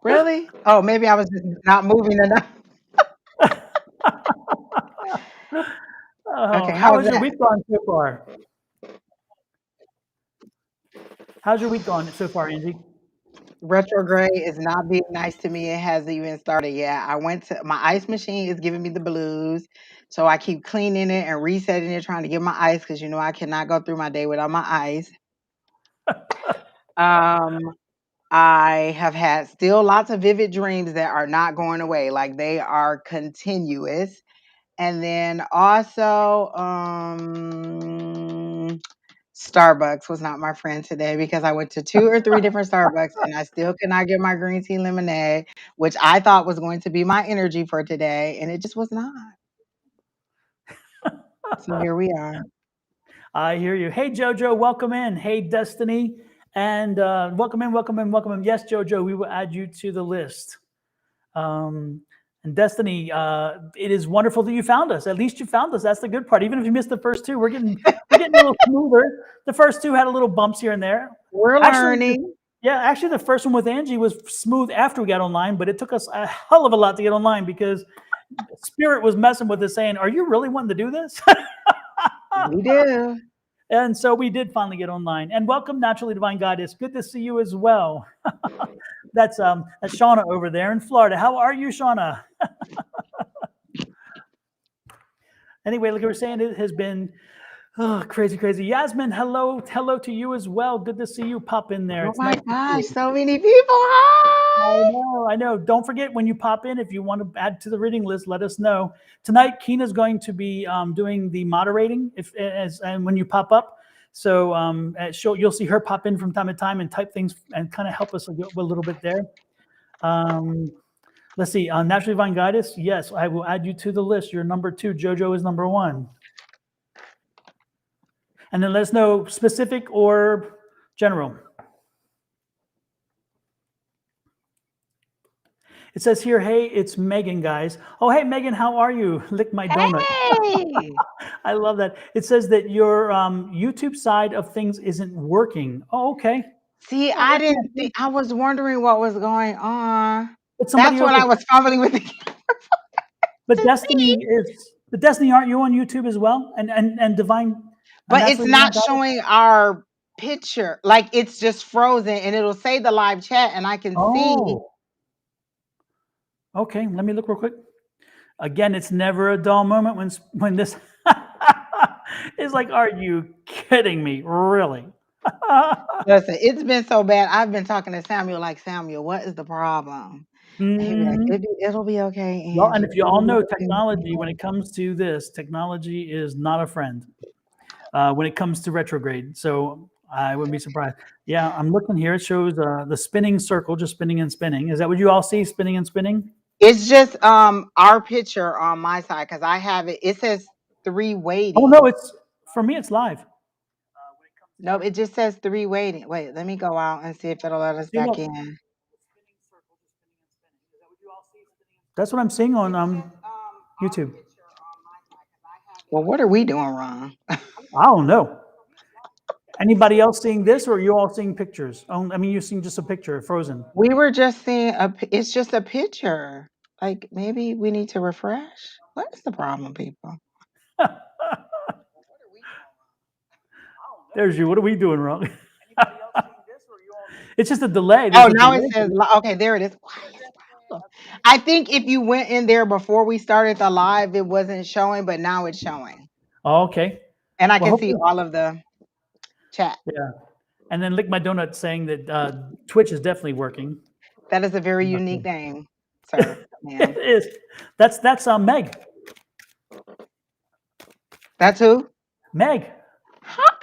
Really? Oh, maybe I was just not moving enough. Oh, Okay, how how's has your that? week gone so far? How's your week gone so far, Angie? Retrograde is not being nice to me. It hasn't even started yet. I went to my ice machine is giving me the blues. So I keep cleaning it and resetting it, trying to get my ice because I cannot go through my day without my ice. Um, I have had still lots of vivid dreams that are not going away. Like they are continuous. And then also, Starbucks was not my friend today because I went to 2 or 3 different Starbucks and I still could not get my green tea lemonade, which I thought was going to be my energy for today, and it just was not. So here we are. I hear you. Hey, Jojo, welcome in. Hey, Destiny, and welcome in, welcome in, welcome in. Yes, Jojo, we will add you to the list. Um, and Destiny, it is wonderful that you found us. At least you found us. That's the good part. Even if you missed the first two, we're getting a little smoother. The first two had a little bumps here and there. We're Actually, learning. yeah, actually, the first one with Angie was smooth after we got online, but it took us a hell of a lot to get online because Spirit was messing with us, saying, "Are you really wanting to do this?" We do. And so we did finally get online. And welcome, Naturally Divine Goddess. Good to see you as well. That's Shawna over there in Florida. How are you, Shawna? Anyway, like I was saying, it has been crazy, crazy. Yasmin, hello to you as well. Good to see you pop in there. Oh It's my nice to see gosh, you. so many people. Hi. I know. Don't forget when you pop in, if you want to add to the reading list, let us know. Tonight, Keena's going to be doing the moderating and when you pop up. So you'll see her pop in from time to time and type things and kind of help us a little bit there. Let's see. Naturally Divine Goddess, yes, I will add you to the list. You're number 2. JoJo is number 1. And then let us know specific or general. It says here, hey, it's Megan, guys. Oh, hey, Megan, how are you? Lick my donut. Hey. I love that. It says that your YouTube side of things isn't working. Oh, okay. See, Well, I what can I didn't do? think I was wondering what was going on. But That's somebody when over. I was fumbling with the But to Destiny see. is. But Destiny, aren't you on YouTube as well? And Divine, But it's naturally Divine not Goddess. showing our picture. Like it's just frozen and it'll say the live chat and I can see. Oh, okay. Let me look real quick. Again, it's never a dull moment when this. It's like, are you kidding me? Really? Listen, it's been so bad. I've been talking to Samuel like, Samuel, what is the problem? And he'll be like, Mhm. it'll be okay, Well, and Angie. if you It'll all be know okay. technology, when it comes to this, technology is not a friend when it comes to retrograde. So I wouldn't be surprised. Yeah, I'm looking here. It shows the spinning circle, just spinning and spinning. Is that what you all see? Spinning and spinning? It's just our picture on my side because I have it. It says 3 Oh no, waiting. it's for me. It's live. Nope, it just says 3 waiting. Wait, let me go out and see if it'll let us See, back look, in. that's what I'm seeing on It says our YouTube. picture on my side because I have it. Well, what are we doing wrong? I don't know. Anybody else seeing this, or are you all seeing pictures? Oh, I mean, you're seeing just a picture, frozen. We were just seeing it's just a picture. Like maybe we need to refresh. What is the problem, people? There's you. What are we doing wrong? It's just a delay. Oh, There's a now it delay. says okay, there it is. Why is the problem? I think if you went in there before we started the live, it wasn't showing, but now it's showing. Oh, okay. And I Well, can see hopefully, all of the chat. yeah. And then Lick My Donut saying that Twitch is definitely working. That is a very unique name, sir, It ma'am. is. That's Meg. That's who? Meg. Huh?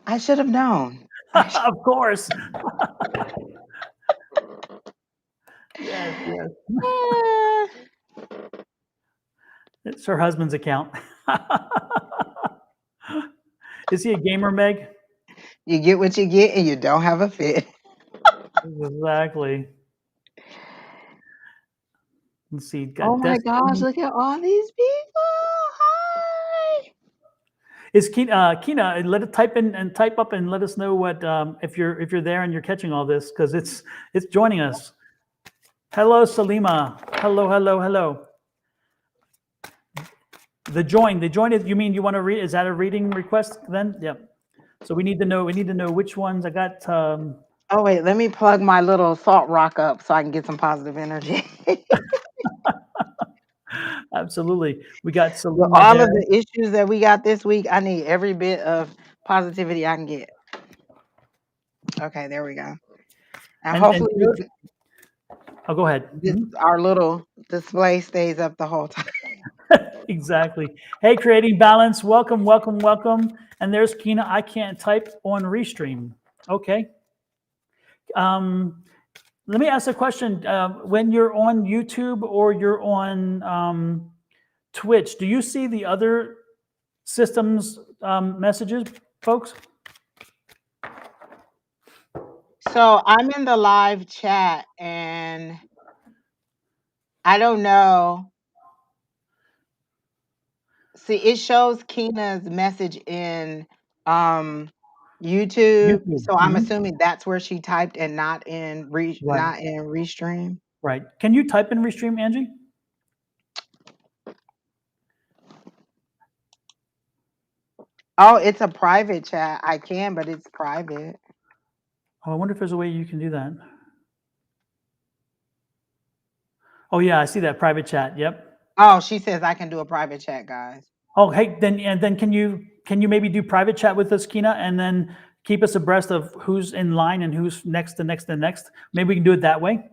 I should have known. Of course. Yes, yes. Eh, It's her husband's account. Is he a gamer, Meg? you get what you get and you don't have a fit. Exactly. Let's see. Oh Got my gosh, Destiny. look at all these people. Hi. Is Kina? Let it type in and type up and let us know what if you're there and you're catching all this because it's joining us. Hello, Salima. Hello, hello, hello. The join is, you mean you want to read? Is that a reading request then? Yep. So we need to know which ones I got. Oh wait, let me plug my little salt rock up so I can get some positive energy. Absolutely. We got With Salima all of there. the issues that we got this week, I need every bit of positivity I can get. Okay, there we go. And And hopefully oh, go ahead. our little display stays up the whole time. Exactly. Hey, creating balance. Welcome, welcome, welcome. And there's Kina. I can't type on Restream. Okay. Let me ask a question. When you're on YouTube or you're on Twitch, do you see the other systems messages, folks? So I'm in the live chat and I don't know. See, it shows Kina's message in YouTube. YouTube. So I'm assuming that's where she typed and not in Right. not in Restream. Right. Can you type in Restream, Angie? Oh, it's a private chat. I can, but it's private. Oh, I wonder if there's a way you can do that. Oh yeah, I see that private chat. Yep. Oh, she says I can do a private chat, guys. Oh, hey, then can you maybe do private chat with us, Kina, and then keep us abreast of who's in line and who's next to next to next? Maybe we can do it that way.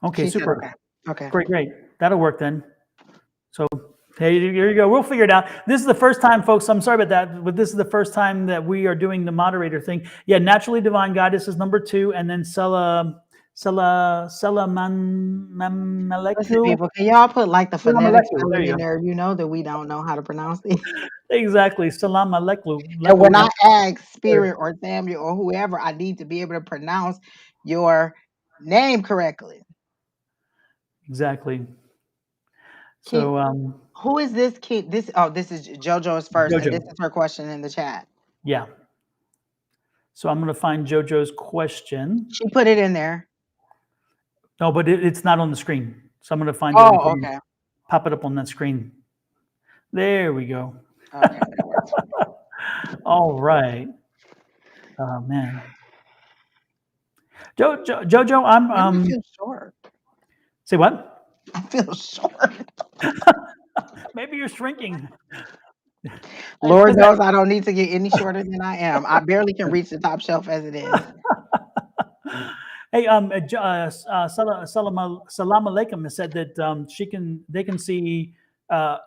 Okay, She said super. okay. Okay. Great. That'll work then. So hey, here you go. We'll figure it out. This is the first time, folks. I'm sorry about that, but this is the first time that we are doing the moderator thing. Yeah, naturally divine goddess is number 2, and then Listen, Salamalekul. people, can y'all put like the phonetic Salamalekul. There spelling you in go. there? You know that we don't know how to pronounce these. Exactly. Salamalekul. And when I ask Spirit or Samuel or whoever, I need to be able to pronounce your name correctly. Exactly. Can, So who is this kid? This is JoJo's first, and Jojo. this is her question in the chat. Yeah. So I'm going to find JoJo's question. She put it in there. No, but it's not on the screen. So I'm going to find it Oh, and okay. pop it up on that screen. There we go. Okay, that works. All right. Oh man. Jojo, Why do I I'm feel short? say what? I feel short. Maybe you're shrinking. Lord knows I don't need to get any shorter than I am. I barely can reach the top shelf as it is. Hey, Salam Alaikum has said that they can see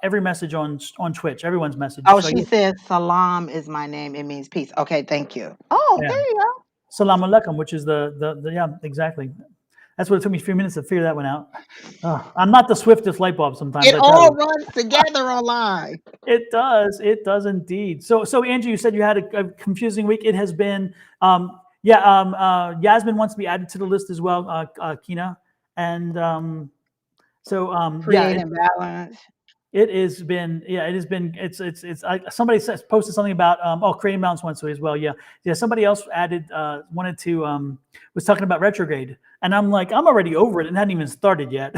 every message on Twitch, everyone's message. Oh, So she yeah, says Salam is my name. It means peace. Okay, thank you. Oh, yeah. there you go. Salam Alaikum, which is the yeah, exactly. That's what it took me a few minutes to figure that one out. I'm not the swiftest light bulb sometimes. It I tell all you. runs together online. It does indeed. So Angie, you said you had a confusing week. It has been, Yasmin wants to be added to the list as well, Kina, and Creating balance. it has been, somebody posted something about creating balance once as well. Yeah, somebody else added wanted to was talking about retrograde, and I'm like, I'm already over it and hadn't even started yet.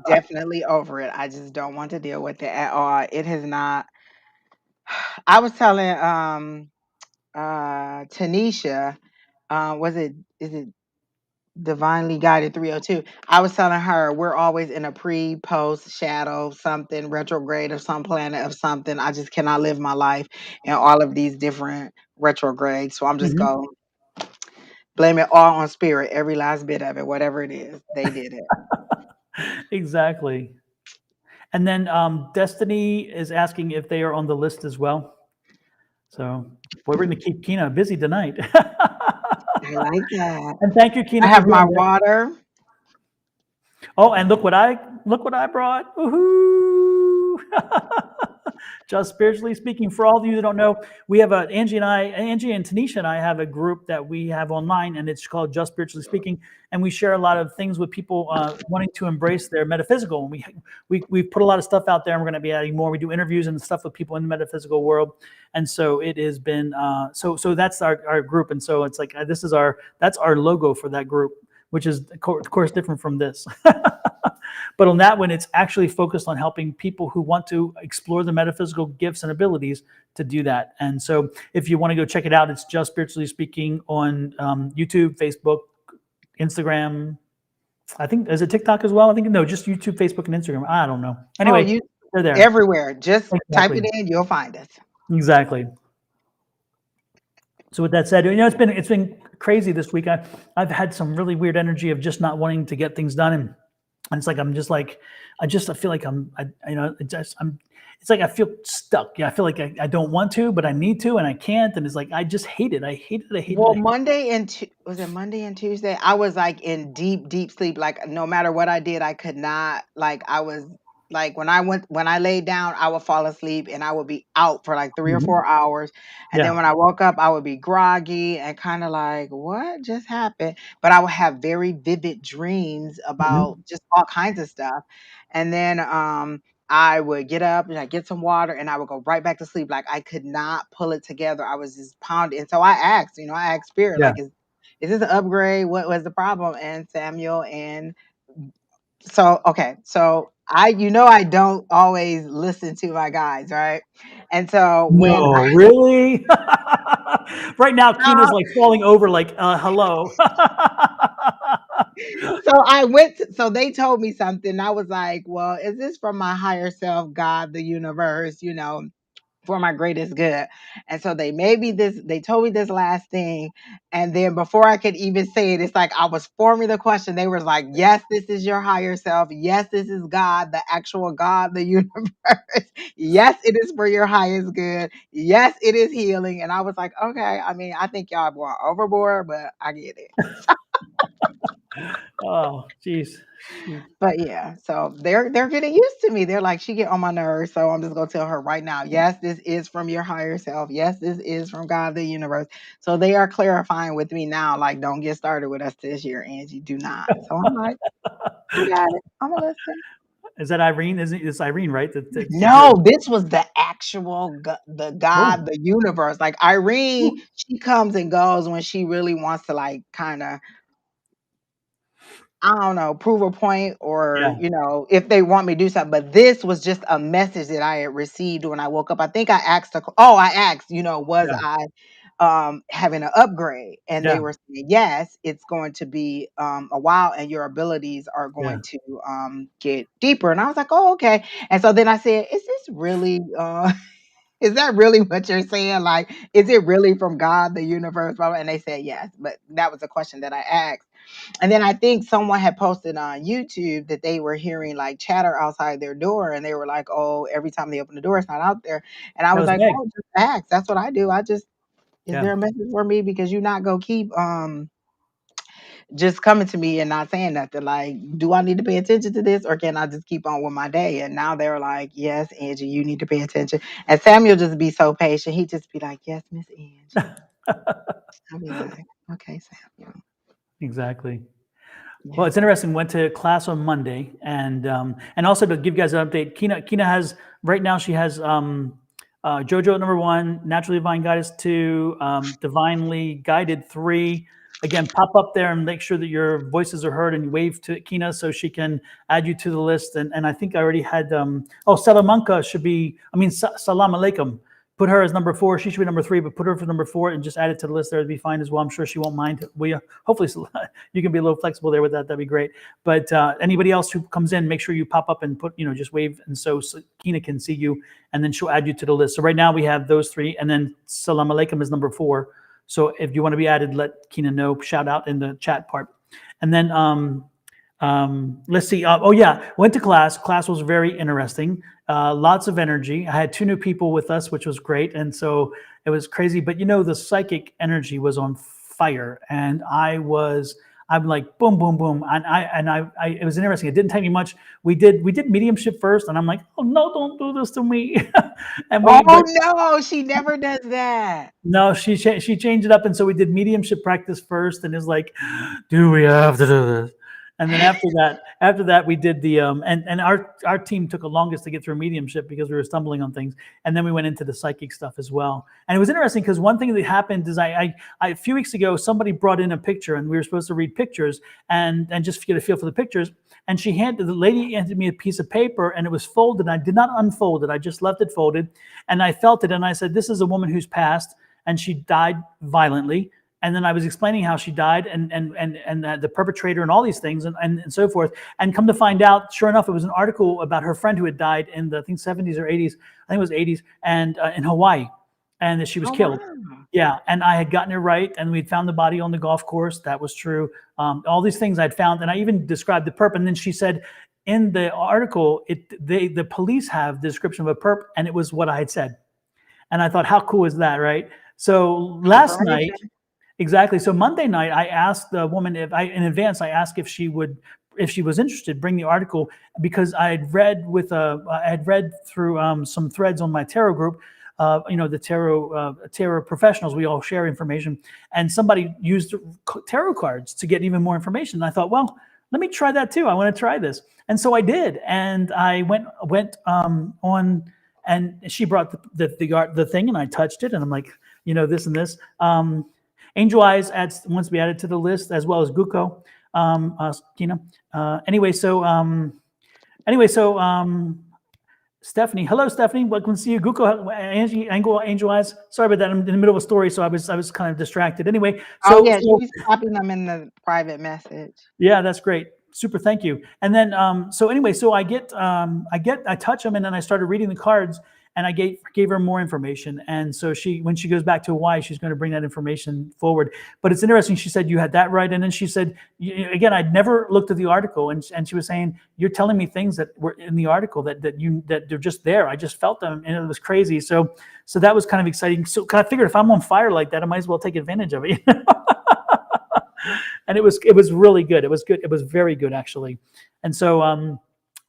Definitely over it. I just don't want to deal with it at all. It has not. I was telling Tanisha, is it Divinely Guided 302? I was telling her we're always in a pre, post, shadow, something, retrograde of some planet of something. I just cannot live my life in all of these different retrogrades. So I'm just Mhm. going to blame it all on spirit, every last bit of it, whatever it is. They did it. Exactly. And then Destiny is asking if they are on the list as well. So, boy, we're going to keep Kina busy tonight. I like that. And thank you, Kina, I for have my doing that. water. Oh, and look what I brought. Woohoo! Just spiritually speaking. For all of you that don't know, we have Angie and Tanisha and I have a group that we have online, and it's called Just Spiritually Speaking. And we share a lot of things with people wanting to embrace their metaphysical. And we've put a lot of stuff out there, and we're going to be adding more. We do interviews and stuff with people in the metaphysical world, and so it has been. So that's our group, and so it's like that's our logo for that group, which is of course different from this. But on that one, it's actually focused on helping people who want to explore the metaphysical gifts and abilities to do that. And so if you want to go check it out, it's Just Spiritually Speaking on YouTube, Facebook, Instagram. I think, is it TikTok as well? I think, no, just YouTube, Facebook, and Instagram. I don't know. Anyway, they're there. Everywhere. Just type Exactly. it in, you'll find us. Exactly. So with that said, it's been crazy this week. I've had some really weird energy of just not wanting to get things done, and it's like I feel like it's like I feel stuck. Yeah, I feel like I don't want to, but I need to, and I can't, and it's like I just hate it. I hate it. Well, Monday and Tuesday? I was like in deep sleep. Like no matter what I did, I could not. Like I was like when I laid down, I would fall asleep and I would be out for like 3 or 4 hours, and then when I woke up, I would be groggy and kind of like, what just happened? But I would have very vivid dreams about just all kinds of stuff, and then I would get up and I get some water and I would go right back to sleep. Like I could not pull it together. I was just pounding. And so I asked Spirit, like, is this an upgrade? What was the problem? And Samuel and so okay. So I don't always listen to my guys, right? And so when No, really? Right now, Keena's like falling over, like, hello. So they told me something. I was like, well, is this from my higher self, God, the universe, for my greatest good? And so they told me this last thing. And then before I could even say it, it's like I was forming the question. They were like, yes, this is your higher self. Yes, this is God, the actual God, the universe. Yes, it is for your highest good. Yes, it is healing. And I was like, okay, I mean, I think y'all going overboard, but I get it. Oh, geez. But yeah, so they're getting used to me. They're like, she get on my nerves, so I'm just gonna tell her right now. Yes, this is from your higher self. Yes, this is from God, the universe. So they are clarifying with me now, like, don't get started with us this year, Angie. Do not. So I'm like, I got it. I'm gonna listen. Is that Irene? It's Irene, right? No, this was the actual the Oh, God, the universe. Like Irene, she comes and goes when she really wants to, like, kind of, I don't know, prove a point or, yeah, if they want me to do something. But this was just a message that I had received when I woke up. I think I asked, I asked, was yeah, I having an upgrade? And they yeah, were saying, yes, it's going to be a while and your abilities are yeah. going to get deeper. And I was like, oh, okay. And so then I said, is this really, is that really what you're saying? Like, is it really from God, the universe? Blah, blah? And they said yes. But that was a question that I asked. And then I think someone had posted on YouTube that they were hearing like chatter outside their door, and they were like, "Oh, every time they open the door, it's not out there." And I That was was like, Meg. "Oh, just ask. That's what I do. Is Yeah. there a message for me? Because you're not gonna keep just coming to me and not saying nothing. Like, do I need to pay attention to this, or can I just keep on with my day?" And now they're like, "Yes, Angie, you need to pay attention." And Samuel just be so patient. He just be like, "Yes, Miss Angie." I'll be like, "Okay, Samuel." Exactly. Well, Yeah. it's interesting. Went to class on Monday, and also to give you guys an update, Kina has right now. She has JoJo #1, Naturally Divine Guidance 2, Divinely Guided 3. Again, pop up there and make sure that your voices are heard, and you wave to Kina so she can add you to the list. And I think I already had Salamanca should be. I mean, Salam Alaikum. Put her as #4. She should be #3, but put her for #4 and just add it to the list there. It'd be fine as well. I'm sure she won't mind. Hopefully you can be a little flexible there with that. That'd be great. But anybody else who comes in, make sure you pop up and put, just wave, and so Kina can see you, and then she'll add you to the list. So right now we have those 3, and then Salam Alaikum is #4. So if you want to be added, let Kina know. Shout out in the chat part, and then let's see. Went to class. Class was very interesting. Lots of energy. I had 2 new people with us, which was great, and so it was crazy. But the psychic energy was on fire, and I I'm like boom, boom, boom, and it was interesting. It didn't take me much. We did mediumship first, and I'm like, oh no, don't do this to me. and we Oh but no, she never does that. No, she changed it up, and so we did mediumship practice first, and it's like, do we have to do this? And then after that, we did the and our team took the longest to get through mediumship because we were stumbling on things, and then we went into the psychic stuff as well. And it was interesting because one thing that happened is I a few weeks ago somebody brought in a picture, and we were supposed to read pictures and just get a feel for the pictures. And the lady handed me a piece of paper, and it was folded. I did not unfold it; I just left it folded, and I felt it, and I said, "This is a woman who's passed." And she died violently. And then I was explaining how she died and the perpetrator and all these things and so forth. And come to find out, sure enough, it was an article about her friend who had died in the, I think, 70s or 80s. I think it was 80s, and in Hawaii, and that she was Oh killed. wow. Yeah, and I had gotten it right, and we'd found the body on the golf course. That was true. All these things I'd found, and I even described the perp. And then she said, in the article, the police have the description of a perp, and it was what I had said. And I thought, how cool is that, right? So last night, Confirmation. exactly. So Monday night, I asked the woman in advance. I asked if she was interested, bring the article, because I had read through some threads on my tarot group. The tarot professionals. We all share information, and somebody used tarot cards to get even more information. And I thought, well, let me try that too. I want to try this, and so I did. And I went on. And she brought the thing, and I touched it, and I'm like, this and this. Angel Eyes wants to be added to the list, as well as Guko. Stephanie, hello, Stephanie. Welcome to see you. Guko, Angie, Angel Eyes. Sorry about that. I'm in the middle of a story, so I was kind of distracted. Anyway, Oh so yeah, so she's copying them in the private message. yeah, that's great. Super, thank you. And then, so anyway, so I touch them, and then I started reading the cards, and I gave her more information. And so when she goes back to Hawaii, she's going to bring that information forward. But it's interesting. She said, you had that right. And then she said, again, I'd never looked at the article, and she was saying, you're telling me things that were in the article that they're just there. I just felt them, and it was crazy. So that was kind of exciting. So I figured if I'm on fire like that, I might as well take advantage of it. And it was really good. It was good. It was very good, actually. And so,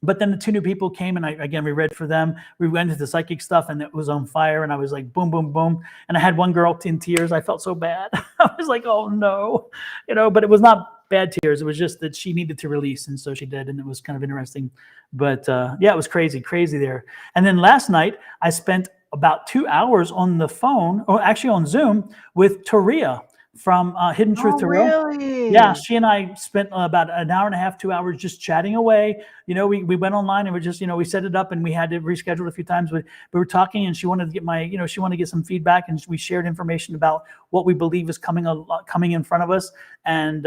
but then the two new people came, and we read for them. We went into the psychic stuff, and it was on fire. And I was like, boom, boom, boom. And I had one girl in tears. I felt so bad. I was like, oh no, but it was not bad tears. It was just that she needed to release. And so she did. And it was kind of interesting. But yeah, it was crazy there. And then last night, I spent about 2 hours on the phone, or actually on Zoom, with Taria from Hidden Truth Oh Tarot. Yeah, really? she and I spent about an hour and a half, 2 hours just chatting away. We went online, and we just, we set it up, and we had to reschedule a few times. But we were talking, and she wanted to get she wanted to get some feedback, and we shared information about what we believe is coming in front of us, and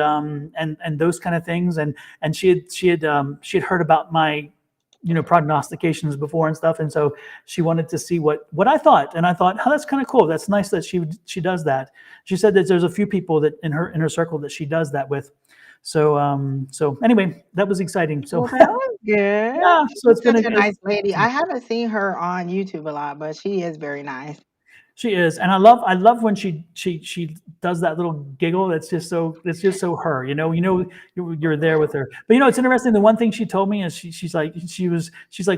those kind of things. And she had heard about my prognostications before and stuff, and so she wanted to see what I thought. And I thought, oh, that's kind of cool. That's nice that she does that. She said that there's a few people that in her circle that she does that with. So anyway, that was exciting. So Well, that was good. yeah, so She's it's been such a nice lady. I haven't seen her on YouTube a lot, but she is very nice. She is, and I love when she does that little giggle. It's just so her. You're there with her. But it's interesting. The one thing she told me is she's like,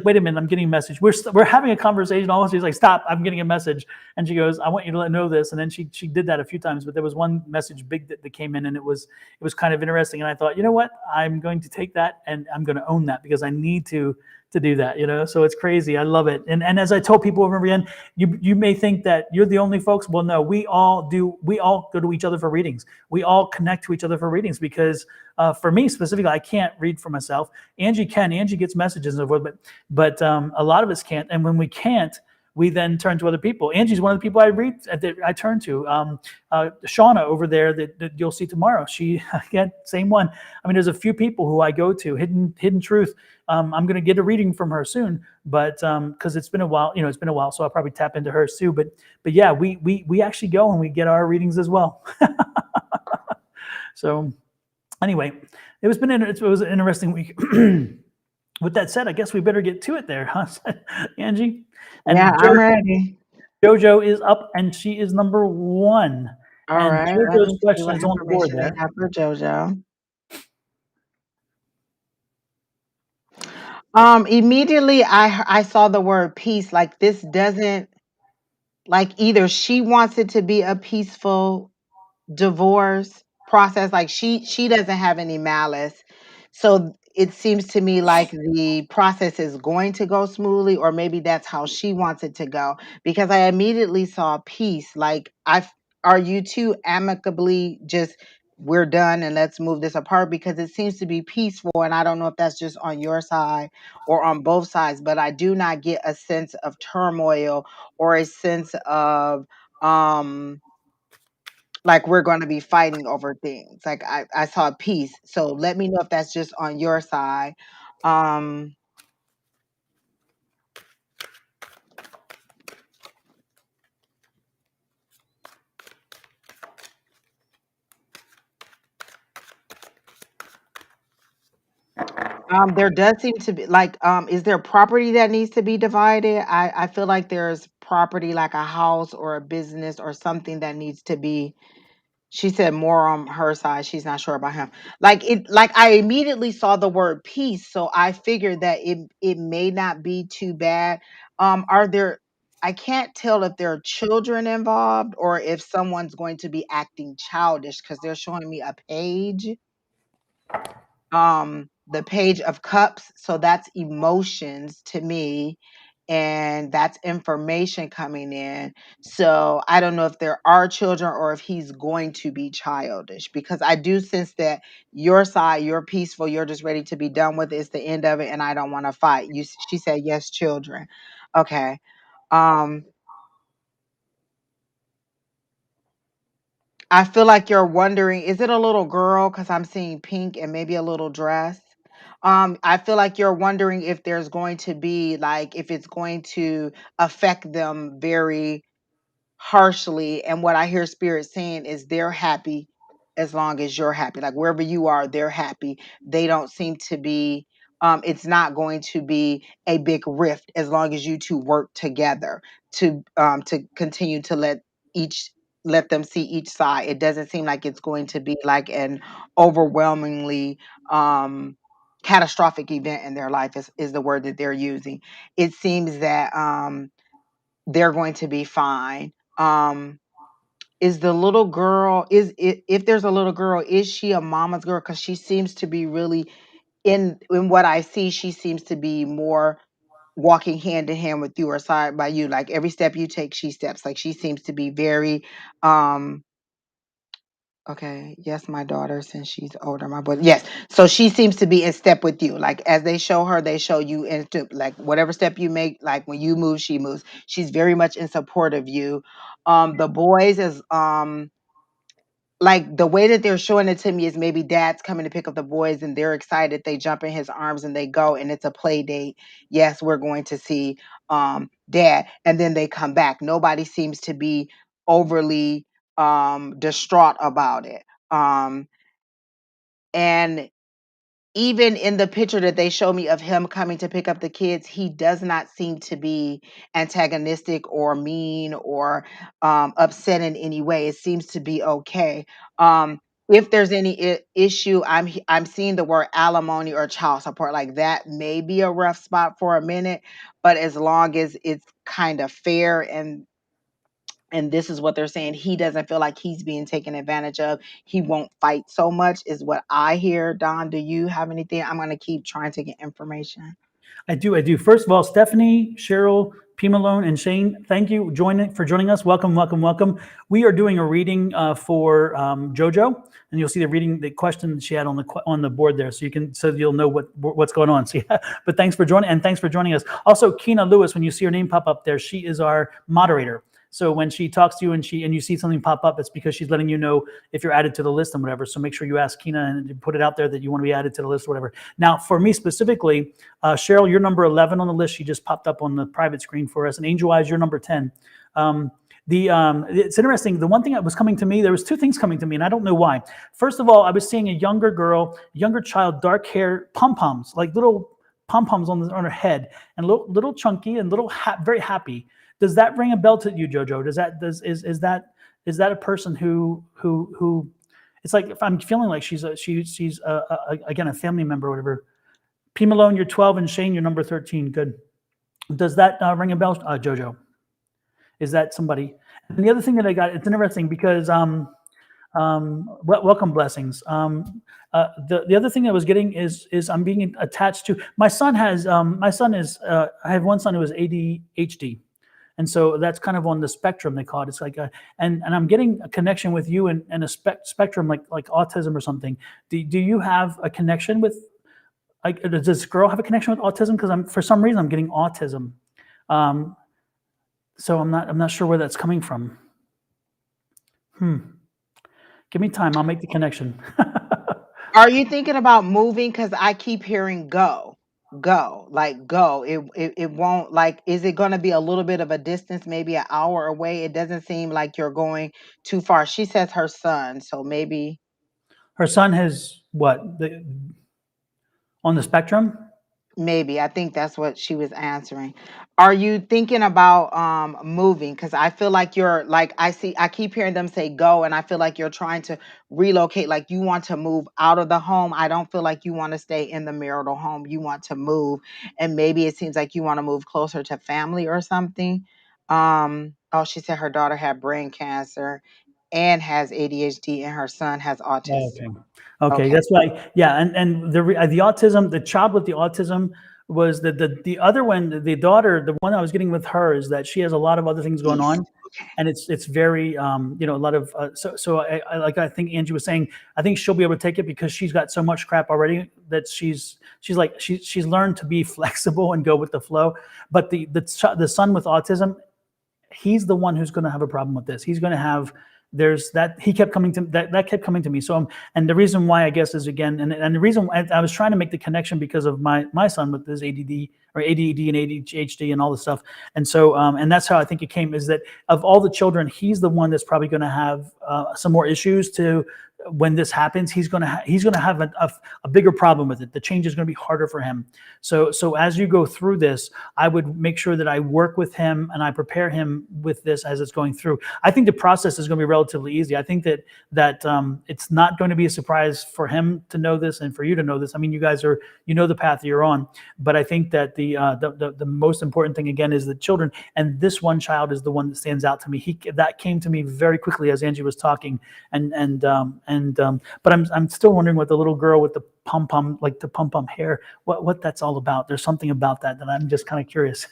wait a minute, I'm getting a message. We're having a conversation. Almost, she's like, stop, I'm getting a message. And she goes, I want you to know this. And then she did that a few times. But there was one message big that came in, and it was kind of interesting. And I thought, you know what, I'm going to take that, and I'm going to own that, because I need to do that, so it's crazy. I love it. And as I told people over again, you may think that you're the only folks. Well, no, we all go to each other for readings. We all connect to each other for readings, because for me specifically, I can't read for myself. Angie can. Angie gets messages and so forth, but a lot of us can't. And when we can't, we then turn to other people. Angie's one of the people I turn to. Shawna over there that you'll see tomorrow. She, again, same one. I mean, there's a few people who I go to. Hidden Truth. I'm going to get a reading from her soon, but because it's been a while, so I'll probably tap into hers too. But yeah, we actually go and we get our readings as well. So anyway, it was an interesting week. With that said, I guess we better get to it there, huh, Angie? And Yeah, I'm ready. JoJo is up, and she is number 1. All And right, let JoJo's me see question what is on the board information they there. have for JoJo. Immediately I saw the word peace. Like this doesn't, like, either she wants it to be a peaceful divorce process, like she doesn't have any malice, so it seems to me like the process is going to go smoothly, or maybe that's how she wants it to go, because I immediately saw peace. Like, I are you two amicably just, we're done and let's move this apart, because it seems to be peaceful, and I don't know if that's just on your side or on both sides, but I do not get a sense of turmoil or a sense of um like we're going to be fighting over things. Like I saw peace. So let me know if that's just on your side. Um, there does seem to be like, is there property that needs to be divided? I feel like there's property like a house or a business or something that needs to be. She said more on her side. She's not sure about him. Like I immediately saw the word peace, so I figured that it may not be too bad. Are there? I can't tell if there are children involved or if someone's going to be acting childish, because they're showing me a page, the page of cups, so that's emotions to me, and that's information coming in. So I don't know if there are children or if he's going to be childish, because I do sense that your side, you're peaceful, you're just ready to be done with it, it's the end of it, and I don't want to fight you. She said yes, children. Okay. um I feel like you're wondering, is it a little girl? Because I'm seeing pink and maybe a little dress. I feel like you're wondering if there's going to be, like, if it's going to affect them very harshly. And what I hear Spirit saying is they're happy as long as you're happy. Like wherever you are, they're happy. They don't seem to be, it's not going to be a big rift as long as you two work together to continue to each let them see each side. It doesn't seem like it's going to be like an overwhelmingly um catastrophic event in their life, is the word that they're using. It seems that they're going to be fine. Is the little girl, is it, if there's a little girl, is she a mama's girl? Because she seems to be really, in what I see, she seems to be more walking hand in hand with you or side by you. Like every step you take, she steps. Like she seems to be very um okay, yes, my daughter, since she's older, my boy. Yes. So she seems to be in step with you. Like as they show her, they show you into, like whatever step you make, like when you move, she moves. She's very much in support of you. The boys is like the way that they're showing it to me is maybe dad's coming to pick up the boys and they're excited. They jump in his arms and they go, and it's a play date. Yes, we're going to see dad, and then they come back. Nobody seems to be overly distraught about it. And even in the picture that they show me of him coming to pick up the kids, he does not seem to be antagonistic or mean or upset in any way. It seems to be okay. If there's any issue, I'm seeing the word alimony or child support. Like that may be a rough spot for a minute, but as long as it's kind of fair, and this is what they're saying, he doesn't feel like he's being taken advantage of, he won't fight so much, is what I hear. Don, do you have anything? I'm going to keep trying to get information. I do. I do. First of all, Stephanie, Cheryl, P. Malone, and Shane, thank you for joining us. Welcome, welcome, welcome. We are doing a reading for JoJo, and you'll see the reading, the question she had on the board there, so you'll know what's going on. So yeah, but thanks for joining, and thanks for joining us. Also, Keena Lewis, when you see her name pop up there, she is our moderator. So when she talks to you and you see something pop up, it's because she's letting you know if you're added to the list and whatever. So make sure you ask Keena and put it out there that you want to be added to the list or whatever. Now, for me specifically, Cheryl, you're number 11 on the list. She just popped up on the private screen for us. And Angel Eyes, you're number 10. It's interesting. The one thing that was coming to me, there was two things coming to me, and I don't know why. First of all, I was seeing a younger girl, younger child, dark hair, pom-poms, like little pom-poms on her head, and little chunky and very happy. Does that ring a bell to you, Jojo? Is that a person who it's like, if I'm feeling like she's again a family member or whatever. P. Malone, you're 12, and Shane, you're number 13. Good. Does that ring a bell, Jojo? Is that somebody? And the other thing that I got, it's interesting because welcome blessings. The other thing I was getting is I'm being attached to my son has my son is I have one son who is ADHD, and so that's kind of on the spectrum they call it. It's like and I'm getting a connection with you and a spectrum like autism or something. Do you have a connection with like does this girl have a connection with autism? Because I'm for some reason I'm getting autism. Um, so I'm not sure where that's coming from. Hmm. Give me time. I'll make the connection. Are you thinking about moving? Because I keep hearing go, go, like go. It won't like. Is it going to be a little bit of a distance, maybe an hour away? It doesn't seem like you're going too far. She says her son, so maybe. Her son has what on the spectrum? Maybe. I think that's what she was answering. Are you thinking about moving? Because I feel like you're like I keep hearing them say go, and I feel like you're trying to relocate, like you want to move out of the home. I don't feel like you want to stay in the marital home. You want to move, and maybe it seems like you want to move closer to family or something. Oh, she said her daughter had brain cancer and has ADHD, and her son has Oh, autism. okay. Okay, Okay. that's why. Yeah, and the autism, the child with the autism was the other one, the daughter, the one I was getting with her is that she has a lot of other things going East. on, and it's very a lot of so I like I think Angie was saying I think she'll be able to take it because she's got so much crap already that she's like she's learned to be flexible and go with the flow. But the son with autism, he's the one who's going to have a problem with this. He's going to have there's that he kept coming to that kept coming to me. So and the reason why I guess is again and the reason I was trying to make the connection because of my son with his ADD or ADD and ADHD and all this stuff. And so and that's how I think it came is that of all the children, he's the one that's probably going to have some more issues to when this happens. He's going to have a bigger problem with it. The change is going to be harder for him. So as you go through this, I would make sure that I work with him and I prepare him with this as it's going through. I think the process is going to be relatively easy. I think that it's not going to be a surprise for him to know this and for you to know this. I mean, you guys are the path you're on, but I think that the most important thing again is the children, and this one child is the one that stands out to me. That came to me very quickly as Angie was talking, but I'm still wondering what the little girl with the pom pom hair, what that's all about. There's something about that I'm just kind of curious.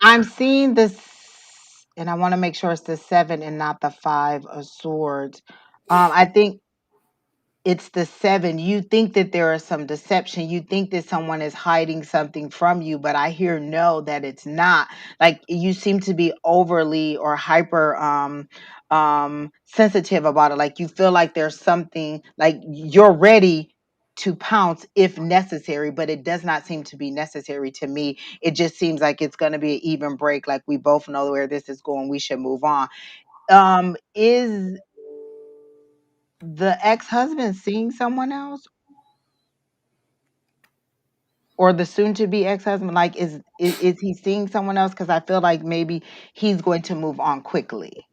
I'm seeing this, and I want to make sure it's the seven and not the five of swords. I think it's the seven. You think that there is some deception. You think that someone is hiding something from you, but I hear no, that it's not. Like you seem to be overly or hyper sensitive about it. Like you feel like there's something like you're ready to pounce if necessary, but it does not seem to be necessary to me. It just seems like it's going to be an even break. Like we both know where this is going. We should move on. Is the ex-husband seeing someone else, or the soon to be ex-husband? Like is he seeing someone else? Because I feel like maybe he's going to move on quickly.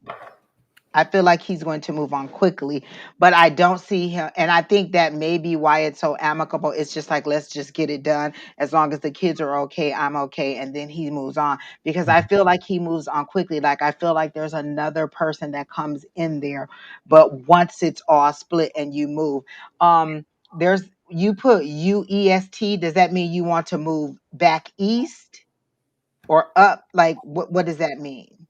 I feel like he's going to move on quickly, but I don't see him. And I think that may be why it's so amicable. It's just like, let's just get it done. As long as the kids are okay, I'm okay. And then he moves on because I feel like he moves on quickly. Like, I feel like there's another person that comes in there, but once it's all split and you move, there's, you put UEST. Does that mean you want to move back east or up? Like, what does that mean?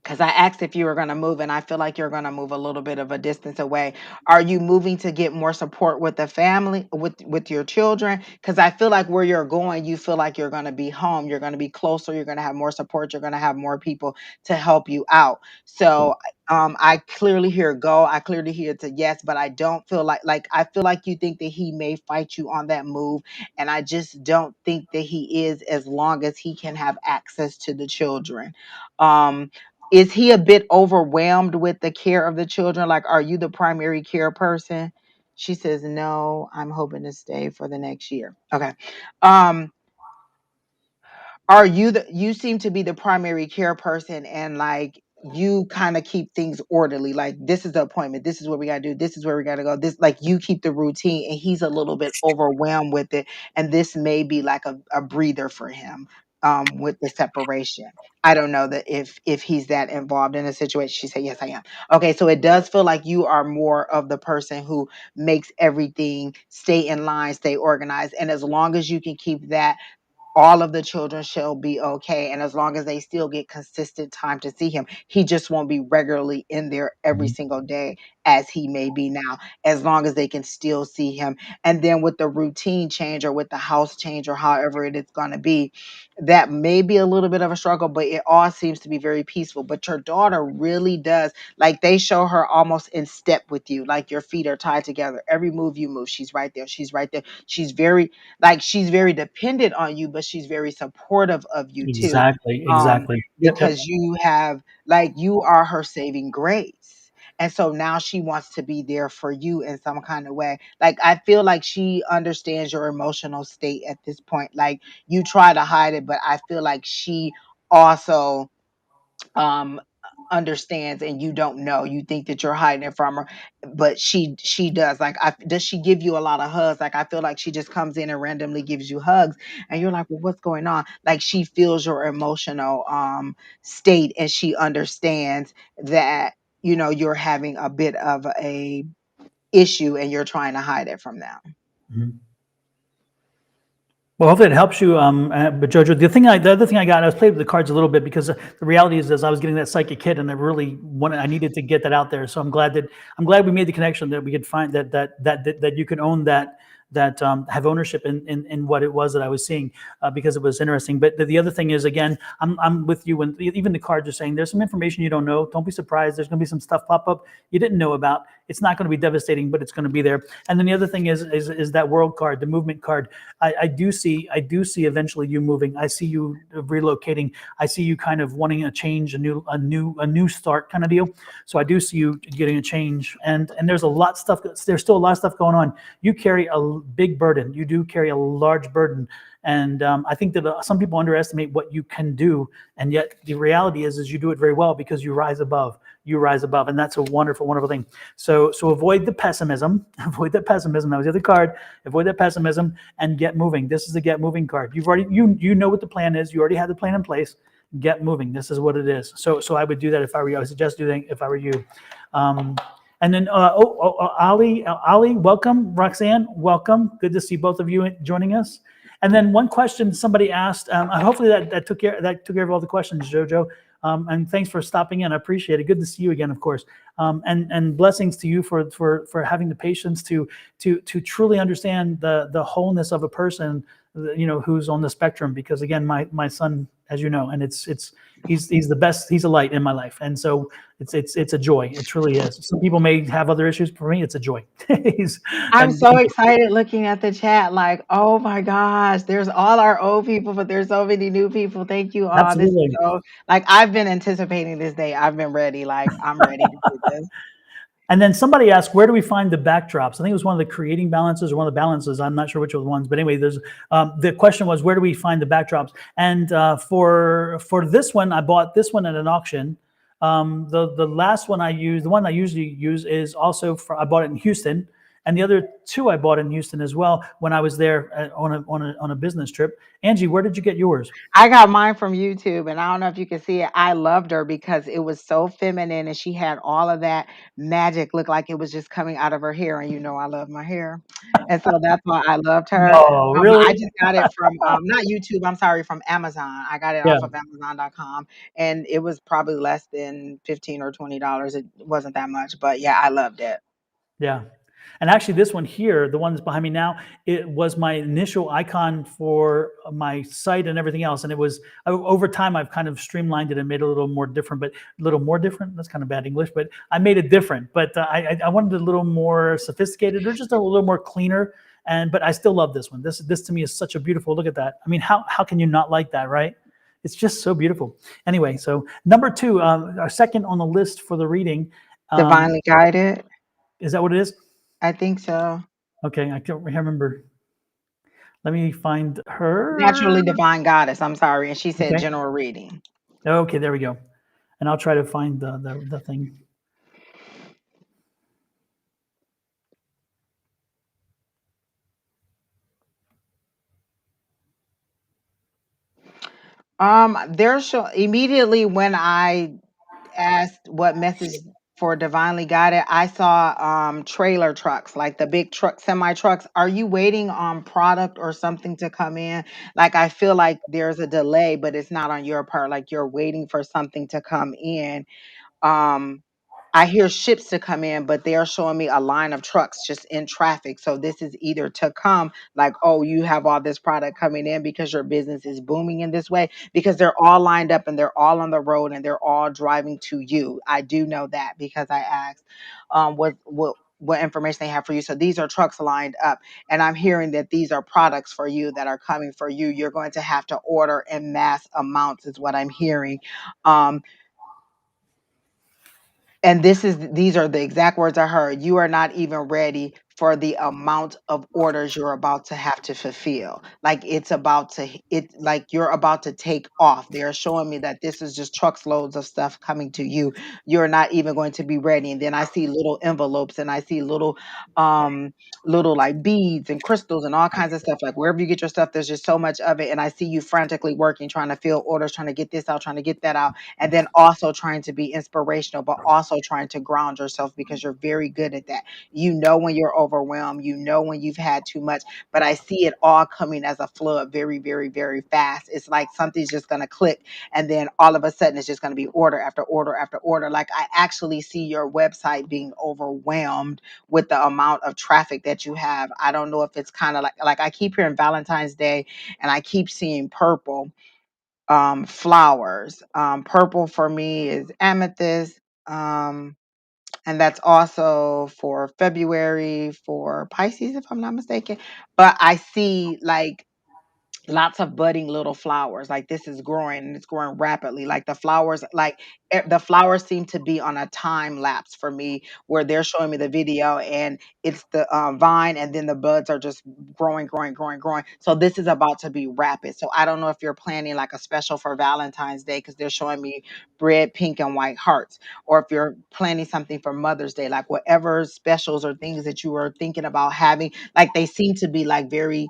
Because I asked if you were going to move, and I feel like you're going to move a little bit of a distance away. Are you moving to get more support with the family, with your children? Because I feel like where you're going, you feel like you're going to be home. You're going to be closer. You're going to have more support. You're going to have more people to help you out. So I clearly hear go. I clearly hear it's a yes, but I don't feel like I feel like you think that he may fight you on that move, and I just don't think that he is, as long as he can have access to the children. Um, is he a bit overwhelmed with the care of the children? Like, are you the primary care person? She says, no, I'm hoping to stay for the next year. Okay. Um, are you you seem to be the primary care person, and like you kind of keep things orderly. Like, this is the appointment, this is what we got to do, this is where we got to go, this, like, you keep the routine, and he's a little bit overwhelmed with it, and this may be like a breather for him, with the separation. I don't know that if he's that involved in a situation. She said, yes, I am. Okay, so it does feel like you are more of the person who makes everything stay in line, stay organized, and as long as you can keep that, all of the children shall be okay. And as long as they still get consistent time to see him, he just won't be regularly in there every Mhm. single day as he may be now, as long as they can still see him. And then with the routine change or with the house change or however it is going to be, that may be a little bit of a struggle, but it all seems to be very peaceful. But your daughter really does, like, they show her almost in step with you, like your feet are tied together. Every move you move, she's right there. She's right there. She's very, like, she's very dependent on you, but she's very supportive of you too. Exactly, exactly. Yep, yep. Because you have, like, you are her saving grace. And so now she wants to be there for you in some kind of way. Like, I feel like she understands your emotional state at this point. Like, you try to hide it, but I feel like she also um understands, and you don't know, you think that you're hiding it from her, but she does. Like, does she give you a lot of hugs? Like, I feel like she just comes in and randomly gives you hugs, and you're like, well, what's going on? Like, she feels your emotional state, and she understands that, you're having a bit of a issue, and you're trying to hide it from them. Mhm. Well, hopefully it helps you. But Jojo, the other thing I got, I was playing with the cards a little bit because the reality is I was getting that psychic hit, and I needed to get that out there. So I'm glad we made the connection that we could find that you can own that have ownership in what it was that I was seeing, because it was interesting. But the other thing is, again, I'm with you when even the cards are saying there's some information you don't know. Don't be surprised. There's going to be some stuff pop up you didn't know about. It's not going to be devastating, but it's going to be there. And then the other thing is that world card, the movement card. I do see eventually you moving. I see you relocating. I see you kind of wanting a change, a new start kind of deal. So I do see you getting a change, and there's still a lot of stuff going on. You carry a big burden. You do carry a large burden, and I think that some people underestimate what you can do, and yet the reality is you do it very well because you rise above. You rise above, and that's a wonderful, wonderful thing. So avoid the pessimism. Avoid that pessimism. That was the other card. Avoid that pessimism and get moving. This is the get moving card. You know what the plan is. You already have the plan in place. Get moving. This is what it is. So I would do that if I were you. I would suggest doing that if I were you. Um, and then, Ali, welcome. Roxanne, welcome. Good to see both of you joining us. And then one question somebody asked. Hopefully that took care of all the questions, Jojo. And thanks for stopping in. I appreciate it. Good to see you again, of course. And blessings to you for having the patience to truly understand the wholeness of a person, who's on the spectrum. Because again, my son, as you know, and he's the best. He's a light in my life, and so it's a joy. It truly is. Some people may have other issues. For me, it's a joy. he's I'm and so excited looking at the chat. Like, oh my gosh, there's all our old people, but there's so many new people. Thank you all. This is absolutely. so, like, I've been anticipating this day. I've been ready. Like, I'm ready to do this. And then somebody asked, where do we find the backdrops? I think it was one of the creating balances or one of the balances. I'm not sure which of the ones, but anyway, the question was, where do we find the backdrops? And for this one, I bought this one at an auction. The last one I used, the one I usually use, is also I bought it in Houston, and the other two I bought in Houston as well when I was there on a business trip. Angie, where did you get yours? I got mine from YouTube, and I don't know if you can see it. I loved her because it was so feminine, and she had all of that magic, look like it was just coming out of her hair. And I love my hair, and so that's why I loved her. No, I really? just got it from not YouTube. I'm sorry, from Amazon. I got it Yeah, off of Amazon.com, and it was probably less than $15 or $20. It wasn't that much, but yeah, I loved it. yeah. And actually, this one here, the one that's behind me now, it was my initial icon for my site and everything else. And it was over time, I've kind of streamlined it and made it a little more different, but a little more different. That's kind of bad English, but I made it different. But I wanted it a little more sophisticated, or just a little more cleaner. But I still love this one. This to me is such a beautiful look at that. I mean, how can you not like that, right? It's just so beautiful. Anyway, so number two, our second on the list for the reading. Divinely guided. Is that what it is? I think so. Okay, I can't remember. Let me find her. Naturally divine goddess. I'm sorry, and she said Okay. general reading. Okay, there we go. and I'll try to find the thing. There's immediately when I asked what message for divinely guided, I saw trailer trucks, like the big truck semi trucks. Are you waiting on product or something to come in? Like I feel like there's a delay, but it's not on your part. Like you're waiting for something to come in. Um, I hear ships to come in, but they are showing me a line of trucks just in traffic. So this is either to come, like, oh, you have all this product coming in because your business is booming in this way, because they're all lined up and they're all on the road and they're all driving to you. I do know that because I asked what information they have for you. So these are trucks lined up, and I'm hearing that these are products for you that are coming for you. You're going to have to order in mass amounts, is what I'm hearing. Um, and these are the exact words I heard. You are not even ready for the amount of orders you're about to have to fulfill. Like like you're about to take off. They're showing me that this is just trucks loads of stuff coming to you. You're not even going to be ready. And then I see little envelopes and I see um little like beads and crystals and all kinds of stuff. Like wherever you get your stuff, there's just so much of it. And I see you frantically working, trying to fill orders, trying to get this out, trying to get that out, and then also trying to be inspirational, but also trying to ground yourself because you're very good at that. You know when you're overwhelmed, you know when you've had too much, but I see it all coming as a flood very, very, very fast. It's like something's just going to click, and then all of a sudden it's just going to be order after order after order. Like I actually see your website being overwhelmed with the amount of traffic that you have. I don't know if it's kind of like I keep hearing Valentine's Day and I keep seeing purple flowers. Purple for me is amethyst. And that's also for February for Pisces, if I'm not mistaken. But I see like lots of budding little flowers. Like this is growing and it's growing rapidly. Like the flowers, the flowers seem to be on a time lapse for me, where they're showing me the video and it's the vine, and then the buds are just growing, growing, growing, growing. So this is about to be rapid. So I don't know if you're planning like a special for Valentine's Day, because they're showing me red, pink, and white hearts, or if you're planning something for Mother's Day, like whatever specials or things that you were thinking about having. Like they seem to be like very,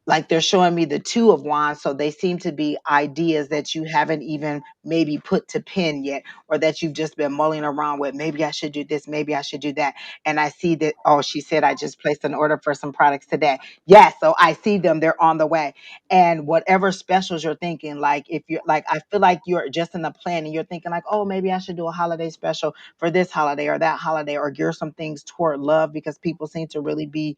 like they're showing me the two of wands, so they seem to be ideas that you haven't even maybe put to pen yet, or that you've just been mulling around with. Maybe I should do this, maybe I should do that. And I see that, oh, she said I just placed an order for some products today. Yes, so I see them, they're on the way. And whatever specials you're thinking, like if you're like, I feel like you're just in the plan and you're thinking like, oh, maybe I should do a holiday special for this holiday or that holiday, or gear some things toward love, because people seem to really be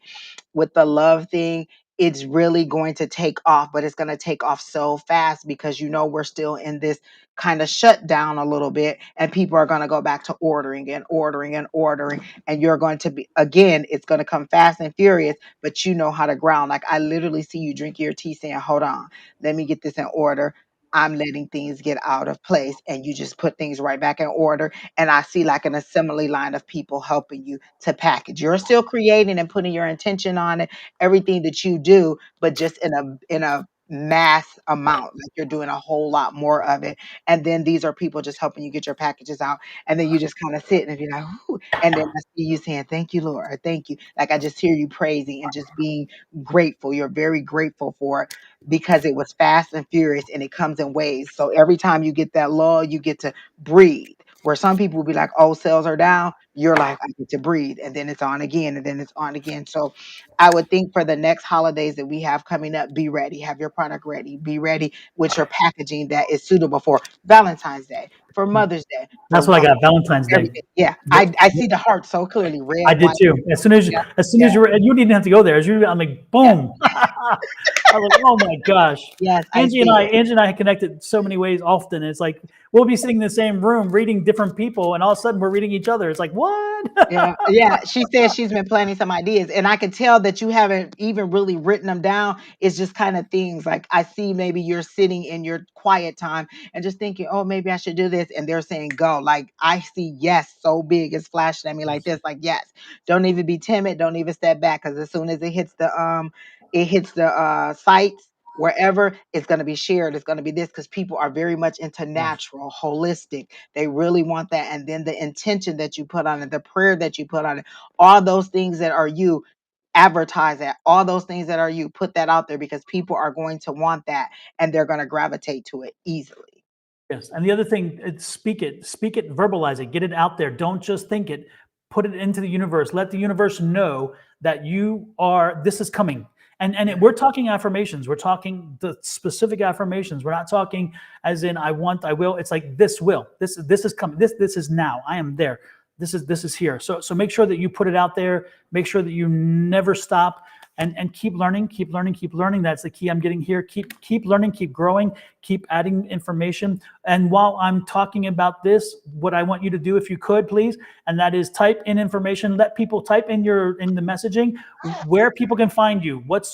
with the love thing. It's really going to take off, but it's going to take off so fast because we're still in this kind of shutdown a little bit, and people are going to go back to ordering and ordering and ordering. And you're going to be, again, it's going to come fast and furious, but you know how to ground. Like I literally see you drinking your tea saying, hold on, let me get this in order. I'm letting things get out of place, and you just put things right back in order. And I see like an assembly line of people helping you to package. You're still creating and putting your intention on it, everything that you do, but just in a mass amount. Like you're doing a whole lot more of it. And then these are people just helping you get your packages out. And then you just kind of sit and be like, "Ooh," and then I see you saying, thank you, Lord, or thank you. Like I just hear you praising and just being grateful. You're very grateful for it because it was fast and furious and it comes in waves. So every time you get that lull, you get to breathe. Where some people will be like, oh, sales are down. You're like, I get to breathe. And then it's on again. And then it's on again. So I would think for the next holidays that we have coming up, be ready. Have your product ready. Be ready with your packaging that is suitable for Valentine's Day, for Mother's Day, That's for what I got. Valentine's Day. everything. Yeah. Yep. I see the heart so clearly. I Red, did white. too. Yeah. As soon Yeah. as you didn't have to go there. As you, I'm like, Yeah. boom. I was like, oh my gosh. Yes, I see it. Angie and I connected so many ways often. It's like we'll be sitting in the same room reading different people, and all of a sudden we're reading each other. It's like what? Yeah, yeah. She said she's been planning some ideas, and I could tell that you haven't even really written them down. It's just kind of things like I see maybe you're sitting in your quiet time and just thinking, oh, maybe I should do this. And they're saying go. Like I see yes so big, it's flashing at me like this, like yes. Don't even be timid, don't even step back, because as soon as it hits the sites, Wherever it's going to be shared, it's going to be this, because people are very much into Yes. natural, holistic. They really want that. And then the intention that you put on it, the prayer that you put on it, all those things that are you, advertise that, all those things that are you, put that out there, because people are going to want that and they're going to gravitate to it easily. Yes, and the other thing, speak it, verbalize it, get it out there. Don't just think it. Put it into the universe. Let the universe know that you are. This is coming. We're talking affirmations. We're talking the specific affirmations. We're not talking as in I want, I will. It's like this will. This is coming. This is now. I am there. This is here. So make sure that you put it out there. Make sure that you never stop and keep learning, keep learning, keep learning. That's the key I'm getting here. Keep learning, keep growing, keep adding information. And while I'm talking about this, what I want you to do, if you could, please, and that is type in information. Let people type in the messaging where people can find you. What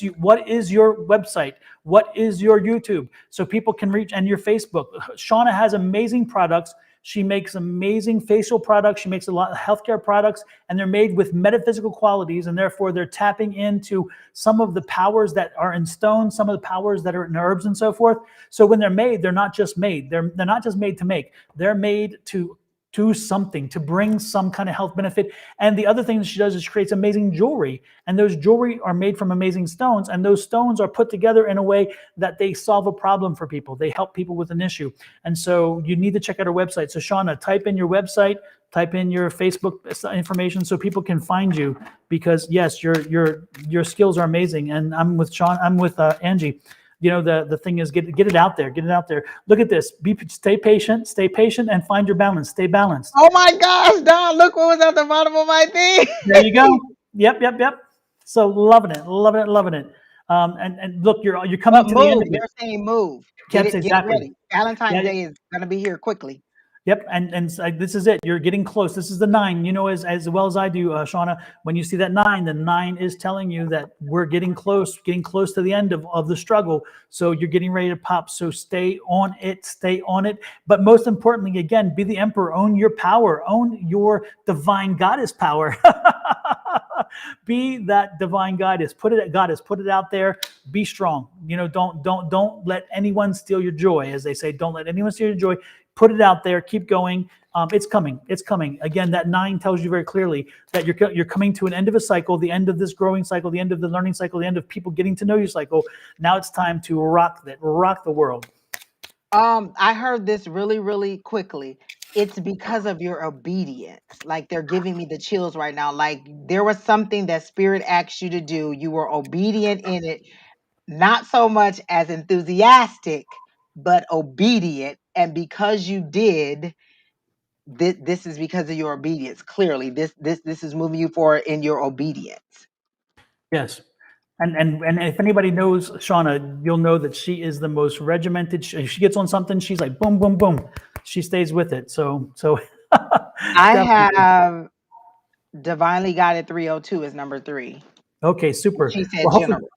is your website? What is your YouTube? So people can reach, and your Facebook. Shawna has amazing products. She makes amazing facial products. She makes a lot of healthcare products, and they're made with metaphysical qualities, and therefore they're tapping into some of the powers that are in stone, some of the powers that are in herbs and so forth. So when they're made, they're not just made. They're not just made to make. They're made to do something, to bring some kind of health benefit. And the other thing that she does is she creates amazing jewelry, and those jewelry are made from amazing stones, and those stones are put together in a way that they solve a problem for people. They help people with an issue. And so you need to check out our website. So Shawna, type in your website, type in your Facebook information so people can find you, because yes, your skills are amazing. And I'm with Angie. The thing is, get it out there, get it out there. Look at this. Stay patient, and find your balance. Stay balanced. Oh my gosh, Don, look what was at the bottom of my There you thing. go. Yep. So loving it. And look, you're coming But to the end move. of it. They're saying move. Yes, Get it exactly. ready. Valentine's Yeah, Day is gonna be here quickly. yep, and this is it. You're getting close. This is the 9. You know as well as I do, Shawna. When you see that 9, the 9 is telling you that we're getting close to the end of the struggle. So you're getting ready to pop. So stay on it, stay on it. But most importantly, again, be the emperor. Own your power. Own your divine goddess power. Be that divine goddess. Put it out there. Be strong. Don't let anyone steal your joy, as they say. Don't let anyone steal your joy. Put it out there. Keep going. It's coming. It's coming. Again, that 9 tells you very clearly that you're coming to an end of a cycle, the end of this growing cycle, the end of the learning cycle, the end of people getting to know you cycle. Now it's time to rock the world. I heard this really, really quickly. It's because of your obedience. Like they're giving me the chills right now. Like there was something that spirit asked you to do. You were obedient in it, not so much as enthusiastic, but obedient. And because you did, this is because of your obedience. Clearly, this is moving you forward in your obedience. Yes. And if anybody knows Shawna, you'll know that she is the most regimented. If she gets on something, she's like boom, boom, boom. She stays with it. So I definitely. have divinely guided 302 is number 3. Okay, super. She said Well, hopefully, general.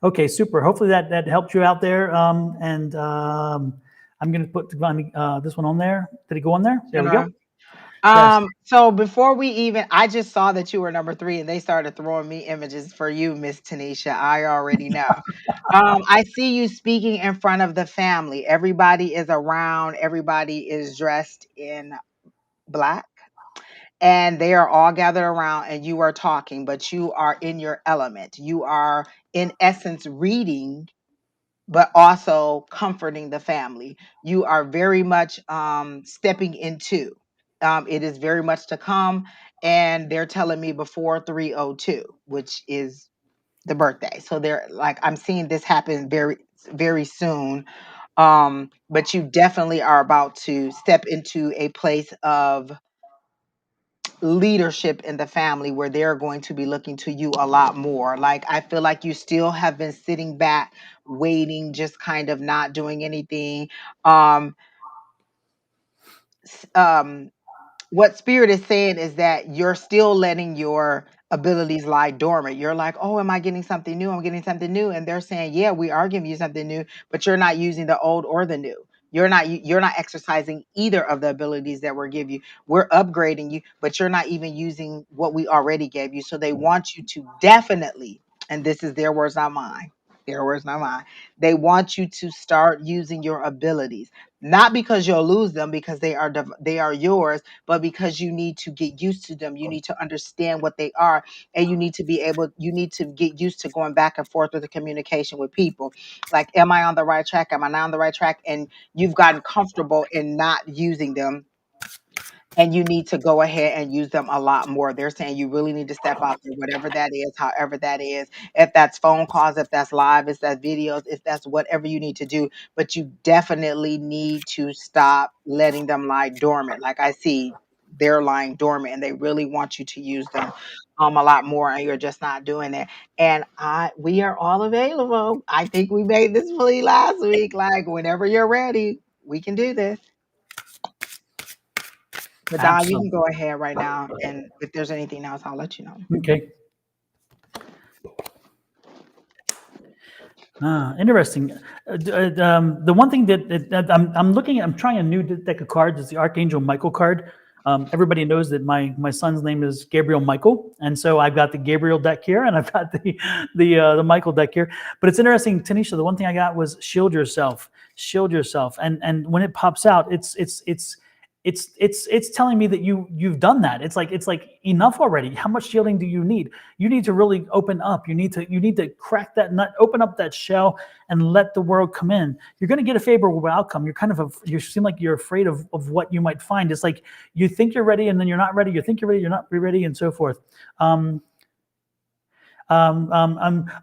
okay, super. Hopefully that helped you out there. And I'm going to put this one on there. Did it go on there? There we go. General. Yes. So before we even, I just saw that you were number 3, and they started throwing me images for you, Miss Tanisha. I already know. I see you speaking in front of the family. Everybody is around. Everybody is dressed in black, and they are all gathered around, and you are talking, but you are in your element. You are, in essence, reading, but also comforting the family. You are very much stepping into. It is very much to come, and they're telling me before 302, which is the birthday. So they're like, I'm seeing this happen very, very soon. But you definitely are about to step into a place of leadership in the family where they're going to be looking to you a lot more. Like I feel like you still have been sitting back, waiting, just kind of not doing anything. Um, s- um, what spirit is saying is that you're still letting your abilities lie dormant. You're like, oh, am I getting something new? I'm getting something new. And they're saying, yeah, we are giving you something new, but you're not using the old or the new. You're not exercising either of the abilities that we're giving you. We're upgrading you, but you're not even using what we already gave you. So they want you to definitely, and this is their words, not mine. Their words, not mine. They want you to start using your abilities, not because you'll lose them, because they are yours, but because you need to get used to them. You need to understand what they are, and you need to be able. You need to get used to going back and forth with the communication with people. Like, am I on the right track? Am I not on the right track? And you've gotten comfortable in not using them, and you need to go ahead and use them a lot more. They're saying you really need to step out there, whatever that is, however that is. If that's phone calls, if that's live, if that's videos, if that's whatever you need to do. But you definitely need to stop letting them lie dormant. Like, I see they're lying dormant, and they really want you to use them a lot more, and you're just not doing it. And we are all available. I think we made this plea last week. Like, whenever you're ready, we can do this. But Don, you can Absolutely. go ahead right now, and if there's anything else, I'll let you know. Okay. Interesting. The one thing that I'm looking at, I'm trying a new deck of cards. It's the Archangel Michael card. Everybody knows that my son's name is Gabriel Michael, and so I've got the Gabriel deck here, and I've got the Michael deck here. But it's interesting, Tanisha. The one thing I got was shield yourself, and when it pops out, it's telling me that you've done that. It's like enough already. How much shielding do you need? You need to really open up. You need to crack that nut, open up that shell, and let the world come in. You're going to get a favorable outcome. You seem like you're afraid of what you might find. It's like you think you're ready and then you're not ready. You think you're ready, you're not ready, and so forth.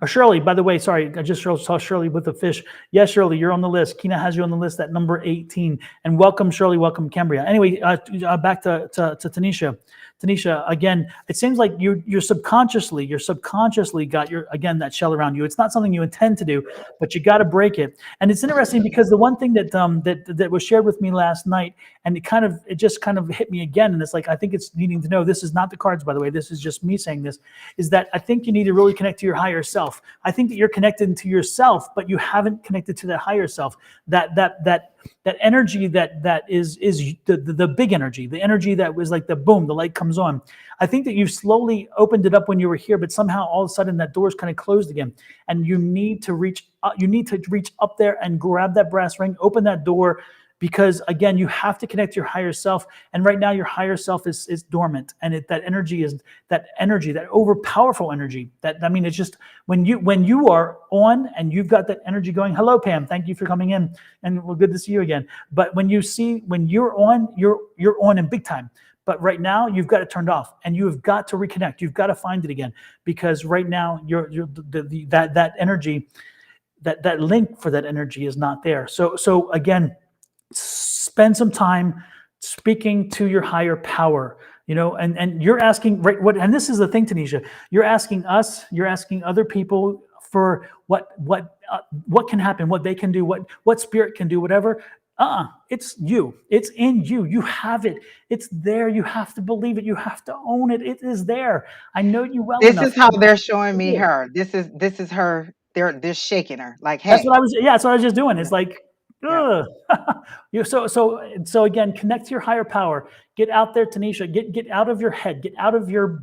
Shirley, by the way, sorry, I just saw Shirley with the fish. Yes, Shirley, you're on the list. Kina has you on the list at number 18. And welcome, Shirley, welcome, Cambria. Anyway, back to Tanisha. Tanisha, again, it seems like you're subconsciously got that shell around you. It's not something you intend to do, but you got to break it. And it's interesting because the one thing that was shared with me last night, and it just kind of hit me again, and it's like, I think it's needing to know, this is not the cards, by the way, this is just me saying this, is that I think you need to really connect to your higher self. I think that you're connected to yourself, but you haven't connected to that higher self, that energy that is the big energy, the energy that was like the boom, the light comes on. I think that you've slowly opened it up when you were here, but somehow all of a sudden that door's kind of closed again, and you need to reach up there and grab that brass ring, open that door, because again, you have to connect to your higher self. And right now your higher self is dormant, and that energy, that overpowerful energy, it's just when you are on and you've got that energy going. Hello, Pam, thank you for coming in, and we're good to see you again. But when you're on, you're on in big time. But right now you've got it turned off, and you've got to reconnect. You've got to find it again, because right now that energy, that link for that energy is not there. So again, spend some time speaking to your higher power, and you're asking, right, and this is the thing, Tanisha, you're asking other people for what can happen, what they can do, what spirit can do, whatever. It's you. It's in you. You have it. It's there. You have to believe it. You have to own it. It is there. I know you well This enough. is how they're showing me her. This is her. They're shaking her. Like, That's hey, what I was. Yeah, that's what I was just doing. yeah, It's like, yeah. ugh. So again, connect to your higher power. Get out there, Tanisha. Get out of your head. Get out of your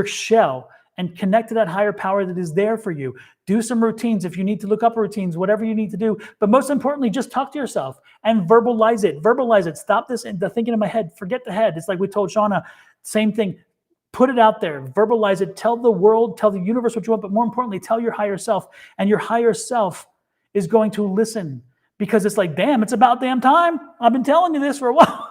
shell and connect to that higher power that is there for you. Do some routines if you need to look up routines, whatever you need to do. But most importantly, just talk to yourself and verbalize it. Verbalize it. Stop the thinking in my head. Forget the head. It's like we told Shawna, same thing. Put it out there, verbalize it, tell the world, tell the universe what you want, but more importantly, tell your higher self. And your higher self is going to listen, because it's like, damn, it's about damn time. I've been telling you this for a while.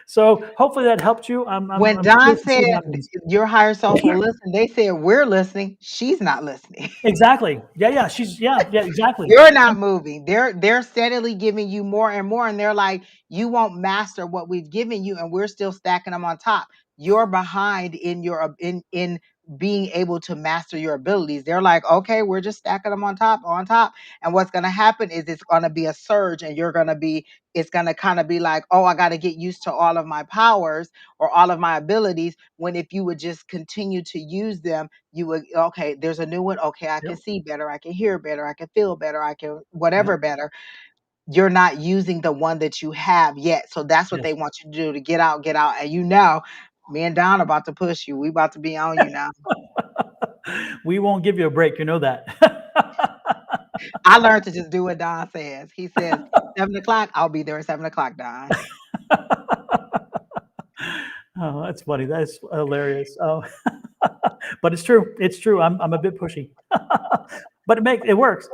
So hopefully that helped you. When I'm Don curious to see said what happens. your higher self will listen, they said we're listening. She's not listening. Exactly. Yeah. Yeah, exactly. You're not moving. They're steadily giving you more and more, and they're like, you won't master what we've given you, and we're still stacking them on top. You're behind in your in being able to master your abilities. They're like, okay, we're just stacking them on top. And what's gonna happen is it's gonna be a surge, and it's gonna kind of be like, oh, I gotta get used to all of my powers or all of my abilities. When if you would just continue to use them, you would, okay, there's a new one, okay, I can Yep. see better, I can hear better, I can feel better, I can whatever Yep. better. You're not using the one that you have yet, so that's what Yes. they want you to do, to get out. And me and Don about to push you, we about to be on you now. We won't give you a break. You know that. I learned to just do what Don says. He says 7 o'clock. I'll be there at 7 o'clock, Don. Oh, that's funny. That's hilarious. Oh, but it's true. It's true. I'm a bit pushy, but it works.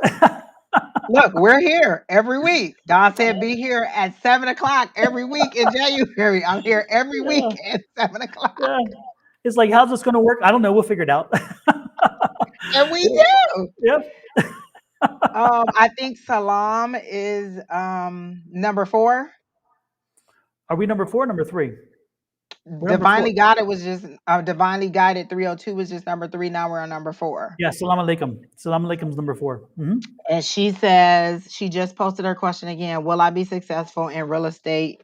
Look, we're here every week. Don said be here at 7 o'clock every week in January. I'm here every week Yeah, at 7 o'clock. yeah. It's like, how's this going to work? I don't know. We'll figure it out. And we do. Yep. I think Salam is number 4. Are we number 4, or number 3? We're number 4. Divinely Guided was just Divinely Guided 302 was just number 3. Now we're on number 4. Yeah. Salam alaikum. Salam alaikum's number 4. And she says she just posted her question again. Will I be successful in real estate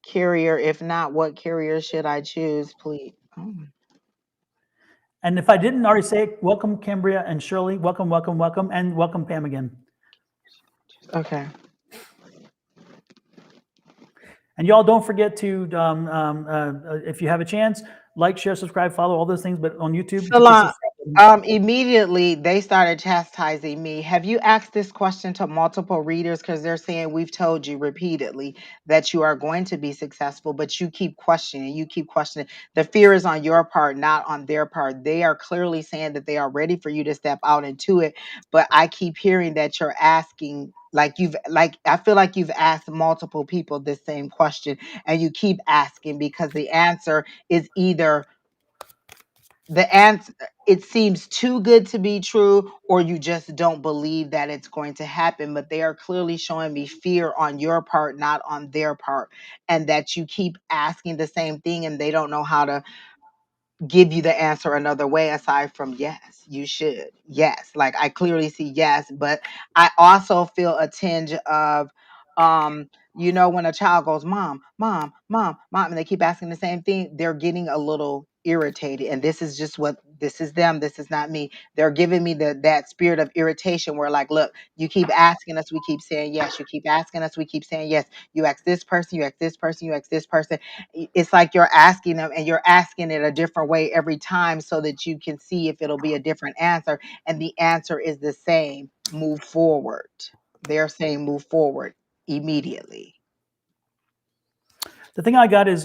carrier? If not, what carrier should I choose, please? Oh. And if I didn't already say it, welcome Cambria and Shirley. Welcome, welcome, welcome, and welcome Pam again. Okay. And y'all don't forget to, if you have a chance, like, share, subscribe, follow, all those things. But on YouTube, Salon, immediately they started chastising me. Have you asked this question to multiple readers? Because they're saying we've told you repeatedly that you are going to be successful, but you keep questioning. You keep questioning. The fear is on your part, not on their part. They are clearly saying that they are ready for you to step out into it. But I keep hearing that you're asking, I feel like you've asked multiple people this same question, and you keep asking because the answer is either the answer, it seems too good to be true, or you just don't believe that it's going to happen. But they are clearly showing me fear on your part, not on their part, and that you keep asking the same thing and they don't know how to give you the answer another way aside from yes, you should. Yes. Like I clearly see yes, but I also feel a tinge of when a child goes, Mom, Mom, Mom, Mom, and they keep asking the same thing, they're getting a little irritated. And this is just what this is them. This is not me. They're giving me that spirit of irritation where like, look, you keep asking us, we keep saying yes. You keep asking us, we keep saying yes. You ask this person, you ask this person, you ask this person. It's like you're asking them and you're asking it a different way every time so that you can see if it'll be a different answer. And the answer is the same: move forward. They're saying move forward immediately. the thing I got is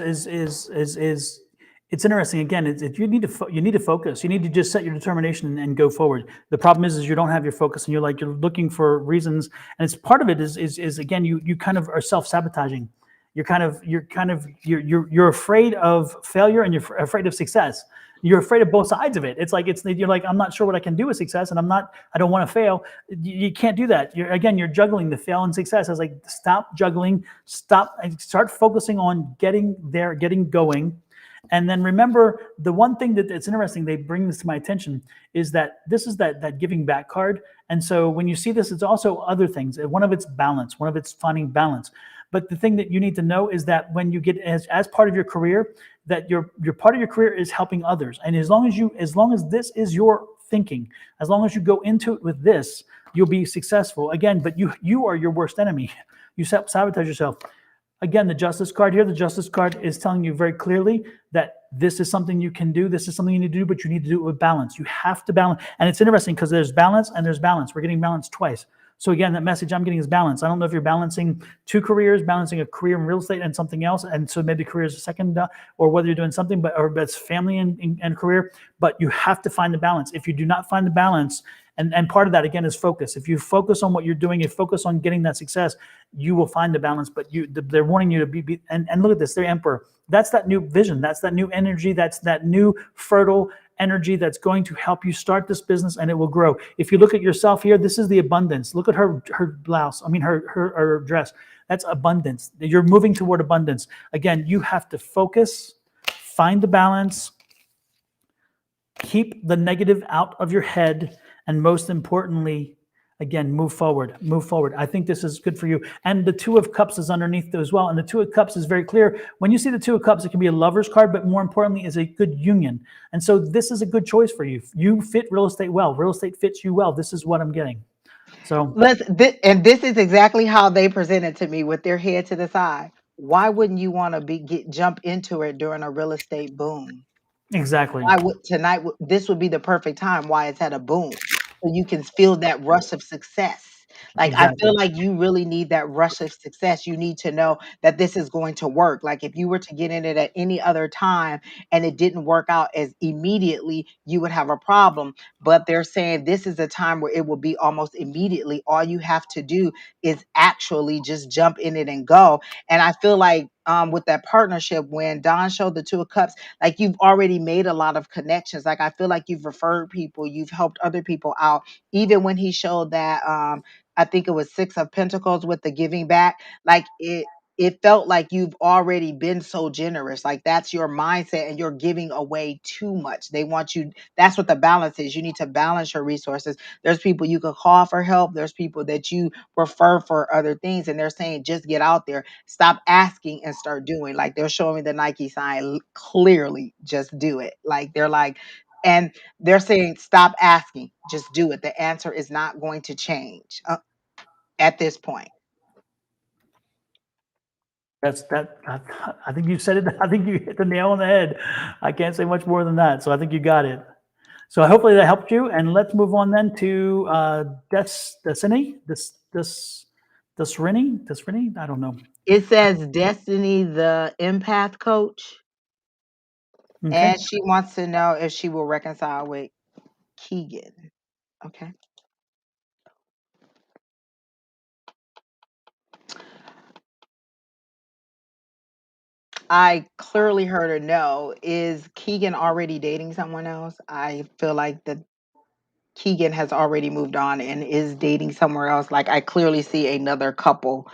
it's interesting. Again, you need to focus. You need to just set your determination and go forward. The problem is you don't have your focus, and you're looking for reasons. And it's part of it is again you kind of are self sabotaging. You're afraid of failure and you're afraid of success. You're afraid of both sides of it. You're like, I'm not sure what I can do with success, and I don't want to fail. You can't do that. You're juggling the fail and success. I was like, stop juggling, stop, and start focusing on getting there, getting going. And then remember, the one thing that's interesting, they bring this to my attention, is that this is that giving back card. And so when you see this, it's also other things. One of it's balance, one of it's finding balance. But the thing that you need to know is that when you get as part of your career, that your part of your career is helping others. And as long as this is your thinking, as long as you go into it with this, you'll be successful. Again, but you are your worst enemy. You sabotage yourself. Again, the justice card here, the justice card is telling you very clearly that this is something you can do. This is something you need to do, but you need to do it with balance. You have to balance. And it's interesting because there's balance and there's balance. We're getting balance twice. So again, that message I'm getting is balance. I don't know if you're balancing 2 careers, balancing a career in real estate and something else. And so maybe career is a second, or whether you're doing something, or that's family and career, but you have to find the balance. If you do not find the balance, and part of that, again, is focus. If you focus on what you're doing, if focus on getting that success, you will find the balance. But they're wanting you to be and look at this, they're emperor. That's that new vision. That's that new energy. That's that new fertile energy that's going to help you start this business, and it will grow. If you look at yourself here, this is the abundance. Look at her blouse. I mean, her dress. That's abundance. You're moving toward abundance. Again, you have to focus, find the balance, keep the negative out of your head, and most importantly, again, move forward. I think this is good for you. And the 2 of Cups is underneath as well. And the 2 of Cups is very clear. When you see the 2 of Cups, it can be a lover's card, but more importantly, is a good union. And so this is a good choice for you. You fit real estate well. Real estate fits you well. This is what I'm getting. So And this is exactly how they presented to me with their head to the side. Why wouldn't you want to jump into it during a real estate boom? Exactly. Why would tonight this would be the perfect time why it's at a boom. So you can feel that rush of success. Like I Exactly. feel like you really need that rush of success. You need to know that this is going to work. Like if you were to get in it at any other time and it didn't work out as immediately, you would have a problem. But they're saying this is a time where it will be almost immediately. All you have to do is actually just jump in it and go. And I feel like with that partnership, when Don showed the two of cups, like you've already made a lot of connections. Like I feel like you've referred people, you've helped other people out. Even when he showed that I think it was Six of Pentacles with the giving back, like it felt like you've already been so generous. Like that's your mindset and you're giving away too much. They want you, that's what the balance is. You need to balance your resources. There's people you could call for help, there's people that you refer for other things, and they're saying just get out there. Stop asking and start doing. Like they're showing me the Nike sign clearly, just do it. Like they're like, and they're saying stop asking, just do it. The answer is not going to change at this point. That's that. I think you said it. I think you hit the nail on the head. I can't say much more than that. So I think you got it. So hopefully that helped you. And let's move on then to Destiny. Desrini. I don't know. It says Destiny, the empath coach, Okay. and she wants to know if she will reconcile with Keegan. Okay. I clearly heard her no. Is Keegan already dating someone else? I feel like that Keegan has already moved on and is dating somewhere else. Like I clearly see another couple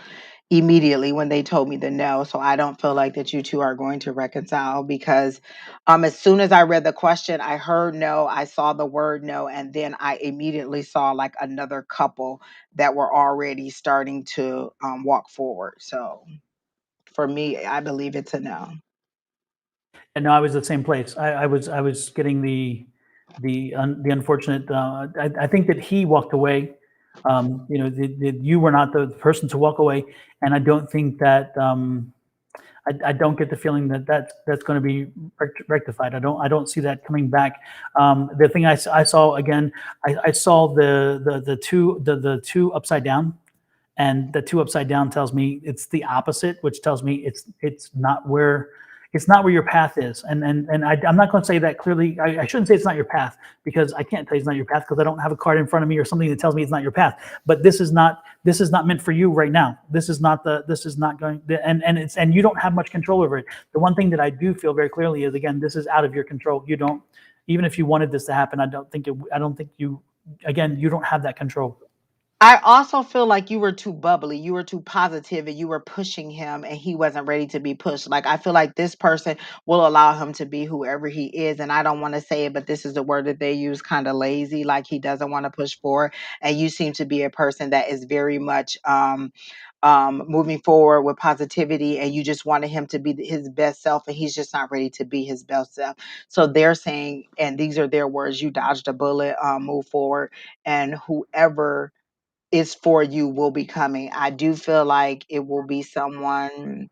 immediately when they told me the no. So I don't feel like that you two are going to reconcile because as soon as I read the question, I heard no, I saw the word no, and then I immediately saw like another couple that were already starting to walk forward. So for me, I believe it's a no. And no, I was the same place. I was getting the unfortunate. I think that he walked away. You were not the person to walk away, and I don't think that. I don't get the feeling that that's going to be rectified. I don't see that coming back. The thing I saw again, I saw the two upside down, and the two upside down tells me it's the opposite, which tells me it's not where your path is. I'm not going to say that clearly. I shouldn't say it's not your path because I can't tell you it's not your path because I don't have a card in front of me or something that tells me it's not your path. But this is not meant for you right now. This is not going, and you don't have much control over it. The one thing that I do feel very clearly is, again, this is out of your control. You don't, even if you wanted this to happen, I don't think you, again, you don't have that control. I also feel like you were too bubbly, you were too positive, and you were pushing him, and he wasn't ready to be pushed. Like, I feel like this person will allow him to be whoever he is. And I don't want to say it, but this is the word that they use, kind of lazy, like he doesn't want to push forward. And you seem to be a person that is very much moving forward with positivity, and you just wanted him to be his best self, and he's just not ready to be his best self. So they're saying, and these are their words, you dodged a bullet, move forward, and whoever is for you will be coming. I do feel like it will be someone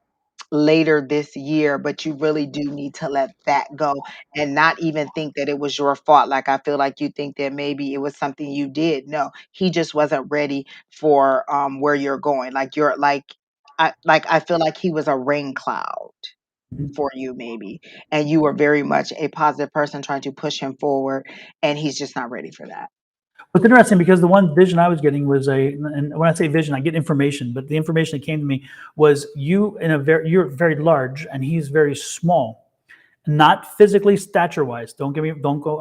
later this year, but you really do need to let that go and not even think that it was your fault. Like I feel like you think that maybe it was something you did. No, he just wasn't ready for where you're going. Like you're like I feel like he was a rain cloud for you maybe, and you were very much a positive person trying to push him forward, and he's just not ready for that. What's interesting, because the one vision I was getting was and when I say vision, I get information, but the information that came to me was you're very large and he's very small, not physically stature wise. Don't go.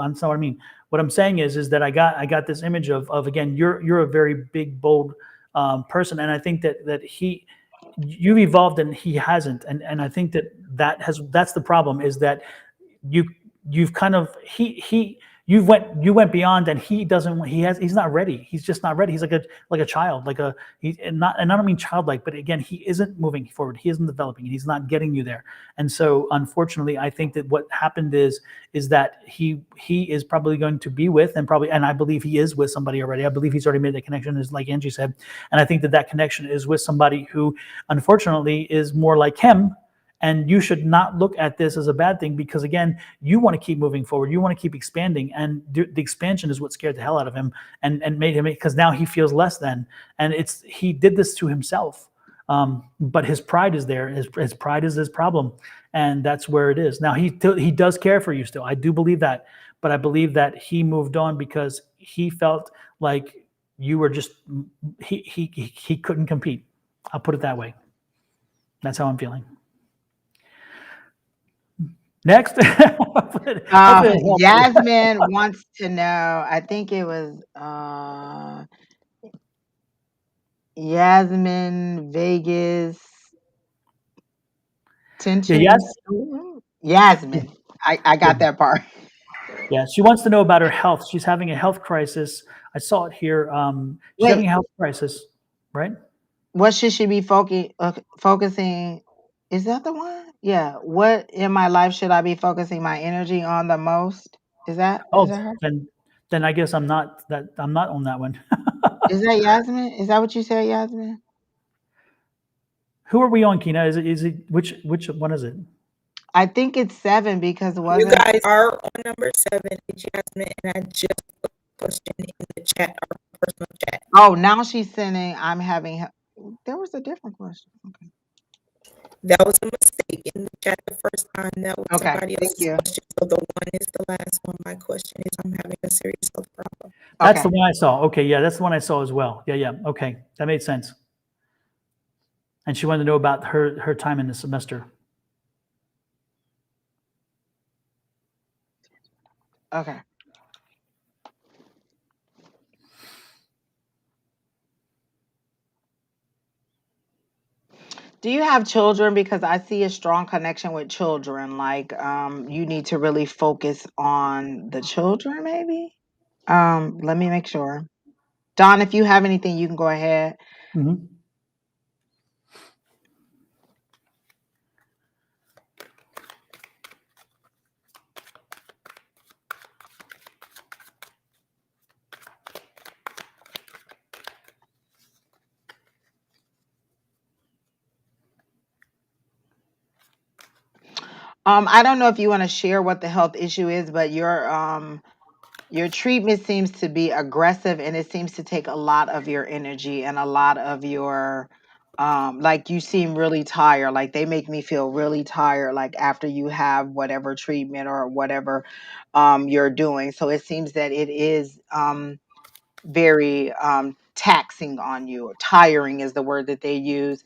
That's not what I mean. What I'm saying is that I got this image of again, you're a very big, bold person, and I think that you've evolved and he hasn't, and I think that's the problem, is that you you've kind of you went beyond, and he's not ready. He's just not ready. He's like a child, and I don't mean childlike, but again, he isn't moving forward. He isn't developing, and he's not getting you there. And so unfortunately, I think that what happened is that he is probably going to be with, and I believe he is with somebody already. I believe he's already made that connection, as like Angie said. And I think that connection is with somebody who unfortunately is more like him, And you should not look at this as a bad thing, because again, you want to keep moving forward. You want to keep expanding, and the expansion is what scared the hell out of him and made him, because now he feels less than. And he did this to himself. But his pride is there. His pride is his problem, and that's where it is. Now he does care for you still. I do believe that, but I believe that he moved on because he felt like you were just he couldn't compete. I'll put it that way. That's how I'm feeling. Next. Yasmin wants to know, I think it was Yasmin Vegas tension. Yeah, Yasmin. I got that part. Yeah, she wants to know about her health. She's having a health crisis. I saw it here. She's having a health crisis, right? What should she be focusing? Is that the one? Yeah. What in my life should I be focusing my energy on the most? Is that her? Then I guess I'm not on that one. Is that Yasmin? Is that what you said, Yasmin? Who are we on, Kina? Is it which one is it? I think it's 7 because you guys are on number 7, it's Yasmin, and I just put a question in the chat, our personal chat. Oh, now she's sending. I'm having. There was a different question. Okay. That was a mistake in the chat the first time. That was somebody else's question. So the one is the last one. My question is, I'm having a serious health problem. That's the one I saw. Okay, yeah, that's the one I saw as well. Yeah. Okay, that made sense. And she wanted to know about her time in the semester. Okay. Do you have children? Because I see a strong connection with children. Like, you need to really focus on the children, maybe. Let me make sure. Don, if you have anything, you can go ahead. Mm-hmm. I don't know if you want to share what the health issue is, but your treatment seems to be aggressive, and it seems to take a lot of your energy and a lot of your like, you seem really tired. Like, they make me feel really tired, like after you have whatever treatment or whatever you're doing. So it seems that it is very taxing on you, or tiring is the word that they use.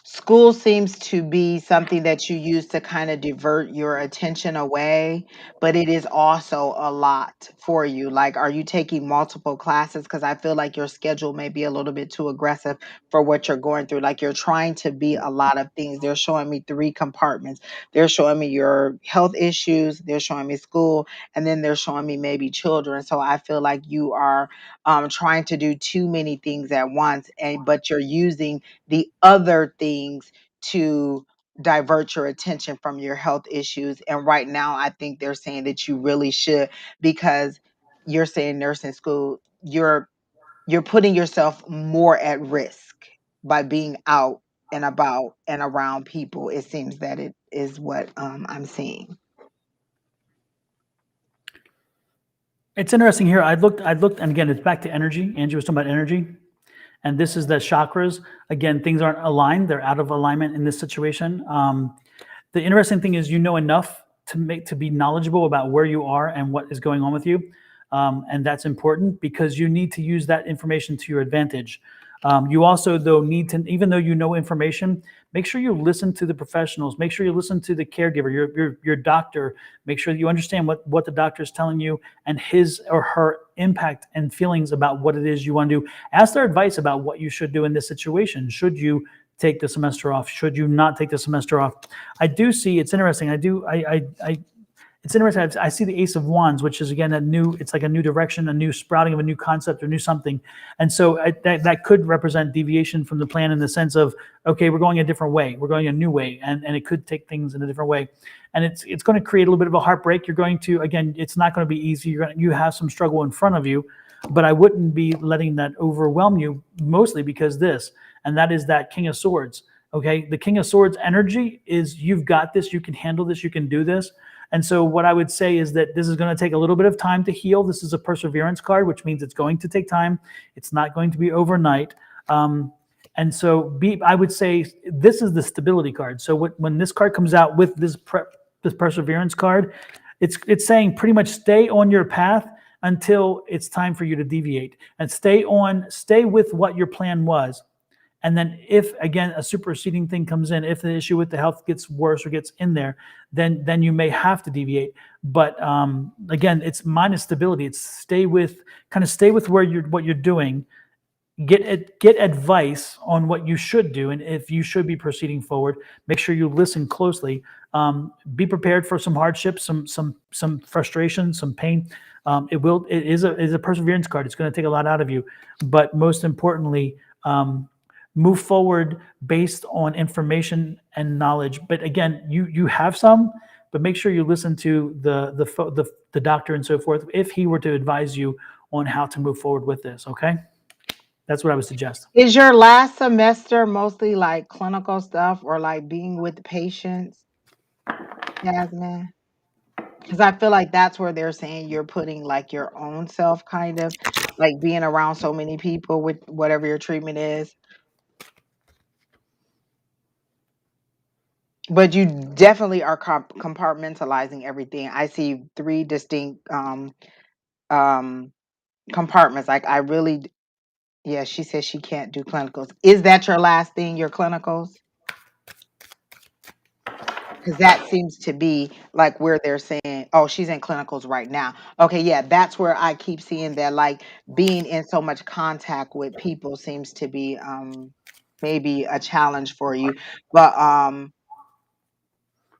School seems to be something that you use to kind of divert your attention away, but it is also a lot for you. Like, are you taking multiple classes? Because I feel like your schedule may be a little bit too aggressive for what you're going through. Like, you're trying to be a lot of things. They're showing me 3 compartments. They're showing me your health issues, they're showing me school, and then they're showing me maybe children. So I feel like you are trying to do too many things at once, but you're using the other things to divert your attention from your health issues. And right now, I think they're saying that you really should, because you're saying nursing school, you're putting yourself more at risk by being out and about and around people. It seems that it is what I'm seeing. It's interesting here. I looked, and again, it's back to energy. Angie was talking about energy. And this is the chakras. Again, things aren't aligned. They're out of alignment in this situation. The interesting thing is, you know enough to be knowledgeable about where you are and what is going on with you. And that's important, because you need to use that information to your advantage. You also, though, need to, even though you know information, make sure you listen to the professionals. Make sure you listen to the caregiver, your doctor. Make sure that you understand what the doctor is telling you and his or her impact and feelings about what it is you want to do. Ask their advice about what you should do in this situation. Should you take the semester off? Should you not take the semester off? I do see, it's interesting. It's interesting. I see the Ace of Wands, which is, again, it's like a new direction, a new sprouting of a new concept or new something. And so that could represent deviation from the plan, in the sense of, okay, we're going a different way. We're going a new way. And it could take things in a different way. And it's going to create a little bit of a heartbreak. You're going to, again, it's not going to be easy. You have some struggle in front of you, but I wouldn't be letting that overwhelm you, mostly because this. and that is that King of Swords. Okay, the King of Swords energy is you've got this, you can handle this, you can do this. And so what I would say is that this is going to take a little bit of time to heal. This is a perseverance card, which means it's going to take time. It's not going to be overnight. And so I would say this is the stability card. So when this card comes out with this perseverance card, it's saying pretty much stay on your path until it's time for you to deviate, and stay with what your plan was. And then if, again, a superseding thing comes in, if the issue with the health gets worse or gets in there, then you may have to deviate. But again, it's minus stability. It's stay with what you're doing. Get advice on what you should do, and if you should be proceeding forward, make sure you listen closely. Be prepared for some hardship, some frustration, some pain. It is a perseverance card. It's going to take a lot out of you, but most importantly, move forward based on information and knowledge. But again, you have some, but make sure you listen to the doctor and so forth if he were to advise you on how to move forward with this. Okay, that's what I would suggest. Is your last semester mostly like clinical stuff or like being with patients, Jasmine? Because I feel like that's where they're saying you're putting like your own self, kind of like being around so many people with whatever your treatment is. But you definitely are compartmentalizing everything. I see three distinct um, compartments. Like I really, yeah, she says she can't do clinicals. Is that your last thing, your clinicals? Because that seems to be like where they're saying, oh, she's in clinicals right now. Okay, yeah, that's where I keep seeing that, like being in so much contact with people seems to be maybe a challenge for you. But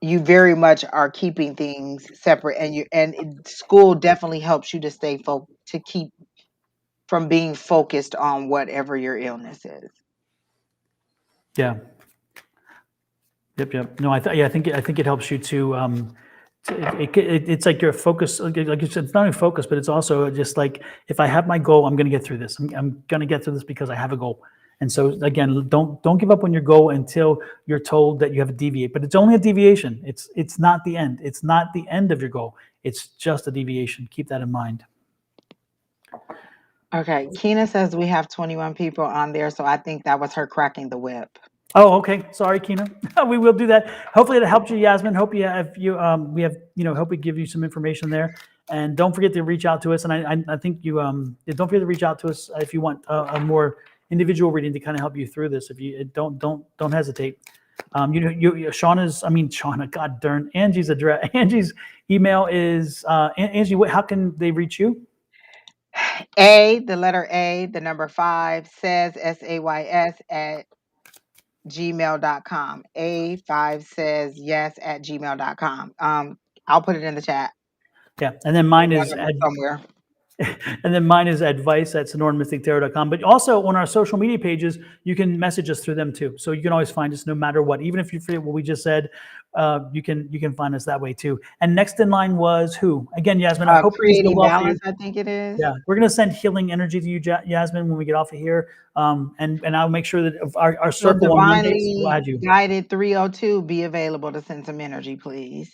you very much are keeping things separate, and school definitely helps you to stay to keep from being focused on whatever your illness is. Yeah. Yep. No, I think it helps you to. It's like your focus, like you said, it's not only focus, but it's also just like, if I have my goal, I'm going to get through this. I'm going to get through this because I have a goal. And so again, don't give up on your goal until you're told that you have to deviate. But it's only a deviation. It's not the end. It's not the end of your goal. It's just a deviation. Keep that in mind. Okay, Keena says we have 21 people on there, so I think that was her cracking the whip. Oh, okay. Sorry, Keena. We will do that. Hopefully it helped you, Yasmin. Hope we hope we give you some information there. And don't forget to reach out to us. And I think don't forget to reach out to us if you want a more individual reading to kind of help you through this. If you don't hesitate. Shawna, God darn, Angie's address, Angie's email is Angie. How can they reach you? The letter A, the number 5 says SAYS at gmail.com. A5Says yes at gmail.com. I'll put it in the chat. Yeah, and then mine is somewhere. And then mine is advice@sonoranmystictarot.com. But also on our social media pages, you can message us through them too. So you can always find us no matter what. Even if you forget what we just said, you can find us that way too. And next in line was who? Again, Yasmin, I hope Creating Balance, I think it is. Yeah, we're going to send healing energy to you, Yasmin, when we get off of here. And I'll make sure that our circle on Mondays will add you. Guided 302, be available to send some energy, please.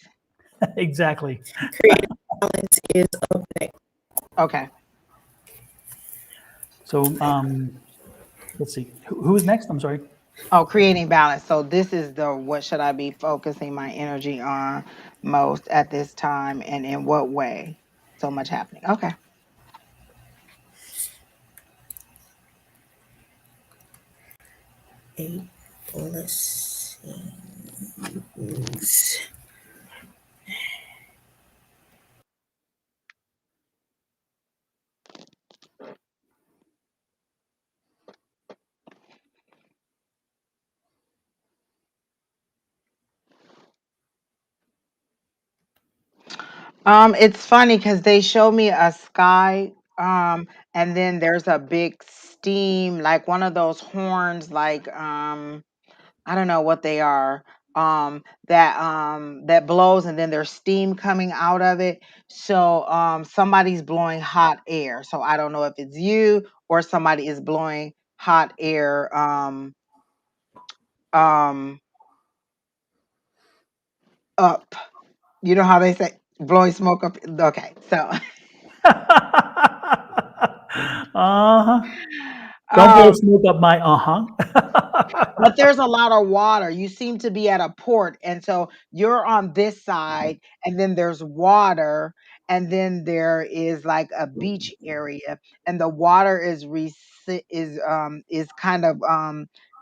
Exactly. Creating Balance is up next. Okay. So let's see. Who's next? I'm sorry. Oh, Creating Balance. So this is what should I be focusing my energy on most at this time, and in what way? So much happening. Okay. Blessings. It's funny because they show me a sky, and then there's a big steam, like one of those horns, like I don't know what they are, that blows, and then there's steam coming out of it. So somebody's blowing hot air. So I don't know if it's you or somebody is blowing hot air up. You know how they say blowing smoke up? Okay, so Don't blow um, smoke up my but there's a lot of water. You seem to be at a port, and so you're on this side, and then there's water, and then there is like a beach area, and the water is is kind of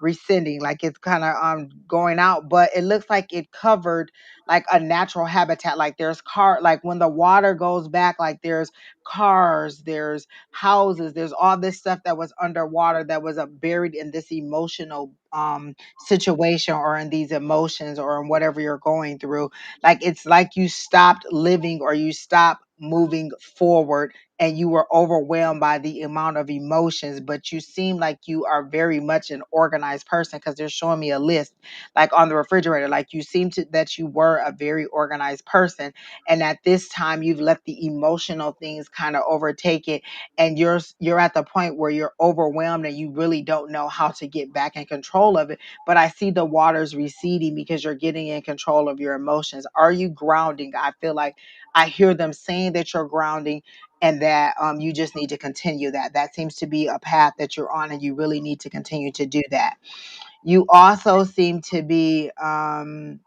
receding, like it's kind of going out, but it looks like it covered like a natural habitat. Like there's like when the water goes back, like there's cars, there's houses, there's all this stuff that was underwater that was buried in this emotional situation or in these emotions or in whatever you're going through. Like it's like you stopped living or you stopped moving forward and you were overwhelmed by the amount of emotions, but you seem like you are very much an organized person because they're showing me a list like on the refrigerator. Like you seem to that you were a very organized person, and at this time you've let the emotional things kind of overtake it, and you're at the point where you're overwhelmed and you really don't know how to get back in control of it. But I see the waters receding because you're getting in control of your emotions. Are you grounding? I feel like I hear them saying that you're grounding and that you just need to continue that. That seems to be a path that you're on, and you really need to continue to do that. You also seem to be at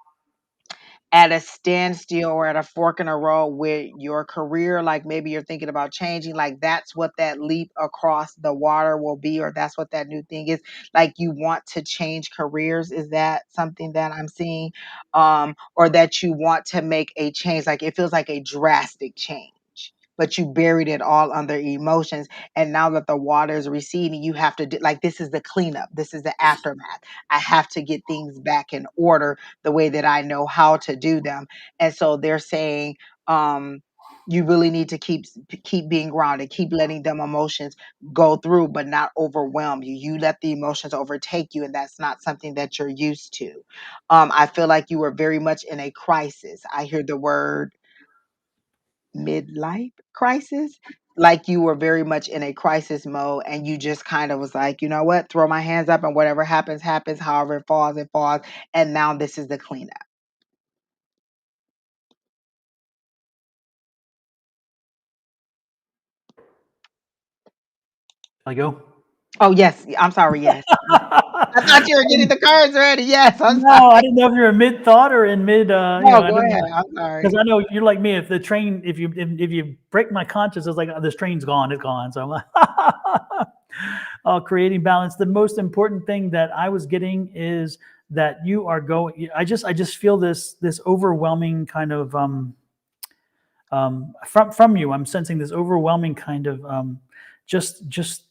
a standstill or at a fork in a road with your career, like maybe you're thinking about changing, like that's what that leap across the water will be, or that's what that new thing is. Like you want to change careers. Is that something that I'm seeing? Or that you want to make a change, like it feels like a drastic change, but you buried it all under emotions, and now that the water is receding, you have to do, like this is the cleanup, this is the aftermath. I have to get things back in order the way that I know how to do them. And so they're saying, you really need to keep being grounded, keep letting them emotions go through, but not overwhelm you. You let the emotions overtake you, and that's not something that you're used to. I feel like you were very much in a crisis. I hear the word midlife crisis. Like you were very much in a crisis mode, and you just kind of was like, you know what, throw my hands up, and whatever happens, happens. However it falls, it falls. And now this is the cleanup. I go. Oh, yes. I'm sorry. Yes. Yes. I thought you were getting the cards ready. Yes. I'm No, I sorry. didn't know if you were mid thought or in mid. No, I go didn't ahead. know I'm because sorry. I know you're like me. If the train, if you break my conscience, it's like this train's gone, it's gone. So I'm like, creating balance. The most important thing that I was getting is that you are going. I just feel this overwhelming kind of from you. I'm sensing this overwhelming kind of just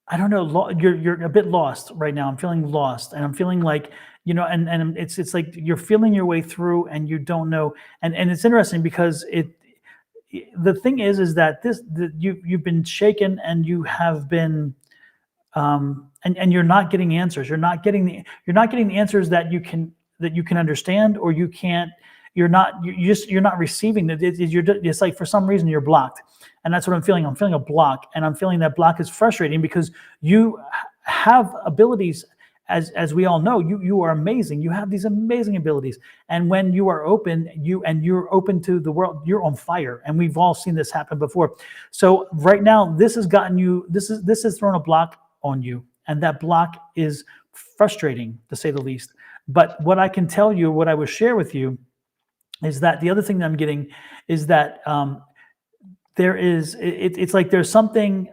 I don't know. You're a bit lost right now. I'm feeling lost, and I'm feeling like and it's like you're feeling your way through, and you don't know. And it's interesting because the thing is that you've been shaken, and you have been and you're not getting answers. You're not getting the answers that you can understand, or you can't. You're not receiving that. It's like for some reason you're blocked, and that's what I'm feeling. I'm feeling a block, and I'm feeling that block is frustrating because you have abilities. As we all know, you are amazing. You have these amazing abilities, and when you are open, you're open to the world. You're on fire, and we've all seen this happen before. So right now, this has gotten you. This has thrown a block on you, and that block is frustrating to say the least. But what I can tell you, what I will share with you, is that the other thing that I'm getting is that it's like there's something,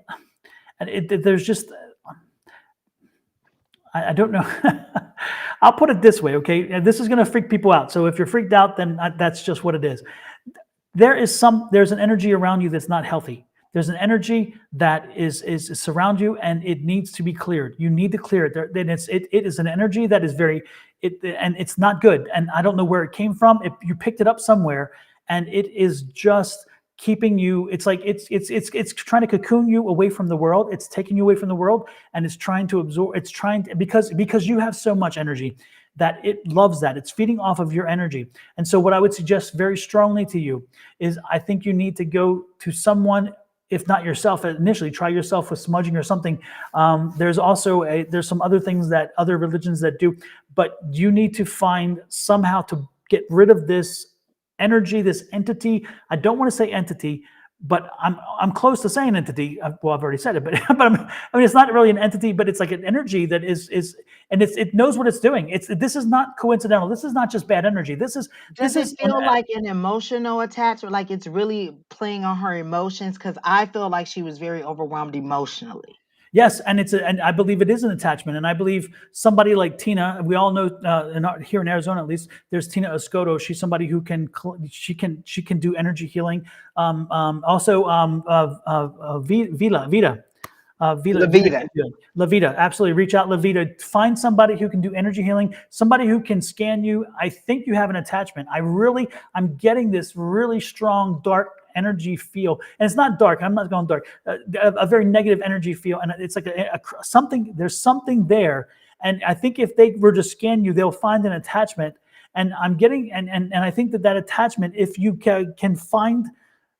and there's just I don't know. I'll put it this way, okay? And this is going to freak people out. So if you're freaked out, then that's just what it is. There's an energy around you that's not healthy. There's an energy that is surround you, and it needs to be cleared. You need to clear it. Then it is an energy that is and it's not good. And I don't know where it came from. You picked it up somewhere, and it is just keeping you. It's like it's trying to cocoon you away from the world. It's taking you away from the world, and it's trying to absorb. It's trying to, because you have so much energy that it loves that. It's feeding off of your energy. And so what I would suggest very strongly to you is I think you need to go to someone, if not yourself initially, try yourself with smudging or something. There's also there's some other things that other religions that do, but you need to find somehow to get rid of this energy, this entity. I don't want to say entity, but I'm close to saying entity. Well, I've already said it, but it's not really an entity, but it's like an energy that is and it knows what it's doing. This is not coincidental. This is not just bad energy. Does it feel like an emotional attachment, like it's really playing on her emotions? Because I feel like she was very overwhelmed emotionally. Yes, and I believe it is an attachment, and I believe somebody like Tina. We all know here in Arizona, at least, there's Tina Escoto. She's somebody who she can do energy healing. Also, Vita. Levita, absolutely. Reach out, Levita. Find somebody who can do energy healing, somebody who can scan you. I think you have an attachment. I'm getting this really strong, dark energy feel, and it's not dark. I'm not going dark. A very negative energy feel, and it's like something. There's something there, and I think if they were to scan you, they'll find an attachment. And I'm getting, and I think that attachment, if you can find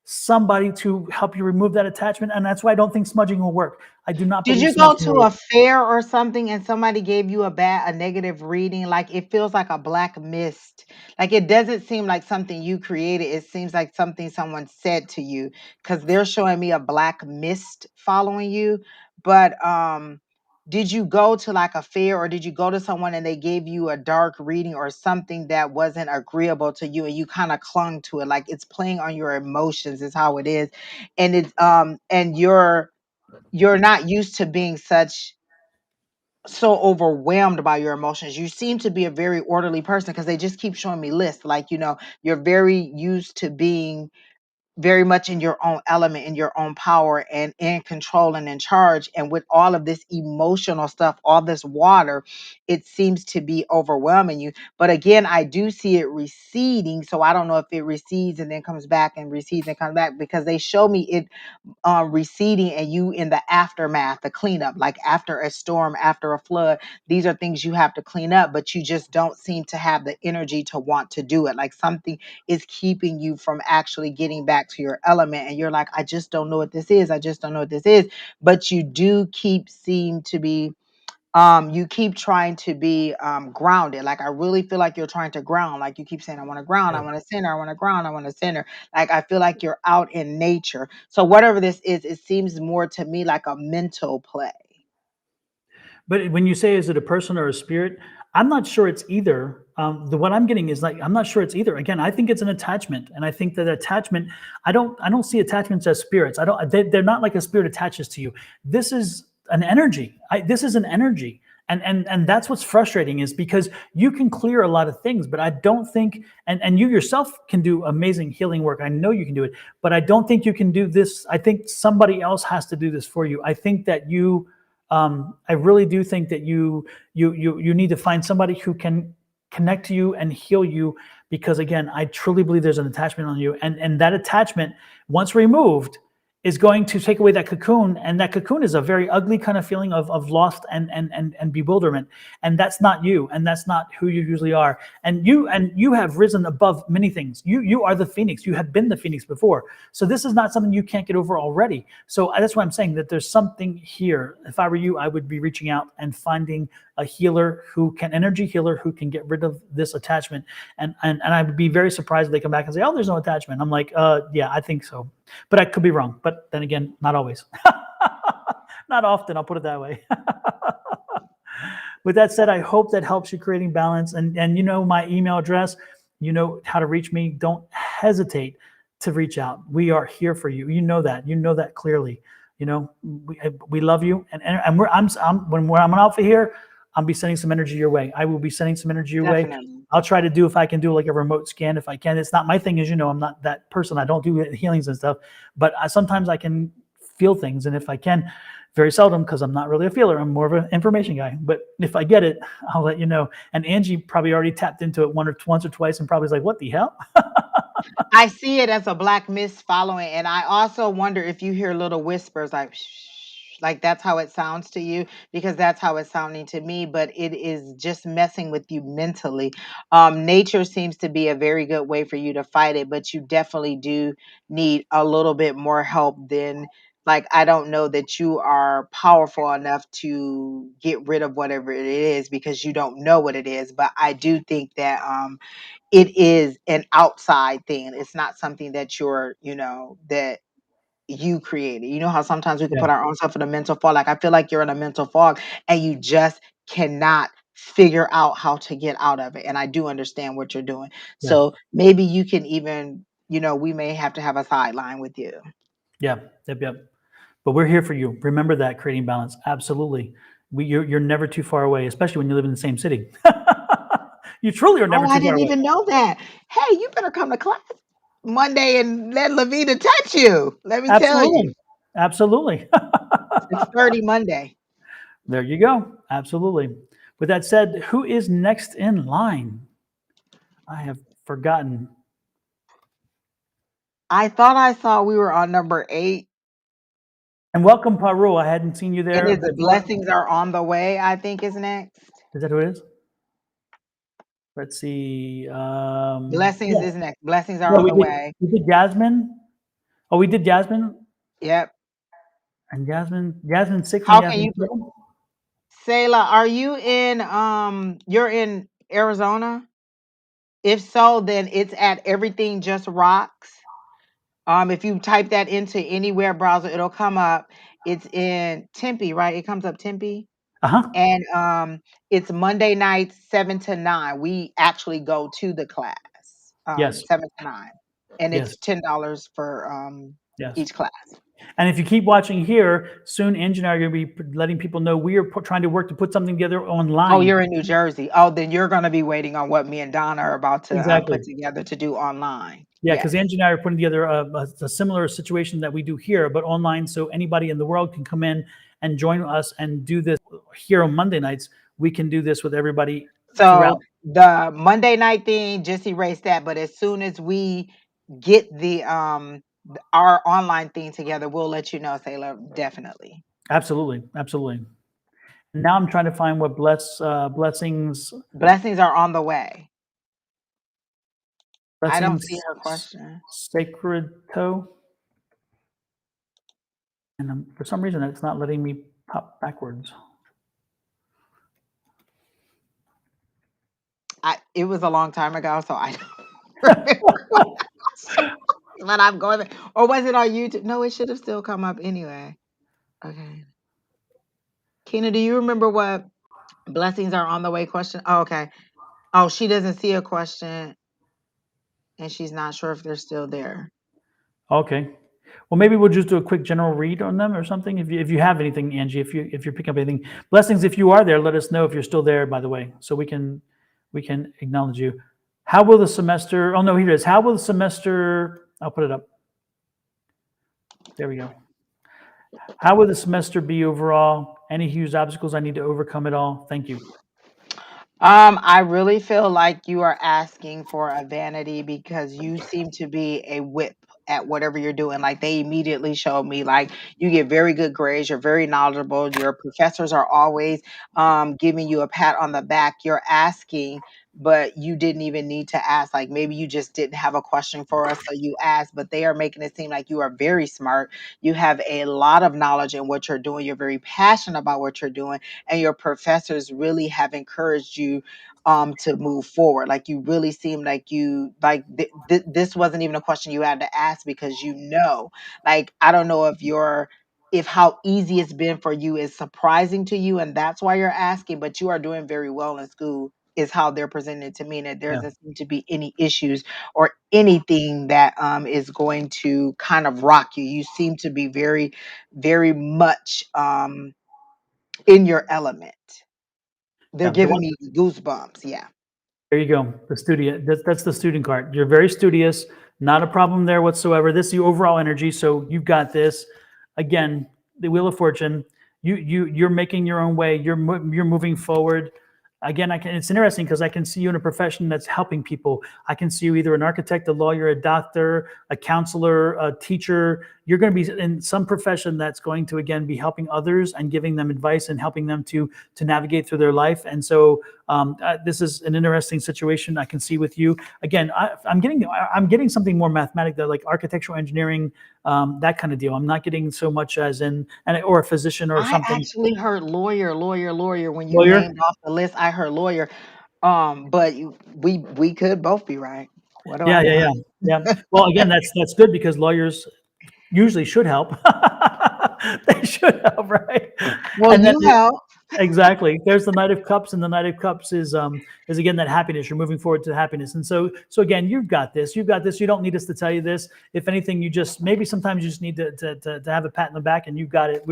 somebody to help you remove that attachment, and that's why I don't think smudging will work. I do not. Did believe you go smudging to will a work. fair or something and somebody gave you a negative reading? Like it feels like a black mist. Like it doesn't seem like something you created. It seems like something someone said to you because they're showing me a black mist following you. But did you go to like a fair or did you go to someone and they gave you a dark reading or something that wasn't agreeable to you and you kind of clung to it? Like it's playing on your emotions is how it is. And it's and you're not used to being so overwhelmed by your emotions. You seem to be a very orderly person because they just keep showing me lists. Like, you're very used to being very much in your own element, in your own power, and in control and in charge. And with all of this emotional stuff, all this water, it seems to be overwhelming you. But again, I do see it receding. So I don't know if it recedes and then comes back and recedes and comes back because they show me it receding and you in the aftermath, the cleanup, like after a storm, after a flood. These are things you have to clean up, but you just don't seem to have the energy to want to do it. Like something is keeping you from actually getting back to your element. And you're like, I just don't know what this is. I just don't know what this is. But you do seem to be you keep trying to be grounded. Like I really feel like you're trying to ground. Like you keep saying, I want to ground, I want to center, I want to ground, I want to center. Like I feel like you're out in nature. So whatever this is, it seems more to me like a mental play. But when you say, is it a person or a spirit? I'm not sure it's either. What I'm getting is like, I'm not sure it's either. Again, I think it's an attachment, and I think that attachment. I don't see attachments as spirits. I don't. They're not like a spirit attaches to you. This is an energy. This is an energy, and that's what's frustrating is because you can clear a lot of things, but I don't think, and you yourself can do amazing healing work. I know you can do it, but I don't think you can do this. I think somebody else has to do this for you. I think that you. I really do think that you need to find somebody who can connect to you and heal you, because again, I truly believe there's an attachment on you, and that attachment, once removed, is going to take away that cocoon, and that cocoon is a very ugly kind of feeling of lost and bewilderment, and that's not you, and that's not who you usually are, and you have risen above many things. You are the phoenix. You have been the phoenix before, so this is not something you can't get over already. So that's why I'm saying that there's something here. If I were you, I would be reaching out and finding a healer energy healer who can get rid of this attachment, and I would be very surprised if they come back and say, oh, there's no attachment. I'm like, yeah, I think so, but I could be wrong. But then again, not always. Not often, I'll put it that way. With that said, I hope that helps you creating balance. And you know my email address, you know how to reach me. Don't hesitate to reach out. We are here for you. You know that clearly. You know, we love you. And when I'm out for here, I'll be sending some energy your way. I will be sending some energy your way. Definitely. I'll try to do, if I can do like a remote scan, if I can. It's not my thing, as you know, I'm not that person. I don't do healings and stuff, but sometimes I can feel things. And if I can, very seldom, because I'm not really a feeler, I'm more of an information guy. But if I get it, I'll let you know. And Angie probably already tapped into it once or twice and probably is like, what the hell? I see it as a black mist following, and I also wonder if you hear little whispers like shh, like that's how it sounds to you, because that's how it's sounding to me, but it is just messing with you mentally. Nature seems to be a very good way for you to fight it, but you definitely do need a little bit more help than like, I don't know that you are powerful enough to get rid of whatever it is because you don't know what it is. But I do think that it is an outside thing. It's not something that you're, that you created. You know how sometimes we can Yeah. put our own self in a mental fog? Like, I feel like you're in a mental fog and you just cannot figure out how to get out of it. And I do understand what you're doing. Yeah. So maybe you can even, we may have to have a sideline with you. Yeah. Yep. But we're here for you. Remember that, creating balance. Absolutely. You're never too far away, especially when you live in the same city. You truly are never Oh, I too far didn't away. even know that. Hey, you better come to class Monday and let Lavita touch you. Let me tell you. Absolutely. 6:30 Monday. There you go. Absolutely. With that said, who is next in line? I have forgotten. I thought I saw we were on number 8. And welcome, Paru. I hadn't seen you And there is the before. blessings are on the way, I think is next. Is that who it is? Let's see. Blessings Yeah. is next. Blessings are No, on the way. we did Jasmine. Oh, we did Jasmine. Yep. And Jasmine 6 and How can Jasmine you 7. Sayla, are you in you're in Arizona? If so, then it's at Everything Just Rocks. If you type that into any web browser, it'll come up. It's in Tempe, right? It comes up Tempe. Uh-huh. And it's Monday nights 7 to 9. We actually go to the class. Yes. 7 to 9. And Yes. it's $10 for Yes. each class. And if you keep watching here, soon Angie and I are going to be letting people know we are trying to work to put something together online. Oh, you're in New Jersey. Oh, then you're going to be waiting on what me and Donna are about to Exactly. put together to do online. Yeah, because Angie and I are putting together a similar situation that we do here, but online, so anybody in the world can come in and join us and do this here on Monday nights. We can do this with everybody throughout. So the Monday night thing, just erase that. But as soon as we get the our online thing together, we'll let you know, Sailor. Definitely. Absolutely. Now I'm trying to find what blessings. Blessings are on the way. I don't Blessings see her question. sacred toe. And for some reason, it's not letting me pop backwards. It was a long time ago, so I don't remember. But I'm going there. Or was it on YouTube? No, it should have still come up anyway. Okay. Kina, do you remember what blessings are on the way question? Oh, okay. Oh, she doesn't see a question and she's not sure if they're still there. Okay. Well, maybe we'll just do a quick general read on them or something. If you have anything, Angie, if you're picking up anything, blessings. If you are there, let us know if you're still there. By the way, so we can acknowledge you. How will the semester? Oh no, here it is. How will the semester? I'll put it up. There we go. How will the semester be overall? Any huge obstacles I need to overcome at all? Thank you. I really feel like you are asking for a vanity because you seem to be a whip at whatever you're doing. Like they immediately showed me like you get very good grades, you're very knowledgeable, your professors are always giving you a pat on the back. You're asking, but you didn't even need to ask. Like maybe you just didn't have a question for us, so you asked, but they are making it seem like you are very smart. You have a lot of knowledge in what you're doing, you're very passionate about what you're doing, and your professors really have encouraged you to move forward. Like you really seem like you like this wasn't even a question you had to ask because like I don't know if how easy it's been for you is surprising to you and that's why you're asking, but you are doing very well in school is how they're presenting it to me, and that there doesn't seem to be any issues or anything that is going to kind of rock you. You seem to be very, very much in your element. They're giving me goosebumps. Yeah. There you go. The student. That's the student card. You're very studious. Not a problem there whatsoever. This is the overall energy. So you've got this. Again, the Wheel of Fortune. You're making your own way. You're moving forward. again, it's interesting because I can see you in a profession that's helping people. I can see you either an architect, a lawyer, a doctor, a counselor, a teacher. You're going to be in some profession that's going to, again, be helping others and giving them advice and helping them to navigate through their life. And so this is an interesting situation I can see with you. Again, I'm getting something more mathematical, like architectural engineering, that kind of deal. I'm not getting so much as or a physician or something. I actually heard lawyer when you Lawyer? named off the list. I heard lawyer. But we could both be right. What do I know? Yeah. Well, again, that's good because lawyers usually should help. They should help, right? Well, And then you help. exactly. There's the Knight of Cups, and the Knight of Cups is again that happiness. You're moving forward to happiness, and so again, you've got this. You don't need us to tell you this. If anything, maybe sometimes you just need to have a pat in the back, and you've got it.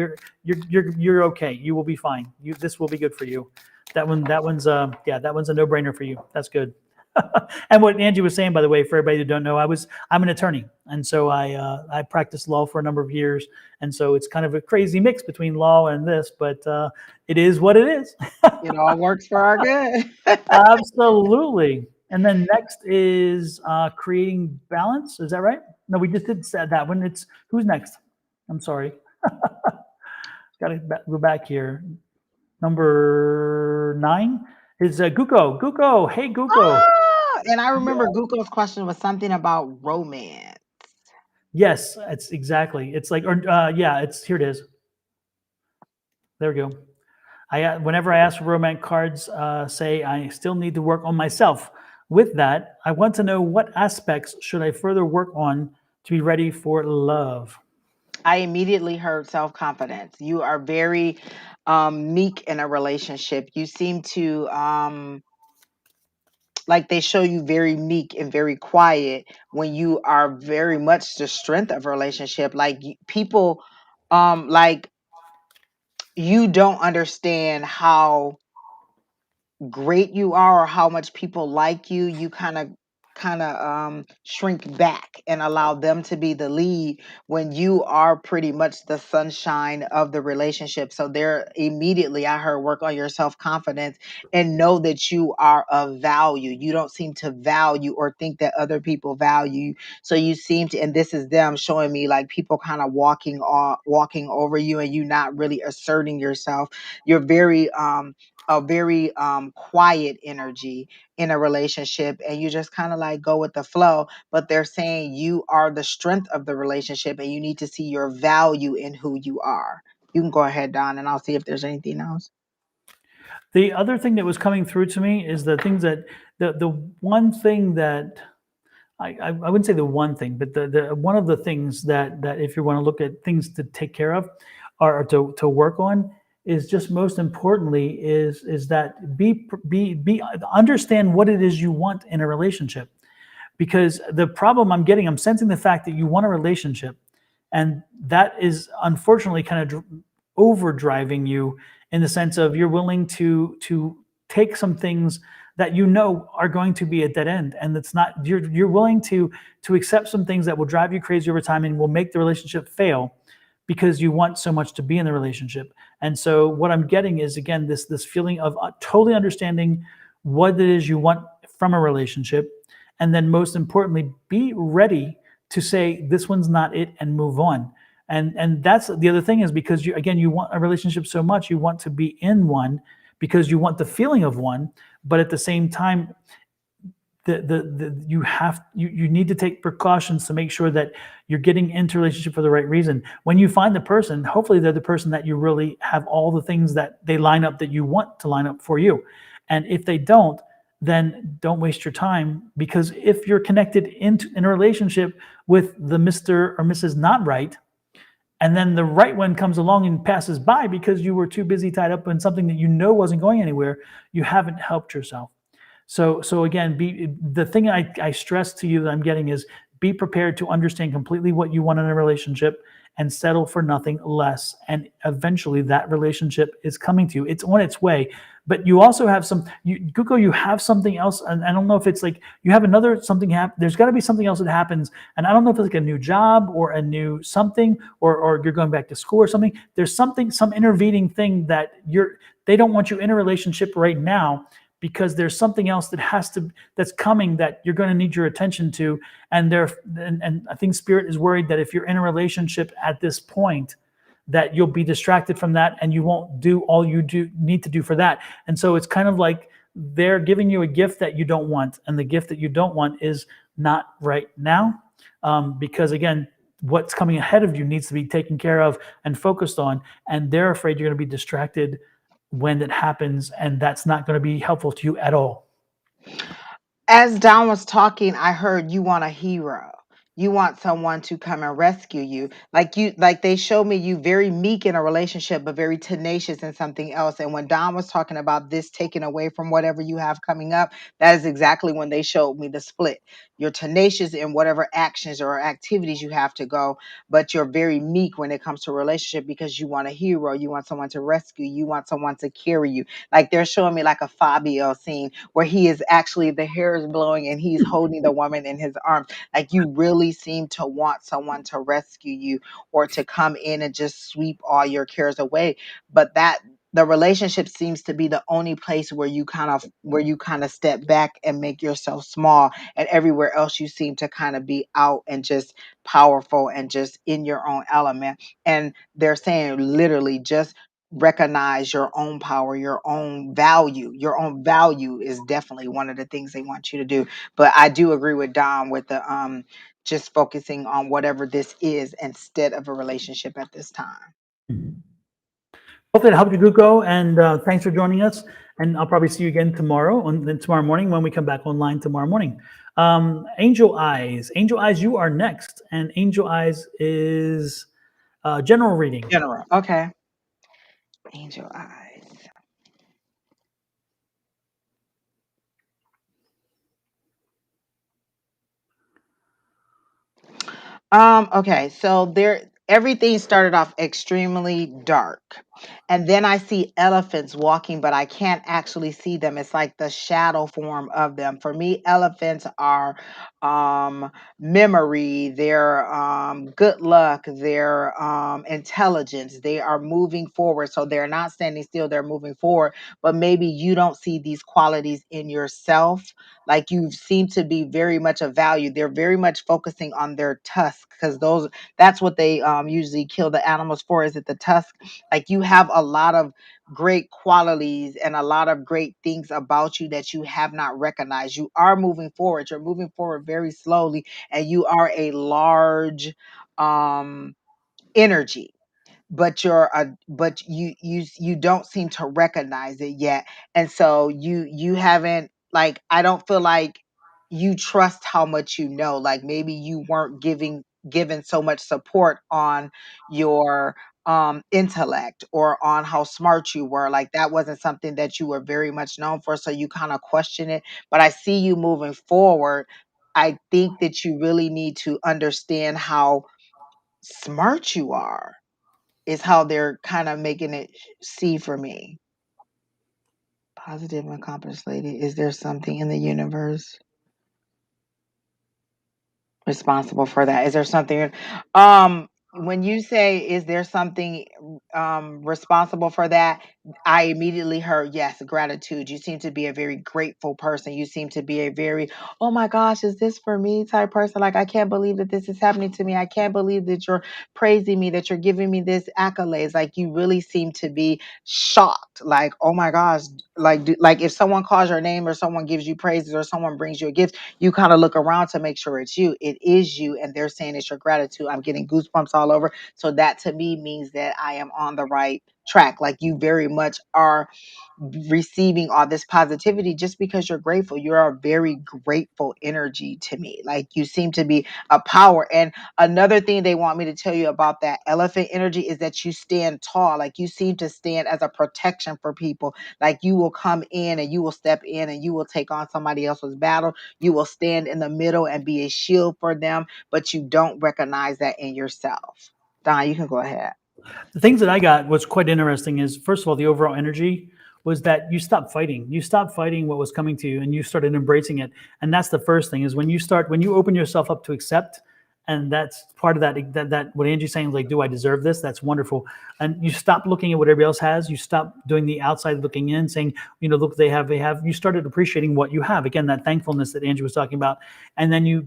You're okay. You will be fine. This will be good for you. That one's a no-brainer for you. That's good. And what Angie was saying, by the way, for everybody who don't know, I'm an attorney, and so I practiced law for a number of years, and so it's kind of a crazy mix between law and this, but it is what it is. It all works for our good. Absolutely. And then next is creating balance. Is that right? No, we just did that one. Who's next? I'm sorry. Got to go back here. Number 9 is Guko. Guko, hey Guko. And I remember Guko's question was something about romance. Yes, it's exactly. It's like, here it is. There we go. Whenever I ask for romance cards, say I still need to work on myself. With that, I want to know what aspects should I further work on to be ready for love. I immediately heard self-confidence. You are very meek in a relationship. You seem to like they show you very meek and very quiet when you are very much the strength of a relationship. Like people, like you don't understand how great you are or how much people like you. You kind of shrink back and allow them to be the lead when you are pretty much the sunshine of the relationship. So there immediately I heard work on your self-confidence and know that you are of value. You don't seem to value or think that other people value you. So you seem to, and this is them showing me like people kind of walking over you and you not really asserting yourself. You're very a very quiet energy in a relationship, and you just kind of like go with the flow, but they're saying you are the strength of the relationship and you need to see your value in who you are. You can go ahead, Don, and I'll see if there's anything else. The other thing that was coming through to me is the things that the one thing that I wouldn't say the one thing, but the one of the things that if you want to look at things to take care of or to work on is just most importantly is that be understand what it is you want in a relationship. Because the problem I'm sensing the fact that you want a relationship, and that is unfortunately kind of overdriving you in the sense of you're willing to take some things that you know are going to be a dead end, and it's not, you're willing to accept some things that will drive you crazy over time and will make the relationship fail because you want so much to be in the relationship. And so what I'm getting is, again, this feeling of totally understanding what it is you want from a relationship, and then most importantly, be ready to say this one's not it and move on. And that's the other thing, is because you want a relationship so much, you want to be in one because you want the feeling of one, but at the same time, you need to take precautions to make sure that you're getting into a relationship for the right reason. When you find the person, hopefully they're the person that you really have all the things that they line up that you want to line up for you. And if they don't, then don't waste your time, because if you're connected in a relationship with the Mr. or Mrs. not right, and then the right one comes along and passes by because you were too busy tied up in something that you know wasn't going anywhere, you haven't helped yourself. So again, the thing I stress to you that I'm getting is be prepared to understand completely what you want in a relationship and settle for nothing less. And eventually that relationship is coming to you. It's on its way. But you also have Guko, you have something else. And I don't know if it's like you have something happen. There's got to be something else that happens. And I don't know if it's like a new job or a new something, or you're going back to school or something. There's some intervening thing that they don't want you in a relationship right now, because there's something else that's coming that you're going to need your attention to. And I think Spirit is worried that if you're in a relationship at this point, that you'll be distracted from that and you won't do all you need to do for that. And so it's kind of like they're giving you a gift that you don't want. And the gift that you don't want is not right now. Because again, what's coming ahead of you needs to be taken care of and focused on. And they're afraid you're going to be distracted when it happens. And that's not going to be helpful to you at all. As Don was talking, I heard you want a hero. You want someone to come and rescue you. Like they showed me you very meek in a relationship, but very tenacious in something else. And when Don was talking about this taken away from whatever you have coming up, that is exactly when they showed me the split. You're tenacious in whatever actions or activities you have to go, but you're very meek when it comes to a relationship because you want a hero. You want someone to rescue you. You want someone to carry you. Like they're showing me like a Fabio scene where he is actually, the hair is blowing and he's holding the woman in his arms. Like you really seem to want someone to rescue you or to come in and just sweep all your cares away. But the relationship seems to be the only place where you kind of step back and make yourself small, and everywhere else you seem to kind of be out and just powerful and just in your own element. And they're saying literally just recognize your own power, your own value. Your own value is definitely one of the things they want you to do. But I do agree with Dom with the just focusing on whatever this is instead of a relationship at this time. Hopefully it helped you, Guko, and thanks for joining us. And I'll probably see you again tomorrow morning when we come back online tomorrow morning. Angel Eyes, you are next, and Angel Eyes is general reading. General, okay. Angel Eyes. Okay, so everything started off extremely dark. And then I see elephants walking, but I can't actually see them. It's like the shadow form of them. For me, elephants are memory, they're good luck, they're intelligence. They are moving forward. So they're not standing still, they're moving forward. But maybe you don't see these qualities in yourself. Like you seem to be very much of value. They're very much focusing on their tusk because that's what they usually kill the animals for. Is it the tusk? Like you have a lot of great qualities and a lot of great things about you that you have not recognized. You are moving forward. You're moving forward very slowly, and you are a large energy, but you don't seem to recognize it yet. And so you haven't, like, I don't feel like you trust how much you know. Like maybe you weren't given so much support on your intellect or on how smart you were. Like that wasn't something that you were very much known for, so you kind of question it. But I see you moving forward. I think that you really need to understand how smart you are, is how they're kind of making it see for me. Positive and accomplished lady. Is there something in the universe responsible for that? Is there something when you say is there something responsible for that, I immediately heard yes, gratitude. You seem to be a very grateful person. You seem to be a very, oh my gosh, is this for me type person. Like I can't believe that this is happening to me. I can't believe that you're praising me, that you're giving me this accolades. Like you really seem to be shocked. Like, oh my gosh, like if someone calls your name or someone gives you praises or someone brings you a gift, you kind of look around to make sure it's you. It is you, and they're saying it's your gratitude. I'm getting goosebumps all over. So that to me means that I am on the right track. Like you very much are receiving all this positivity just because you're grateful. You're a very grateful energy to me. Like you seem to be a power. And another thing they want me to tell you about that elephant energy is that you stand tall. Like you seem to stand as a protection for people. Like you will come in and you will step in and you will take on somebody else's battle. You will stand in the middle and be a shield for them, but you don't recognize that in yourself. Don, you can go ahead. The things that I got was quite interesting is, first of all, the overall energy was that you stopped fighting. You stopped fighting what was coming to you and you started embracing it. And that's the first thing is when you open yourself up to accept And that's part of that what Angie's saying is like, do I deserve this? That's wonderful. And you stop looking at what everybody else has. You stop doing the outside looking in, saying, look, they have. You started appreciating what you have. Again, that thankfulness that Angie was talking about. And then you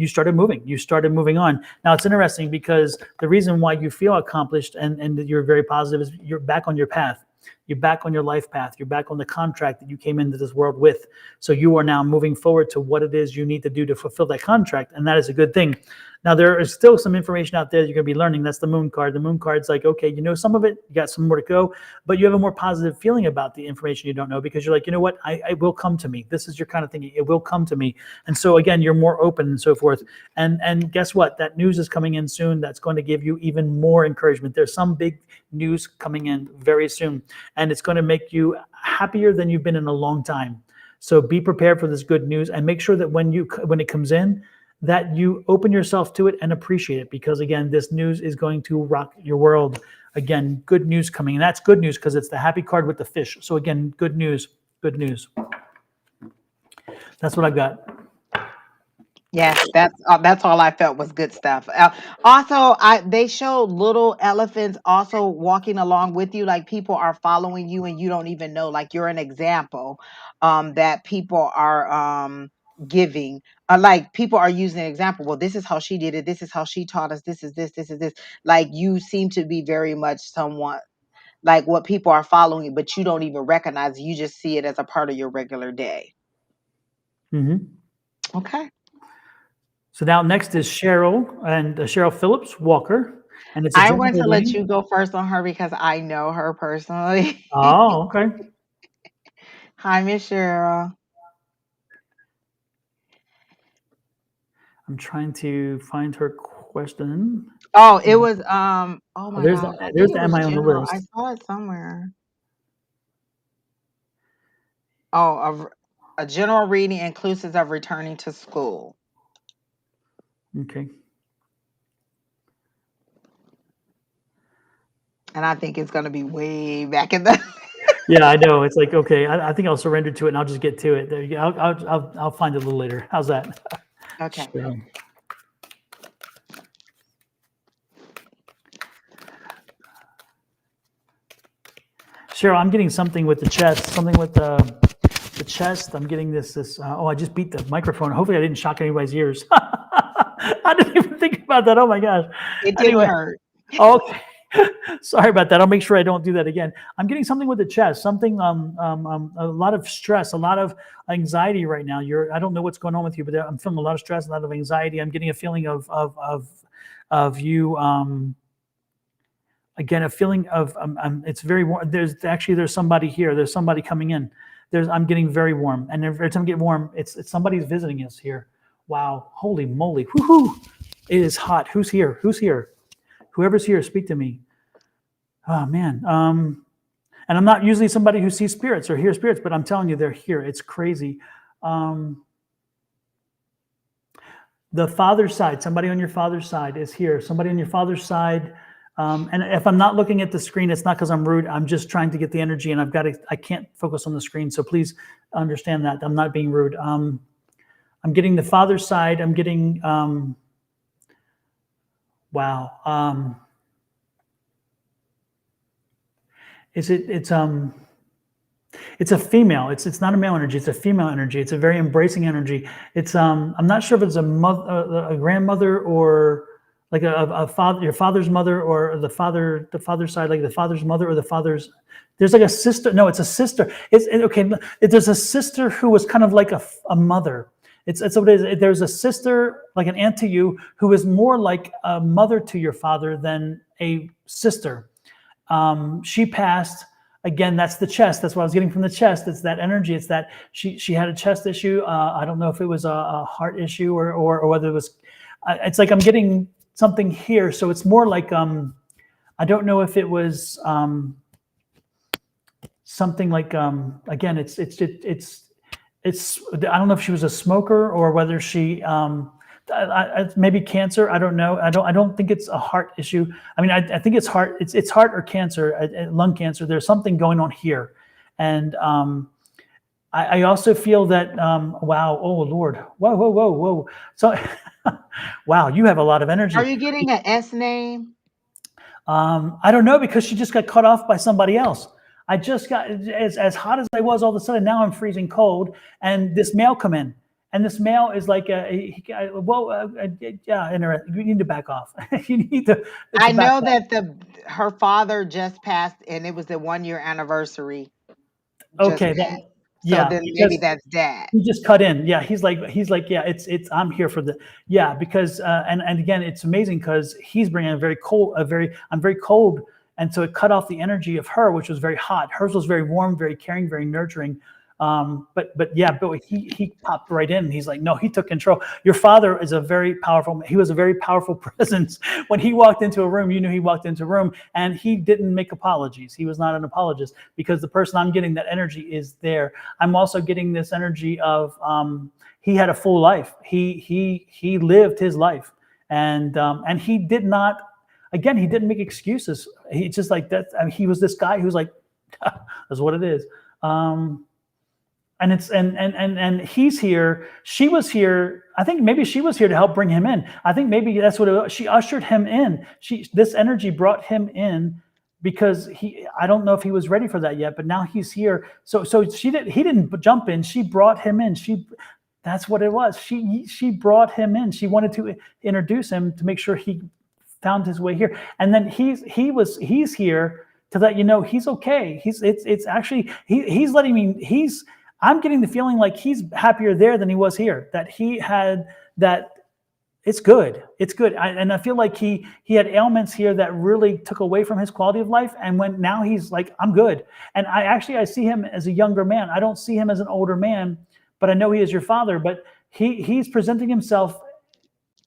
started moving. You started moving on. Now it's interesting because the reason why you feel accomplished and you're very positive is you're back on your path. You're back on your life path. You're back on the contract that you came into this world with. So you are now moving forward to what it is you need to do to fulfill that contract. And that is a good thing. Now, there is still some information out there you're going to be learning. That's the moon card. The moon card's like, okay, some of it, you got some more to go, but you have a more positive feeling about the information you don't know because you're like, you know what, I will come to me. This is your kind of thing. It will come to me. And so again, you're more open and so forth. And guess what? That news is coming in soon. That's going to give you even more encouragement. There's some big news coming in very soon, and it's going to make you happier than you've been in a long time. So be prepared for this good news and make sure that when it comes in, that you open yourself to it and appreciate it, because again, this news is going to rock your world. Again, good news coming. And that's good news because it's the happy card with the fish. So again, good news, good news. That's what I've got. Yes, that's all I felt was good stuff. Also, they showed little elephants also walking along with you, like people are following you and you don't even know, like you're an example that people are giving. Like people are using an example. Well, this is how she did it. This is how she taught us. This is this. This is this. Like you seem to be very much someone like what people are following, but you don't even recognize it. You just see it as a part of your regular day. Mm-hmm. Okay. So now next is Cheryl and Cheryl Phillips Walker. And it's I'm going to let you go first on her because I know her personally. Oh, okay. Hi, Miss Cheryl. I'm trying to find her question. Oh, it was oh my there's God. there's the MI on the general. list. I saw it somewhere. Oh, a general reading inclusive of returning to school. Okay. And I think it's going to be way back in the. Yeah, I know. It's like, okay, I think I'll surrender to it and I'll just get to it. There you go. I'll find it a little later. How's that? Okay. Cheryl, I'm getting something with the chest, something with the chest. I'm getting this. Oh, I just beat the microphone. Hopefully I didn't shock anybody's ears. I didn't even think about that. Oh my gosh. It didn't hurt. Okay. Sorry about that. I'll make sure I don't do that again. I'm getting something with the chest, something, a lot of stress, a lot of anxiety right now. I don't know what's going on with you, but I'm feeling a lot of stress, a lot of anxiety. I'm getting a feeling of you, again, a feeling of, it's very warm. There's somebody here. There's somebody coming in. I'm getting very warm. And every time I get warm, it's somebody's visiting us here. Wow. Holy moly. Woo-hoo. It is hot. Who's here? Who's here? Whoever's here, speak to me. Oh, man. And I'm not usually somebody who sees spirits or hears spirits, but I'm telling you, they're here. It's crazy. The father's side, somebody on your father's side is here. Somebody on your father's side. And if I'm not looking at the screen, it's not because I'm rude. I'm just trying to get the energy, and I can't focus on the screen. So please understand that. I'm not being rude. I'm getting the father's side. I'm getting, wow. It's a female. It's not a male energy. It's a female energy. It's a very embracing energy. It's I'm not sure if it's a grandmother or like a father, your father's mother, or the father's side, like the father's mother or the father's. There's like a sister. No, it's a sister. Okay. There's a sister who was kind of like a mother. It's what it is. There's a sister, like an aunt to you, who is more like a mother to your father than a sister. She passed. Again, that's the chest. That's what I was getting from the chest. It's that energy. It's that she had a chest issue. I don't know if it was a heart issue or whether it was. It's like I'm getting something here. So it's more like I don't know if it was something like again. It's I don't know if she was a smoker or whether she. Maybe cancer. I don't know. I don't think it's a heart issue. I mean, I think it's heart. It's heart or cancer, lung cancer. There's something going on here, and I also feel that. Wow. Oh Lord. Whoa. So Wow, you have a lot of energy. Are you getting an S name? I don't know, because she just got cut off by somebody else. I just got as hot as I was. All of a sudden, now I'm freezing cold, and this mail come in, and this mail is like yeah, interesting. You need to back off. You need to I back know off. that her father just passed, and it was the 1 year anniversary just Okay, passed. that So yeah, then maybe because that's dad. he just cut in. Yeah, he's like, yeah, it's I'm here for the yeah, because and again, it's amazing because he's bringing I'm very cold, and so it cut off the energy of her, which was very hot. Hers was very warm, very caring, very nurturing. But yeah, but he popped right in. He's like, no, he took control. Your father is a very powerful. He was a very powerful presence. When he walked into a room, you knew he walked into a room, and he didn't make apologies. He was not an apologist, because the person I'm getting that energy is there. I'm also getting this energy of he had a full life. He lived his life, and he did not. Again, he didn't make excuses. He just like that. I mean, he was this guy who's like, that's what it is. And it's and he's here. She was here. I think maybe she was here to help bring him in. I think maybe that's what it was. She ushered him in. This energy brought him in, because I don't know if he was ready for that yet, but now he's here. So he didn't jump in. She brought him in. That's what it was. She brought him in. She wanted to introduce him to make sure he found his way here. And then he's here to let you know he's okay. It's actually he's letting me I'm getting the feeling like he's happier there than he was here. That he had that. It's good. It's good. And I feel like he had ailments here that really took away from his quality of life. And now he's like, I'm good. And I see him as a younger man. I don't see him as an older man, but I know he is your father. But he's presenting himself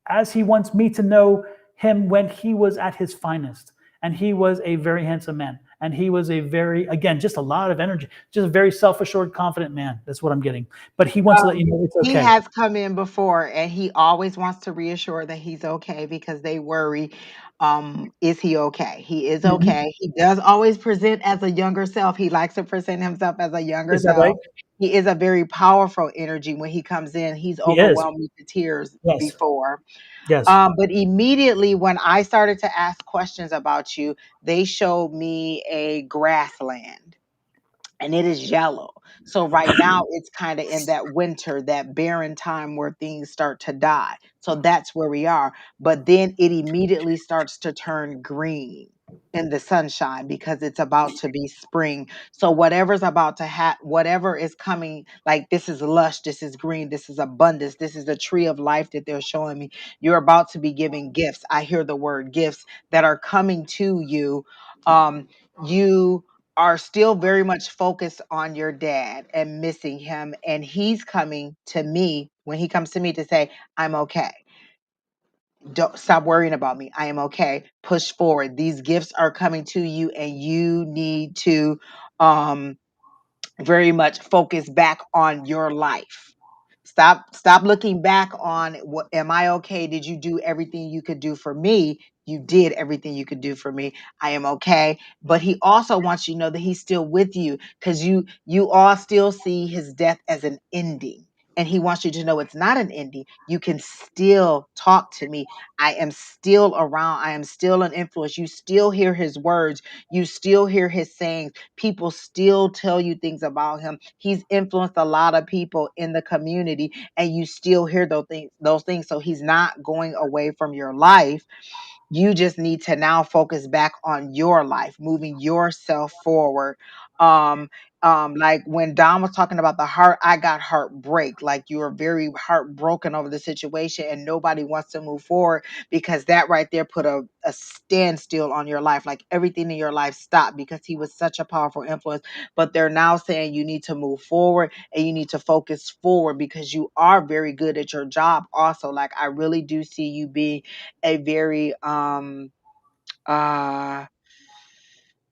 as he wants me to know him when he was at his finest. And he was a very handsome man. And he was again, just a lot of energy, just a very self-assured, confident man. That's what I'm getting. But he wants to let you know it's He okay. has come in before, and he always wants to reassure that he's okay because they worry, is he okay? He is Mhm. okay. He does always present as a younger self. He likes to present himself as a younger Is that right? self. He is a very powerful energy when he comes in. He's He is. overwhelmed me to tears Yes. before. Yes. But immediately when I started to ask questions about you, they showed me a grassland, and it is yellow. So right now it's kind of in that winter, that barren time where things start to die. So that's where we are. But then it immediately starts to turn green in the sunshine because it's about to be spring. So whatever's about to whatever is coming, like this is lush, this is green, this is abundance, this is the tree of life that they're showing me. You're about to be giving gifts. I hear the word gifts that are coming to you. You are still very much focused on your dad and missing him, and he's coming to me when he comes to me to say, I'm okay. Don't stop worrying about me. I am okay. Push forward. These gifts are coming to you, and you need to um very much focus back on your life. Stop looking back on what am I okay? Did you do everything you could do for me? You did everything you could do for me. I am okay. But he also wants you to know that he's still with you because you all still see his death as an ending. And he wants you to know it's not an ending. You can still talk to me. I am still around. I am still an influence. You still hear his words. You still hear his sayings. People still tell you things about him. He's influenced a lot of people in the community, and you still hear those things. So he's not going away from your life. You just need to now focus back on your life, moving yourself forward. Um, like when Don was talking about the heart, I got heartbreak. Like you are very heartbroken over the situation, and nobody wants to move forward because that right there put a standstill on your life. Like everything in your life stopped because he was such a powerful influence. But they're now saying you need to move forward and you need to focus forward because you are very good at your job. Also, like I really do see you being a very uh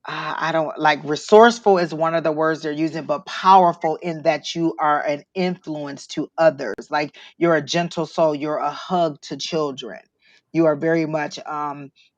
I don't like resourceful is one of the words they're using, but powerful in that you are an influence to others. Like you're a gentle soul, you're a hug to children. You are very much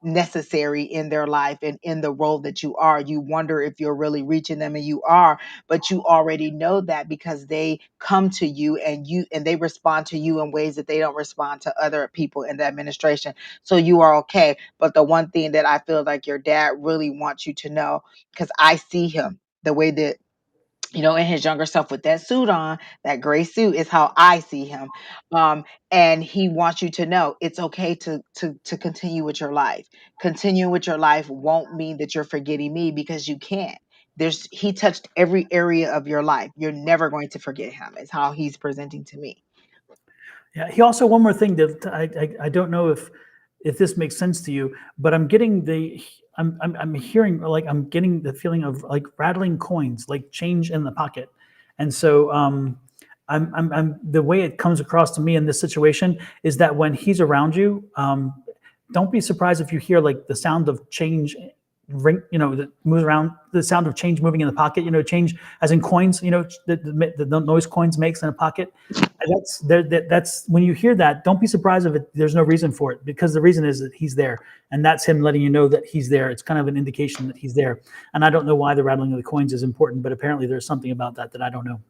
necessary in their life and in the role that you are. You wonder if you're really reaching them, and you are, but you already know that because they come to you and they respond to you in ways that they don't respond to other people in the administration. So you are okay. But the one thing that I feel like your dad really wants you to know, because I see him the way that, in his younger self with that suit on, that gray suit is how I see him. Um, and he wants you to know it's okay to continue with your life. Continue with your life won't mean that you're forgetting me, because you can't. He touched every area of your life. You're never going to forget him, is how he's presenting to me. Yeah. He also, one more thing that I don't know if this makes sense to you, but I'm getting I'm hearing, like, I'm getting the feeling of like rattling coins, like change in the pocket. And so I'm the way it comes across to me in this situation is that when he's around you, don't be surprised if you hear like the sound of change ring, that moves around, the sound of change moving in the pocket, change as in coins, the noise coins makes in a pocket. That's when you hear that, don't be surprised if there's no reason for it, because the reason is that he's there, and that's him letting you know that he's there. It's kind of an indication that he's there. And I don't know why the rattling of the coins is important, but apparently there's something about that I don't know.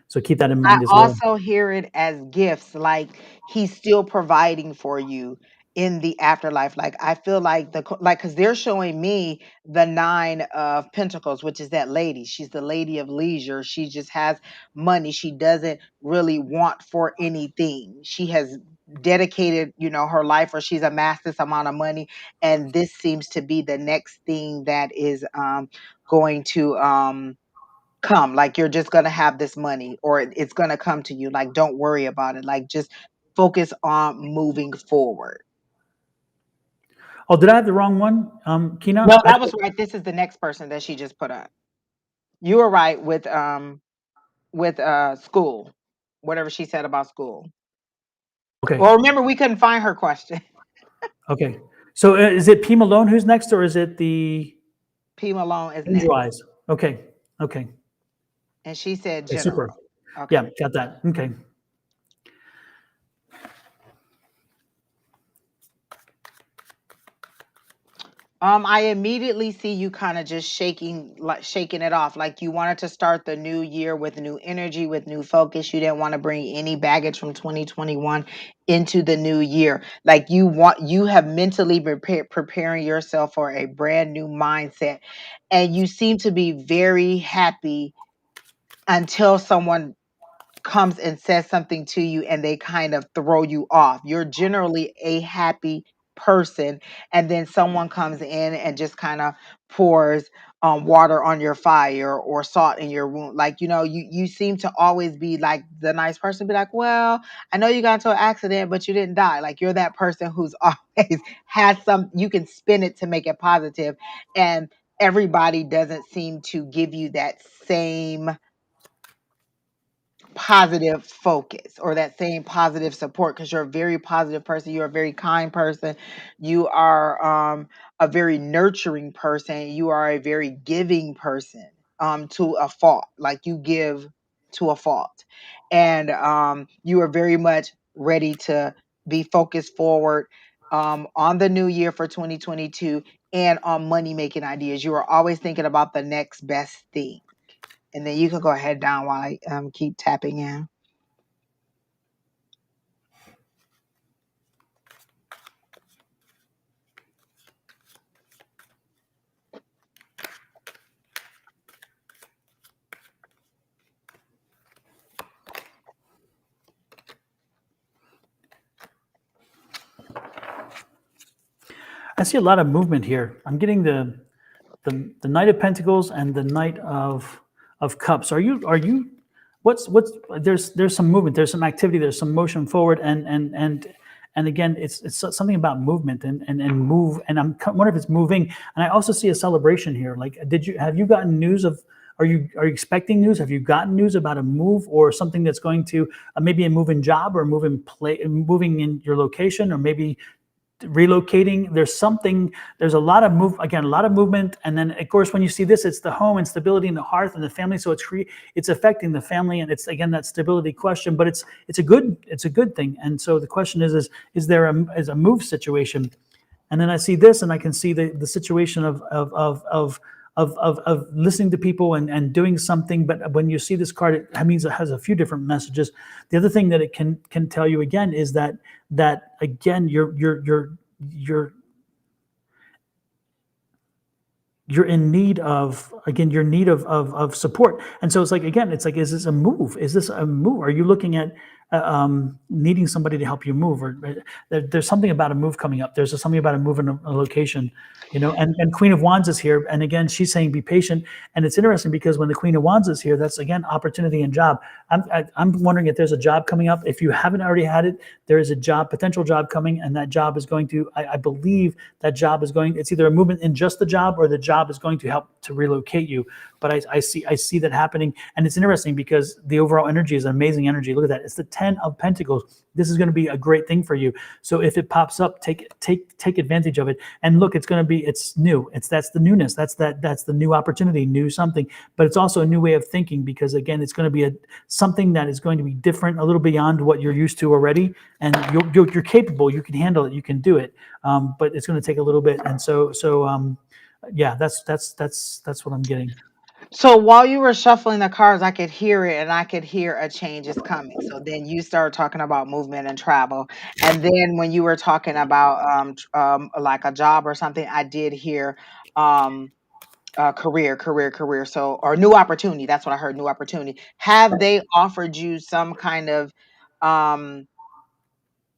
So keep that in I mind as well. also hear it as gifts, like he's still providing for you in the afterlife. Like I feel like because they're showing me the 9 of Pentacles, which is that lady. She's the lady of leisure. She just has money. She doesn't really want for anything. She has dedicated, her life, or she's amassed this amount of money, and this seems to be the next thing that is going to come. Like you're just going to have this money, or it's going to come to you. Like don't worry about it, like just focus on moving forward. Oh, did I have the wrong one, Kina? No, that was right. This is the next person that she just put up. You were right with school, whatever she said about school. Okay. Well, remember, we couldn't find her question. Okay. So is it P. Malone who's next, or is it the P. Malone is Angel next, Eyes? Okay. Okay. and she said Okay, super. general. Okay. Yeah, got that. Okay. I immediately see you kind of just shaking it off. Like you wanted to start the new year with new energy, with new focus. You didn't want to bring any baggage from 2021 into the new year. Like you have mentally preparing yourself for a brand new mindset. And you seem to be very happy until someone comes and says something to you and they kind of throw you off. You're generally a happy person, and then someone comes in and just kind of pours water on your fire or salt in your wound. Like, you seem to always be like the nice person, be like, well, I know you got into an accident, but you didn't die. Like you're that person who's always has you can spin it to make it positive. And everybody doesn't seem to give you that same positive focus or that same positive support, because you're a very positive person. You're a very kind person. You are a very nurturing person. You are a very giving person, to a fault. Like you give to a fault. And you are very much ready to be focused forward on the new year for 2022, and on money making ideas. You are always thinking about the next best thing. And then you can go ahead down while I keep tapping in. I see a lot of movement here. I'm getting the Knight of Pentacles and the Knight of Cups. Are you what's there's some movement, there's some activity, there's some motion forward, and again, it's something about movement and move, and I'm wondering if it's moving. And I also see a celebration here. Like, have you gotten news of? Are you expecting news? Have you gotten news about a move or something that's going to maybe a move in job, or moving in your location, or maybe relocating. There's a lot of movement. And then of course, when you see this, it's the home and stability and the hearth and the family. So it's affecting the family, and it's again that stability question, but it's a good thing. And so the question is there a move situation? And then I see this, and I can see the situation of listening to people and doing something. But when you see this card, it means it has a few different messages. The other thing that it can tell you again is that again you're in need of support. And so it's like, again, it's like, is this a move? Are you looking at needing somebody to help you move, or there's something about a move coming up. There's something about a move in a location, and Queen of Wands is here. And again, she's saying be patient. And it's interesting because when the Queen of Wands is here, that's again, opportunity and job. I'm wondering if there's a job coming up. If you haven't already had it, there is a potential job coming. And that job is going to, I believe that job is going, it's either a movement in just the job, or the job is going to help to relocate you. But I see that happening. And it's interesting because the overall energy is amazing energy. Look at that. It's the 10 of Pentacles. This is going to be a great thing for you. So if it pops up, take advantage of it. And look, it's new. That's the newness. That's the new opportunity, new something. But it's also a new way of thinking, because again, it's going to be something that is going to be different, a little beyond what you're used to already. And you're capable. You can handle it. You can do it. But it's going to take a little bit. And so yeah, that's what I'm getting. So while you were shuffling the cards, I could hear it, and I could hear a change is coming. So then you started talking about movement and travel. And then when you were talking about like a job or something, I did hear career. So, or new opportunity. That's what I heard, new opportunity. Have they offered you some kind of um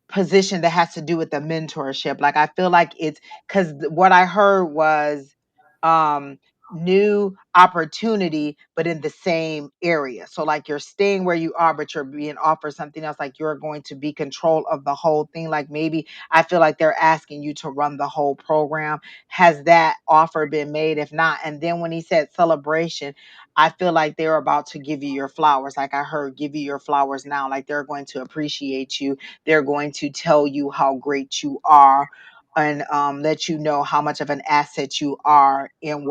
position that has to do with the mentorship? Like, I feel like it's because what I heard was um new opportunity, but in the same area. So like, you're staying where you are, but you're being offered something else. Like, you're going to be control of the whole thing. Like, maybe I feel like they're asking you to run the whole program. Has that offer been made? If not, and then when he said celebration, I feel like they're about to give you your flowers. Like, I heard give you your flowers now. Like, they're going to appreciate you. They're going to tell you how great you are, and let you know how much of an asset you are in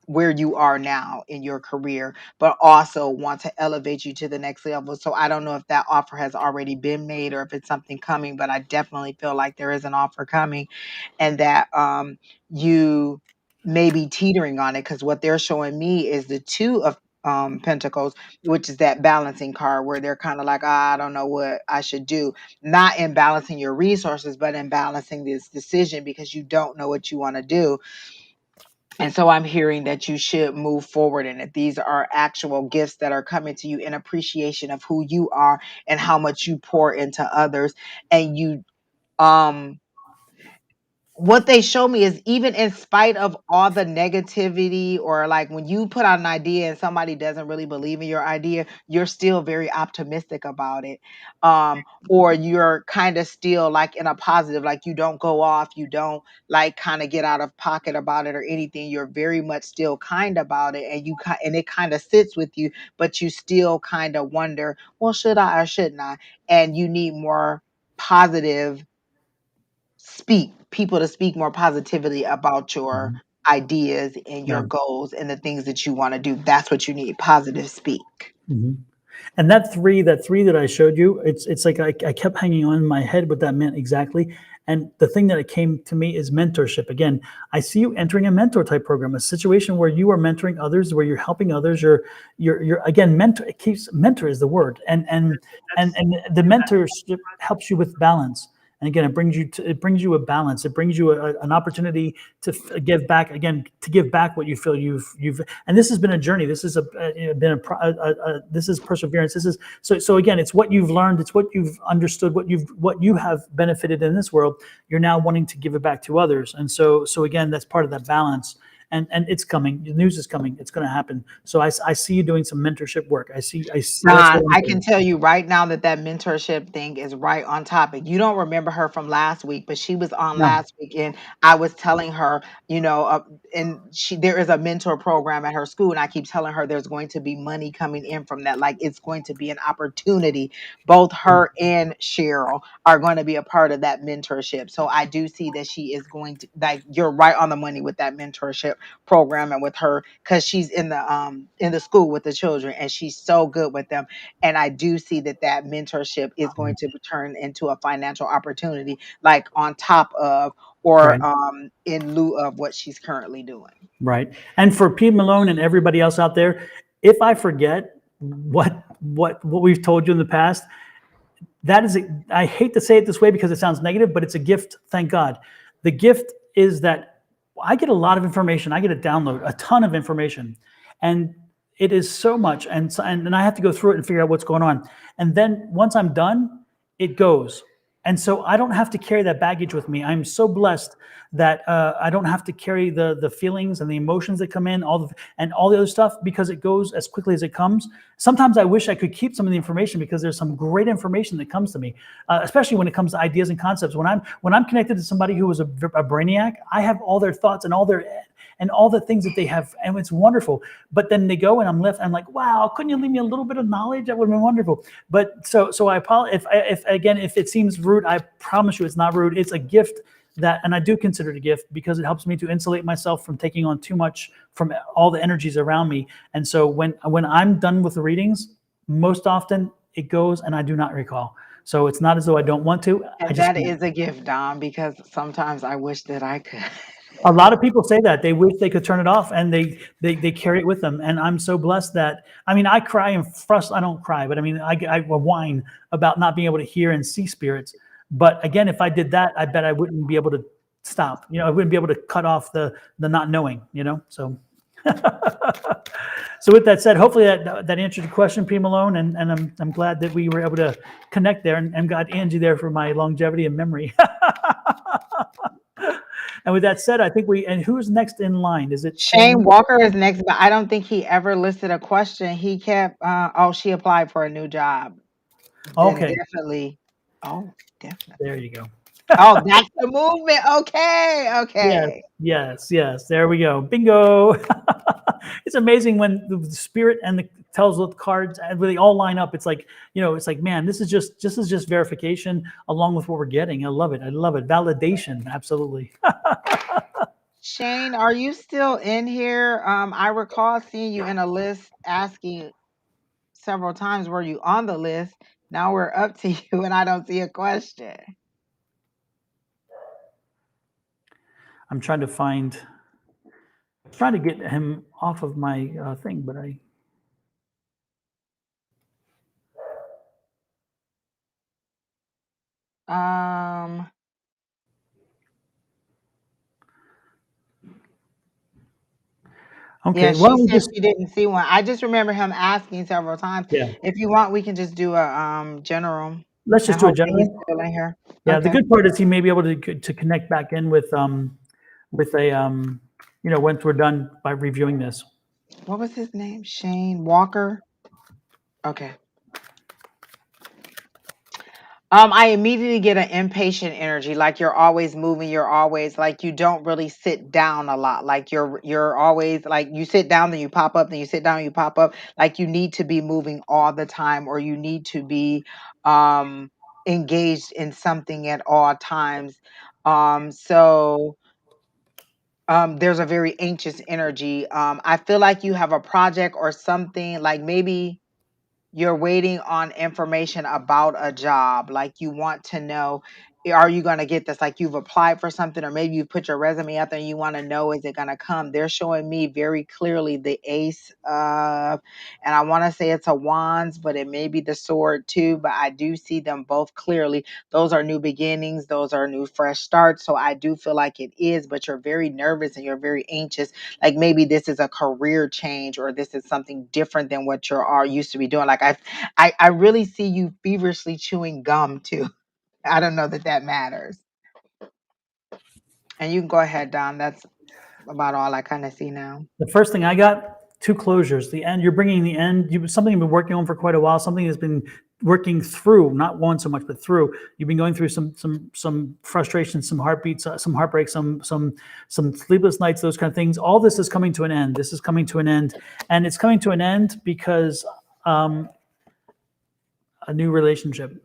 where you are now in your career, but also want to elevate you to the next level. So I don't know if that offer has already been made or if it's something coming, but I definitely feel like there is an offer coming, and that you may be teetering on it, because what they're showing me is the two of Pentacles, which is that balancing card, where they're kind of like, I don't know what I should do. Not in balancing your resources, but in balancing this decision, because you don't know what you want to do. And so I'm hearing that you should move forward in it. These are actual gifts that are coming to you in appreciation of who you are and how much you pour into others. And you um what they show me is, even in spite of all the negativity, or like when you put out an idea and somebody doesn't really believe in your idea, you're still very optimistic about it. Or you're kind of still like in a positive, like you don't go off, you don't like kind of get out of pocket about it or anything. You're very much still kind about it, and and it kind of sits with you, but you still kind of wonder, well, should I or shouldn't I? And you need more positive people to speak more positively about your Mhm. ideas and your Yeah. goals and the things that you want to do. That's what you need, positive speak. Mhm. And that three that I showed you, it's like I kept hanging on in my head what that meant exactly. And the thing that it came to me is mentorship. Again, I see you entering a mentor type program, a situation where you are mentoring others, where you're helping others. You're again, mentor is the word, and the mentorship helps you with balance. And again, it brings you a balance. It brings you an opportunity to give back, again, to give back what you feel you've. And this has been a journey. This has this is perseverance. This is so again, it's what you've learned, it's what you've understood, what you have benefited in this world. You're now wanting to give it back to others. And so again, that's part of that balance. and it's coming. The news is coming. It's going to happen. So I see you doing some mentorship work. I see that's Don, what I'm I can doing. tell you right now that that mentorship thing is right on topic. You don't remember her from last week, but she was on No, last week, and I was telling her, and there is a mentor program at her school, and I keep telling her there's going to be money coming in from that. Like it's going to be an opportunity. Both her and Cheryl are going to be a part of that mentorship. So I do see that she is going to, like, you're right on the money with that mentorship program and with her, because she's in the school with the children, and she's so good with them. And I do see that that mentorship is going to turn into a financial opportunity, like on top of or right. in lieu of what she's currently doing. Right. And for Pete Malone and everybody else out there, if I forget what we've told you in the past, that is I hate to say it this way because it sounds negative, but it's a gift, thank God. The gift is that I get a lot of information. I get a download, a ton of information. And it is so much, and I have to go through it and figure out what's going on. And then once I'm done, it goes. And so I don't have to carry that baggage with me. I'm so blessed that I don't have to carry the feelings and the emotions that come in, all the other stuff, because it goes as quickly as it comes. Sometimes I wish I could keep some of the information because there's some great information that comes to me, especially when it comes to ideas and concepts. When I'm connected to somebody who is a brainiac, I have all their thoughts and all the things that they have, and it's wonderful. But then they go and I'm left, I'm like, wow, couldn't you leave me a little bit of knowledge? That would have been wonderful. But so I apologize if it seems rude. I promise you it's not rude. It's a gift and I do consider it a gift because it helps me to insulate myself from taking on too much from all the energies around me. And so when I'm done with the readings, most often it goes and I do not recall. So it's not as though I don't want to. I And just that can't. is a gift, Don, because sometimes I wish that I could. A lot of people say that they wish they could turn it off, and they carry it with them. And I'm so blessed that, I mean, I cry and I don't cry, but I mean, I whine about not being able to hear and see spirits. But again, if I did that, I bet I wouldn't be able to stop. I wouldn't be able to cut off the not knowing. So. So with that said, hopefully that answered your question, P. Malone, and I'm glad that we were able to connect there and got Angie there for my longevity and memory. And with that said, I think and who's next in line? Is it Shane Shane? Walker is next, but I don't think he ever listed a question. He kept, she applied for a new job. Then Okay, definitely, oh, definitely. there you go. Oh, that's the movement. Okay, Yes, okay. yes. There we go. Bingo. It's amazing when the spirit and the tells with cards and when they all line up. It's like, it's like, man, this is just verification along with what we're getting. I love it. Validation. Absolutely. Shane, are you still in here? I recall seeing you in a list asking several times, were you on the list? Now we're up to you and I don't see a question. I'm trying to get him off of my thing, but Um, okay. yeah, Why she don't we said just she didn't see one. I just remember him asking several times. yeah. If you want, we can just do a general Let's and just do a hopefully he's general. still in here. Yeah, the Okay. good part is he may be able to connect back in with a once we're done by reviewing this. What was his name? Shane Walker. Okay. I immediately get an impatient energy, like you're always moving, you're always like you don't really sit down a lot. Like you're always like you sit down, then you pop up, then you sit down, you pop up. Like you need to be moving all the time, or you need to be um engaged in something at all times. So there's a very anxious energy. I feel like you have a project or something, like maybe you're waiting on information about a job, like you want to know, are you going to get this? Like you've applied for something, or maybe you put your resume out there and you want to know, is it going to come? They're showing me very clearly the ace of, and I want to say it's a wands, but it may be the sword too, but I do see them both clearly. Those are new beginnings, those are new fresh starts. So I do feel like it is, but you're very nervous and you're very anxious, like maybe this is a career change, or this is something different than what you are used to be doing. Like I really see you feverishly chewing gum too. I don't know that that matters. And you can go ahead, Don. That's about all I kind of see now. The first thing I got, two closures. The end, you're bringing the end. Something you've been working on for quite a while. Something that's been working through, not one so much, but through. You've been going through some frustration, some heartbeats, some heartbreak, some sleepless nights, those kind of things. All this is coming to an end. This is coming to an end, and it's coming to an end because a new relationship.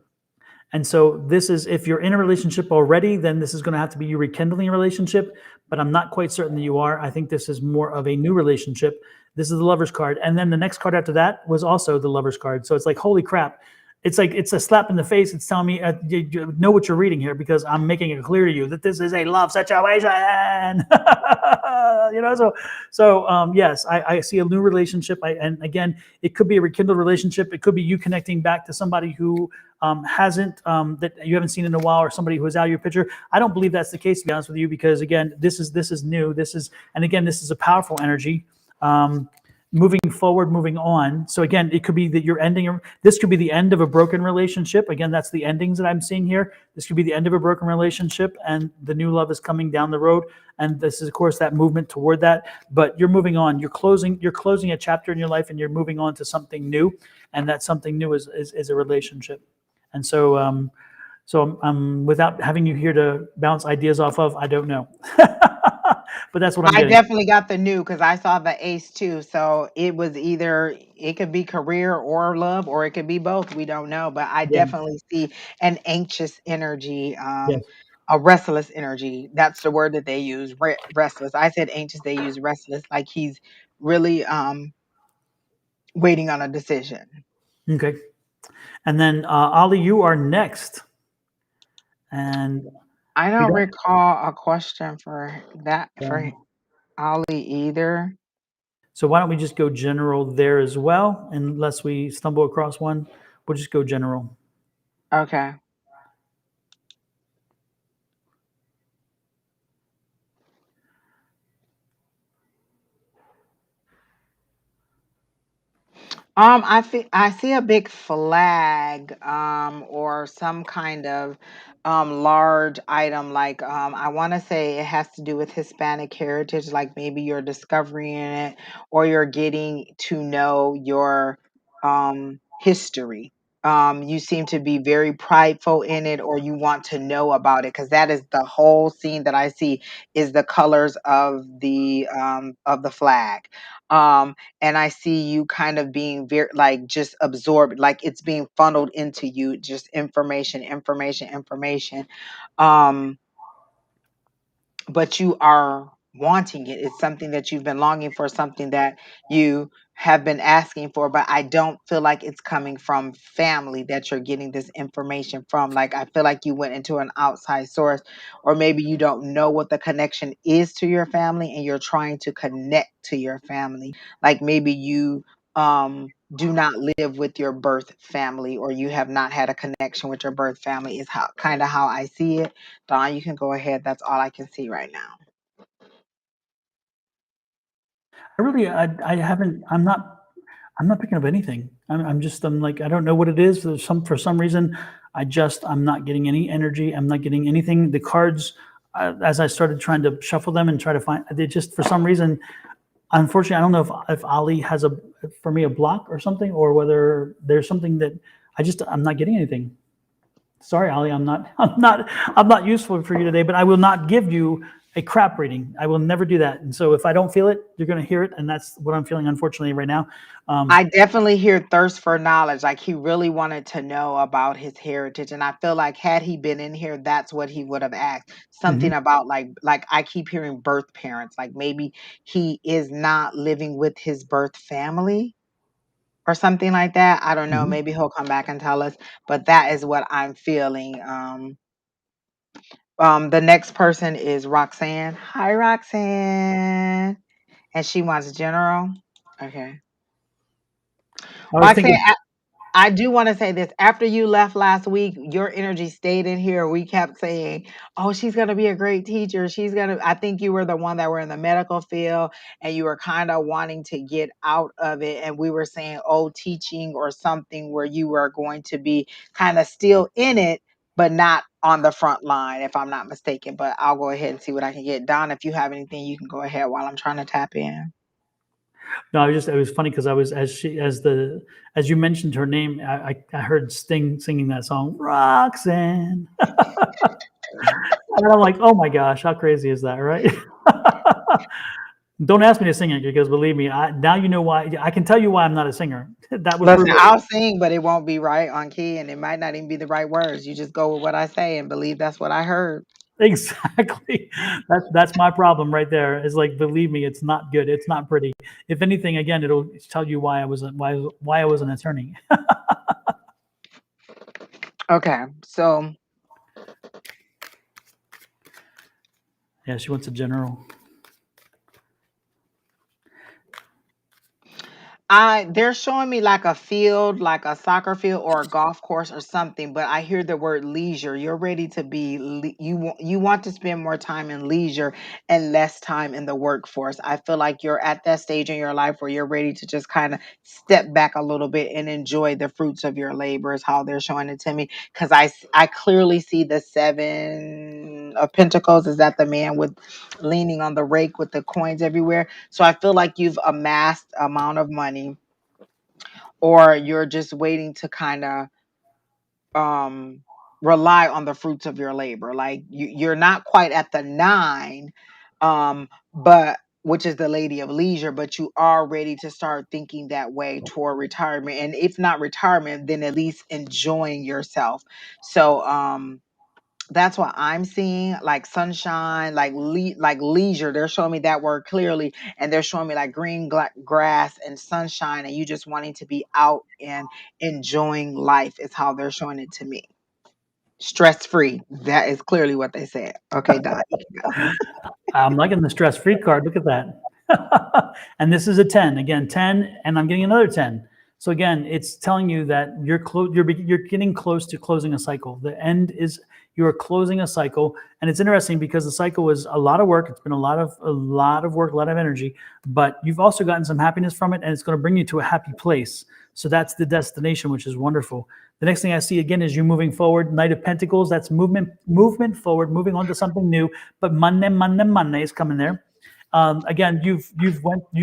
And so this is, if you're in a relationship already, then this is going to have to be you rekindling a relationship. But I'm not quite certain that you are. I think this is more of a new relationship. This is the Lover's card. And then the next card after that was also the Lover's card. So it's like, holy crap. It's like, it's a slap in the face. It's telling me, you know what you're reading here, because I'm making it clear to you that this is a love situation. Yes, I see a new relationship. And again, it could be a rekindled relationship. It could be you connecting back to somebody who that you haven't seen in a while, or somebody who is out of your picture. I don't believe that's the case, to be honest with you, because again, this is new. This is a powerful energy. Moving forward, moving on. So again, it could be that you're ending. This could be the end of a broken relationship. Again, that's the endings that I'm seeing here. This could be the end of a broken relationship, and the new love is coming down the road. And this is, of course, that movement toward that. But you're moving on. You're closing a chapter in your life, and you're moving on to something new. And that something new is a relationship. And so, without having you here to bounce ideas off of, I don't know. But that's what I'm I getting. definitely got the new because I saw the ace too. So it was either it could be career or love, or it could be both. We don't know, but I Yeah. definitely see an anxious energy, Yes. a restless energy. That's the word that they use. Restless. I said anxious. They use restless. Like he's really waiting on a decision. Okay. And then Ali, you are next. And I we don't don't. recall a question for that for um, Ollie either. so why don't we just go general there as well? Unless we stumble across one, we'll just go general. Okay. I see a big flag, or some kind of large item. Like, I want to say it has to do with Hispanic heritage. Like maybe you're discovering it, or you're getting to know your history. You seem to be very prideful in it, or you want to know about it, because that is the whole scene that I see is the colors of the flag. And I see you kind of being very like just absorbed, like it's being funneled into you, just information, information, information. Um, but you are wanting it. It's something that you've been longing for, something that you have been asking for, but I don't feel like it's coming from family that you're getting this information from. Like, I feel like you went into an outside source, or maybe you don't know what the connection is to your family and you're trying to connect to your family. Like, maybe you do not live with your birth family, or you have not had a connection with your birth family, is how kind of how I see it. Don, you can go ahead. That's all I can see right now. I haven't. I'm not picking up anything. I'm like, I don't know what it is. For some reason, I'm not getting any energy. I'm not getting anything. The cards, as I started trying to shuffle them and try to find, they just, for some reason, unfortunately, I don't know if Ali has for me, a block or something, or whether there's something that I'm not getting anything. Sorry, Ali, I'm not useful for you today, but I will not give you a crap reading. I will never do that. And so if I don't feel it, you're going to hear it. And that's what I'm feeling, unfortunately, right now. I definitely hear thirst for knowledge. Like he really wanted to know about his heritage. And I feel like had he been in here, that's what he would have asked. Mhm. Something about like I keep hearing birth parents. Like maybe he is not living with his birth family or something like that. I don't know. Mhm. Maybe he'll come back and tell us. But that is what I'm feeling. The next person is Roxanne. Hi, Roxanne. And she wants general. Okay. I was Roxanne, thinking. I do want to say this. After you left last week, your energy stayed in here. We kept saying, oh, she's going to be a great teacher. I think you were the one that were in the medical field and you were kind of wanting to get out of it. And we were saying, oh, teaching or something where you were going to be kind of still in it, but not on the front line, if I'm not mistaken. But I'll go ahead and see what I can get. Don, if you have anything, you can go ahead while I'm trying to tap in. No, it was funny because I was as you mentioned her name, I heard Sting singing that song, Roxanne. And I'm like, oh my gosh, how crazy is that, right? Don't ask me to sing it because believe me, now you know why. I can tell you why I'm not a singer. That would Listen, prove it. I'll sing, but it won't be right on key, and it might not even be the right words. You just go with what I say and believe that's what I heard. Exactly. That's my problem right there. Is like, believe me, it's not good. It's not pretty. If anything, again, it'll tell you why I was an attorney. Okay, so Yeah, she wants a general. They're showing me like a field, like a soccer field or a golf course or something, but I hear the word leisure. You're ready to be you want to spend more time in leisure and less time in the workforce. I feel like you're at that stage in your life where you're ready to just kind of step back a little bit and enjoy the fruits of your labor is how they're showing it to me, cuz I clearly see the 7 of pentacles. Is that the man with leaning on the rake with the coins everywhere? So I feel like you've amassed amount of money, or you're just waiting to kind of um rely on the fruits of your labor. Like you're not quite at the 9, but which is the lady of leisure, but you are ready to start thinking that way toward retirement, and if not retirement, then at least enjoying yourself. So that's what I'm seeing, like sunshine, like like leisure. They're showing me that word clearly, and they're showing me like green grass and sunshine, and you just wanting to be out and enjoying life is how they're showing it to me. Stress free. That is clearly what they said. Okay, Don. I'm liking the stress-free card. Look at that. And this is a 10. Again, 10, and I'm getting another 10. So again, it's telling you that you're getting close to closing a cycle. The end is you're closing a cycle, and it's interesting because the cycle was a lot of work. It's been a lot of work, a lot of energy, but you've also gotten some happiness from it, and it's going to bring you to a happy place. So that's the destination, which is wonderful. The next thing I see again is you moving forward. Knight of Pentacles, that's movement forward, moving on to something new. But Monday is coming there. Again, you've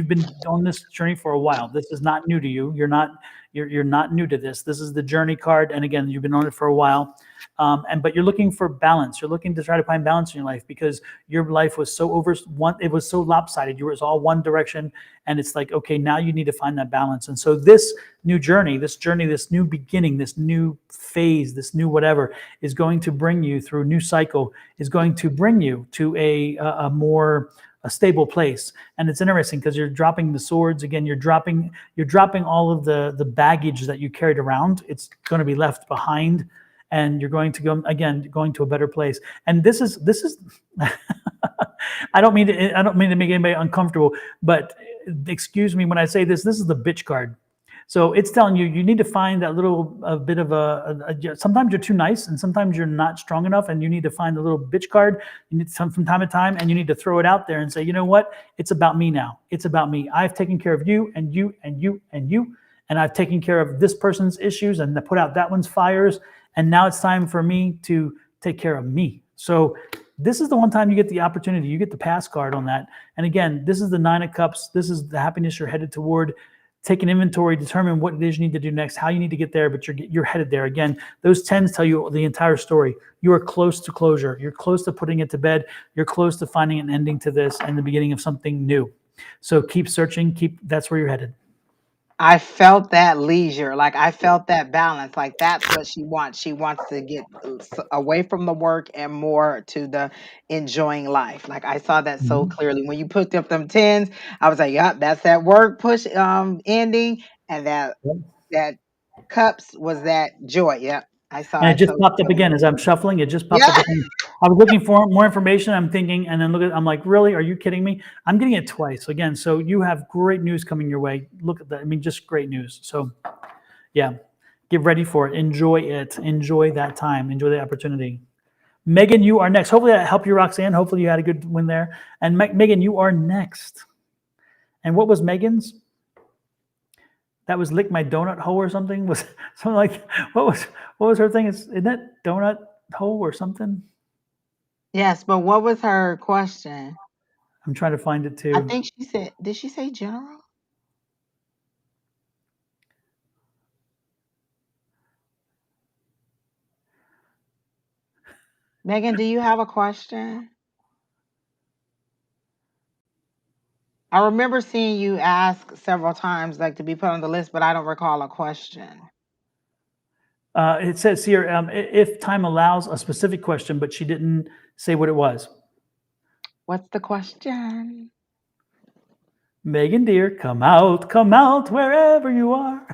been on this journey for a while. This is not new to you. You're not new to this. This is the journey card, and again, you've been on it for a while. But you're looking for balance. You're looking to try to find balance in your life because your life was it was so lopsided. You was all one direction, and it's like, okay, now you need to find that balance. And so this new journey, this new beginning, this new phase, this new whatever is going to bring you through a new cycle. Is going to bring you to a more stable place. And it's interesting because you're dropping the swords again. You're dropping all of the baggage that you carried around. It's going to be left behind, and you're going to going to a better place. And this is I don't mean to make anybody uncomfortable, but excuse me when I say this. This is the bitch card. So it's telling you need to find that little bit of sometimes you're too nice and sometimes you're not strong enough, and you need to find a little bitch card. You need some from time to time, and you need to throw it out there and say, you know what? It's about me now. It's about me. I've taken care of you and you and you and you, and I've taken care of this person's issues and put out that one's fires. And now it's time for me to take care of me. So this is the one time you get the opportunity. You get the pass card on that. And again, this is the 9 of Cups. This is the happiness you're headed toward. Take an inventory, determine what it is you need to do next, how you need to get there, but you're headed there. Again, those 10s tell you the entire story. You are close to closure. You're close to putting it to bed. You're close to finding an ending to this and the beginning of something new. So keep searching. That's where you're headed. I felt that leisure, like I felt that balance, like that's what she wants. She wants to get away from the work and more to the enjoying life. Like I saw that so clearly when you put up them 10s. I was like, "Yep, that's that work push ending," and that cups was that joy. Yep, I saw And it it just so popped up clearly. again as I'm shuffling. It just popped up Yeah. again. I was looking for more information. I'm thinking, and then I'm like, really? Are you kidding me? I'm getting it twice again. So you have great news coming your way. Look at that. I mean, just great news. So yeah, get ready for it. Enjoy it. Enjoy that time. Enjoy the opportunity. Megan, you are next. Hopefully that helped you, Roxanne. Hopefully you had a good win there. And Megan, you are next. And what was Megan's? That was lick my donut hole or something. Was something like what was her thing? Isn't that donut? hole or something. Yes, but what was her question? I'm trying to find it too. I think she said, did she say general? Megan, do you have a question? I remember seeing you ask several times, like to be put on the list, but I don't recall a question. It says here, if time allows, a specific question, but she didn't say what it was. What's the question? Megan, dear, come out wherever you are.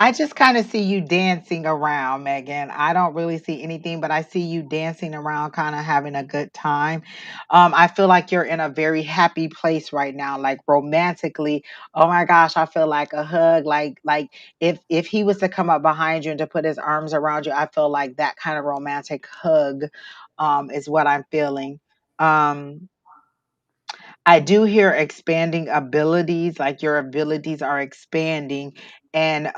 I just kind of see you dancing around, Megan. I don't really see anything, but I see you dancing around, kind of having a good time. I feel like you're in a very happy place right now, like romantically. Oh my gosh, I feel like a hug. Like if he was to come up behind you and to put his arms around you, I feel like that kind of romantic hug is what I'm feeling. Um, I do hear expanding abilities, like your abilities are expanding, and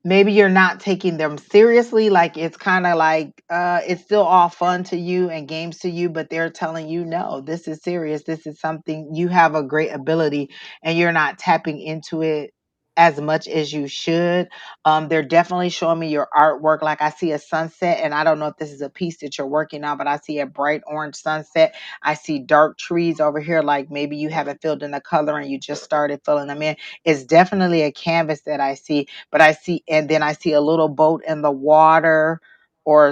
maybe you're not taking them seriously, like it's kind of like it's still all fun to you and games to you, but they're telling you no, this is serious, this is something, you have a great ability and you're not tapping into it as much as you should. They're definitely showing me your artwork, like I see a sunset, and I don't know if this is a piece that you're working on, but I see a bright orange sunset. I see dark trees over here, like maybe you haven't filled in the color and you just started filling them in. It's definitely a canvas that I see, but I see, and then I see a little boat in the water, or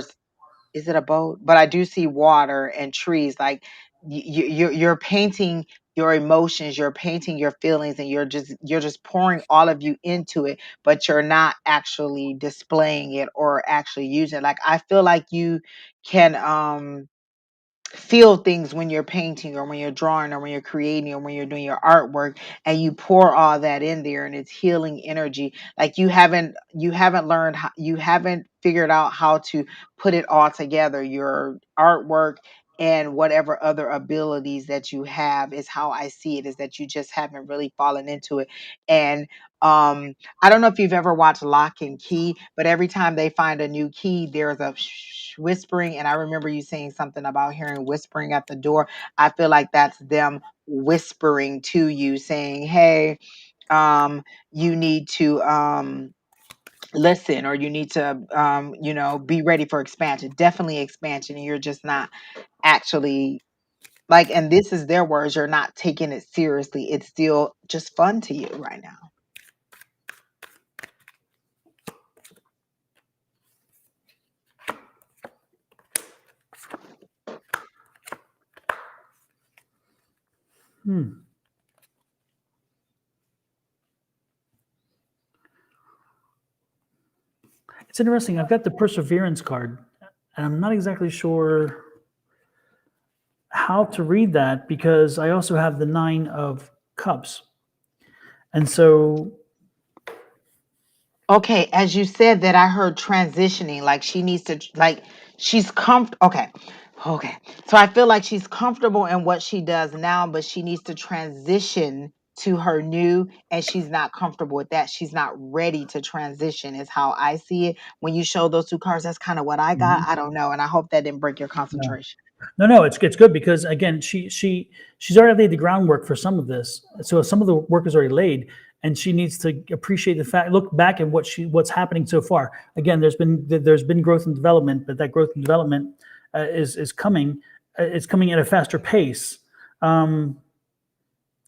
is it a boat? But I do see water and trees. Like you're painting your emotions, you're painting your feelings, and you're just pouring all of you into it, but you're not actually displaying it or actually using it. Like I feel like you can feel things when you're painting or when you're drawing or when you're creating or when you're doing your artwork, and you pour all that in there, and it's healing energy. Like you haven't learned how, you haven't figured out how to put it all together, your artwork and whatever other abilities that you have, is how I see it, is that you just haven't really fallen into it. And I don't know if you've ever watched Lock and Key, but every time they find a new key, there's a whispering. And I remember you saying something about hearing whispering at the door. I feel like that's them whispering to you, saying, "Hey, you need to listen, or you need to, be ready for expansion. Definitely expansion." And you're just not actually like, and this is their words, you're not taking it seriously. It's still just fun to you right now. Hmm. It's interesting. I've got the perseverance card, and I'm not exactly sure how to read that because I also have the 9 of Cups. And so, Okay, as you said that, I heard transitioning, like she needs to, like she's comfortable. Okay. Okay. So I feel like she's comfortable in what she does now, but she needs to transition to her new, and she's not comfortable with that. She's not ready to transition, is how I see it. When you show those two cards, that's kind of what I got. Mhm. I don't know. And I hope that didn't break your No, concentration. no, it's good because again, she's already laid the groundwork for some of this. So some of the work is already laid, and she needs to appreciate the fact, look back at what's happening so far. Again, there's been growth and development, but that growth and development is coming. It's coming at a faster pace.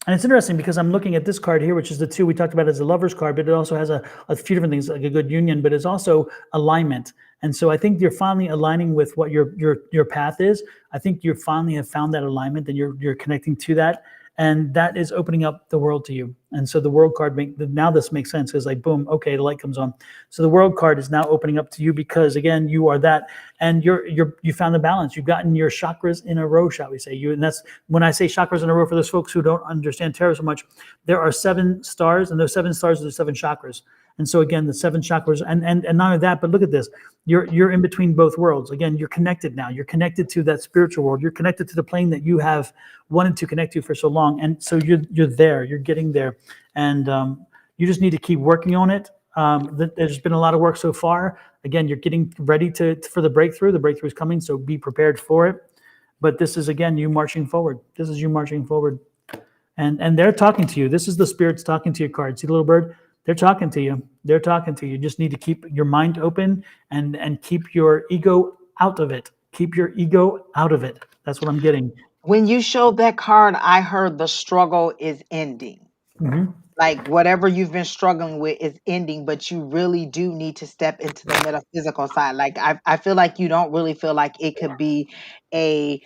And it's interesting because I'm looking at this card here, which is the 2 we talked about as a lover's card, but it also has a few different things, like a good union, but it's also alignment. And so I think you're finally aligning with what your path is. I think you finally have found that alignment, and you're connecting to that, and that is opening up the world to you. And so the world card now this makes sense, because like boom, okay, the light comes on. So the world card is now opening up to you because again, you are that, and you found the balance. You've gotten your chakras in a row, shall we say? And that's when I say chakras in a row, for those folks who don't understand tarot so much, there are 7 stars, and those 7 stars are the 7 chakras. And so again, the 7 chakras, and not only that, but look at this. You're in between both worlds. Again, you're connected now. You're connected to that spiritual world. You're connected to the plane that you have wanted to connect to for so long. And so you're there. You're getting there, and you just need to keep working on it. There's been a lot of work so far. Again, you're getting ready for the breakthrough. The breakthrough is coming, so be prepared for it. But this is, again, you marching forward. This is you marching forward. And they're talking to you. This is the spirits talking to your card. See the little bird? They're talking to you. They're talking to you. You just need to keep your mind open and keep your ego out of it. Keep your ego out of it. That's what I'm getting. When you showed that card, I heard the struggle is ending. Mhm. Like whatever you've been struggling with is ending, but you really do need to step into the metaphysical side. Like I feel like you don't really feel like it could be a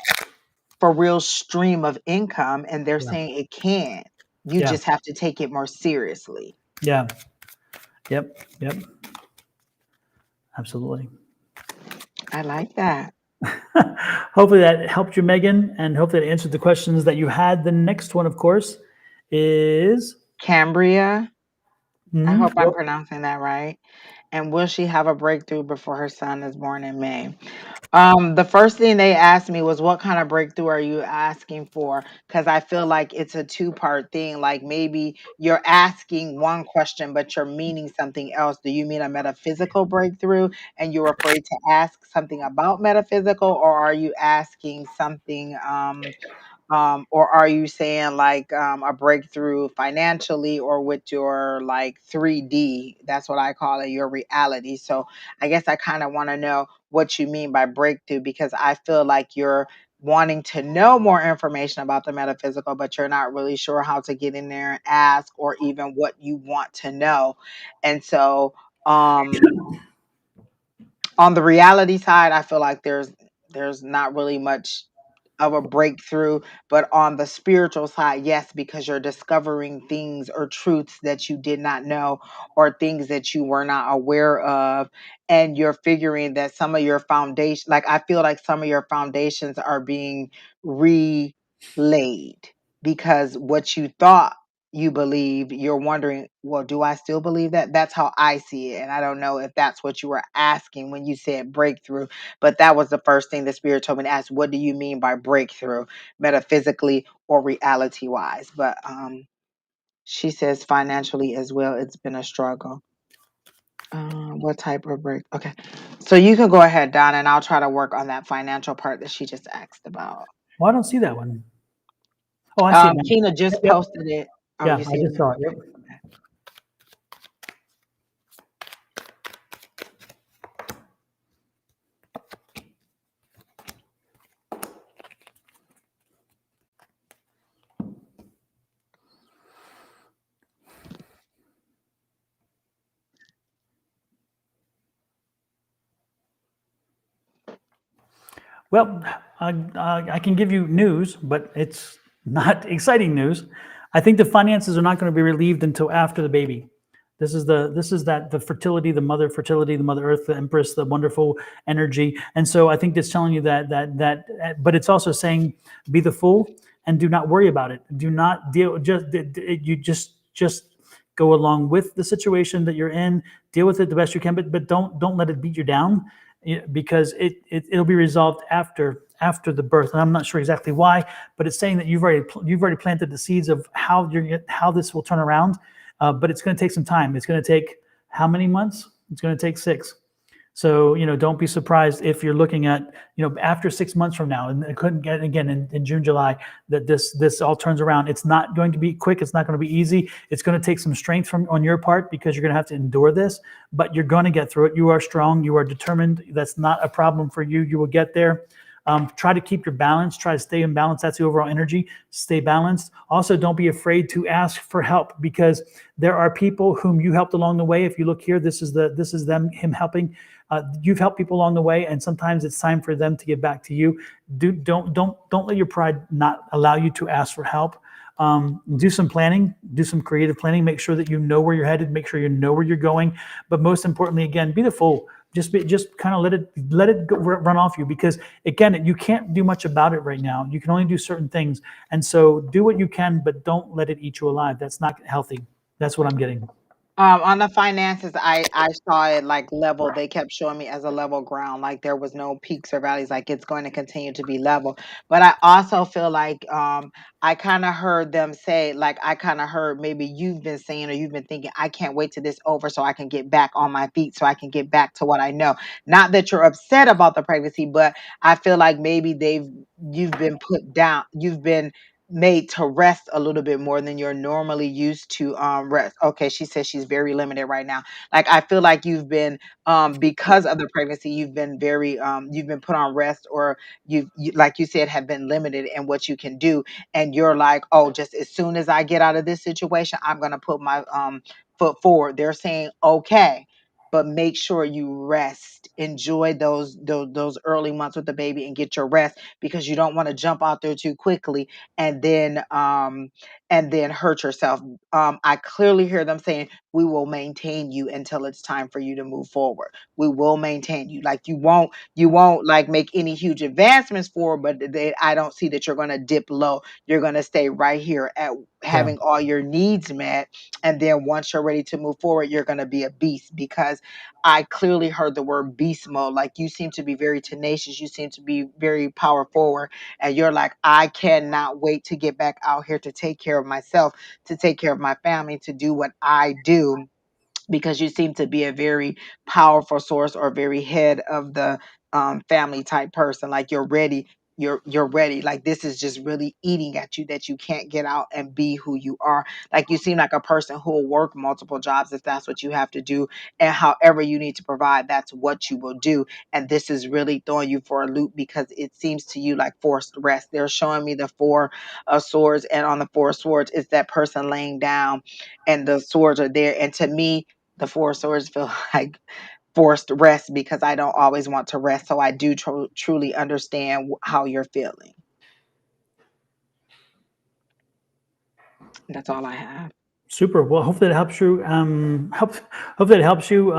for real stream of income, and they're Yeah. saying it can. You Yeah. just have to take it more seriously. Yeah. Yep. Absolutely. I like that. Hopefully that helped you, Megan, and hopefully that answered the questions that you had. The next one, of course, is Cambria. I hope I'm Yep. pronouncing that right. And will she have a breakthrough before her son is born in May? The first thing they asked me was, what kind of breakthrough are you asking for? Because I feel like it's a two-part thing. Like maybe you're asking one question, but you're meaning something else. Do you mean a metaphysical breakthrough and you're afraid to ask something about metaphysical, or are you asking something or are you saying like a breakthrough financially or with your like 3D? That's what I call it, your reality. So I guess I kind of want to know what you mean by breakthrough, because I feel like you're wanting to know more information about the metaphysical, but you're not really sure how to get in there and ask or even what you want to know. And so on the reality side, I feel like there's not really much of a breakthrough, but on the spiritual side, yes, because you're discovering things or truths that you did not know or things that you were not aware of, and you're figuring that some of your foundation, like I feel like some of your foundations are being relaid, because what you thought you believe, you're wondering, well, do I still believe that? That's how I see it. And I don't know if that's what you were asking when you said breakthrough, but that was the first thing the spirit told me to ask. What do you mean by breakthrough, metaphysically or reality wise? But she says financially as well, it's been a struggle. What type of break? Okay. So you can go ahead, Donna, and I'll try to work on that financial part that she just asked about. Well, I don't see that one. Oh, I see it now. Tina just Yep. posted it. Oh, Yeah, you I see it just now? saw it. Yep. Okay. Well, I can give you news, but it's not exciting news. I think the finances are not going to be relieved until after the baby. This is the fertility, the mother fertility, the mother earth, the empress, the wonderful energy. And so I think it's telling you that, but it's also saying, be the fool and do not worry about it. Do not deal, just go along with the situation that you're in, deal with it the best you can, but don't let it beat you down, because it'll be resolved after the birth. And I'm not sure exactly why, but it's saying that you've already planted the seeds of how this will turn around. But it's going to take some time. It's going to take how many months? It's going to take 6. So, don't be surprised if you're looking at, after 6 months from now, and it couldn't get again in June, July, that this all turns around. It's not going to be quick. It's not going to be easy. It's going to take some strength on your part, because you're going to have to endure this, but you're going to get through it. You are strong. You are determined. That's not a problem for you. You will get there. Try to keep your balance. Try to stay in balance. That's the overall energy. Stay balanced. Also, don't be afraid to ask for help, because there are people whom you helped along the way. If you look here, this is him helping. You've helped people along the way, and sometimes it's time for them to give back to you. Don't let your pride not allow you to ask for help. Do some planning, do some creative planning. Make sure that you know where you're headed. Make sure you know where you're going. But most importantly, again, be the fool. Just kind of let it go, run off you, because again, you can't do much about it right now. You can only do certain things, and so do what you can, but don't let it eat you alive. That's not healthy. That's what I'm getting. On the finances, I saw it like level. They kept showing me as a level ground, like there was no peaks or valleys. Like it's going to continue to be level. But I also feel like I kind of heard them say, like I kind of heard maybe you've been saying or you've been thinking, I can't wait till this over so I can get back on my feet, so I can get back to what I know. Not that you're upset about the pregnancy, but I feel like maybe you've been put down, you've been made to rest a little bit more than you're normally used to rest. Okay, she says she's very limited right now. Like I feel like you've been because of the pregnancy, you've been very you've been put on rest, or like you said, have been limited in what you can do. And you're like, oh, just as soon as I get out of this situation, I'm gonna put my foot forward. They're saying okay, but make sure you rest. Enjoy those early months with the baby and get your rest, because you don't want to jump out there too quickly and then hurt yourself. I clearly hear them saying, we will maintain you until it's time for you to move forward. We will maintain you. Like you won't like make any huge advancements forward, but I don't see that you're going to dip low. You're going to stay right here at Yeah. having all your needs met. And then once you're ready to move forward, you're going to be a beast, because I clearly heard the word beast mode. Like you seem to be very tenacious. You seem to be very power forward. And you're like, I cannot wait to get back out here to take care of myself, to take care of my family, to do what I do, because you seem to be a very powerful source or very head of the family type person. Like you're ready. You're ready. Like this is just really eating at you that you can't get out and be who you are. Like you seem like a person who will work multiple jobs if that's what you have to do, and however you need to provide, that's what you will do. And this is really throwing you for a loop, because it seems to you like forced rest. They're showing me the four of swords, and on the four of swords is that person laying down, and the swords are there. And to me, the four swords feel like forced rest, because I don't always want to rest. So I do truly understand how you're feeling. That's all I have. Super. Well, hopefully that helps you. Hopefully that helps you,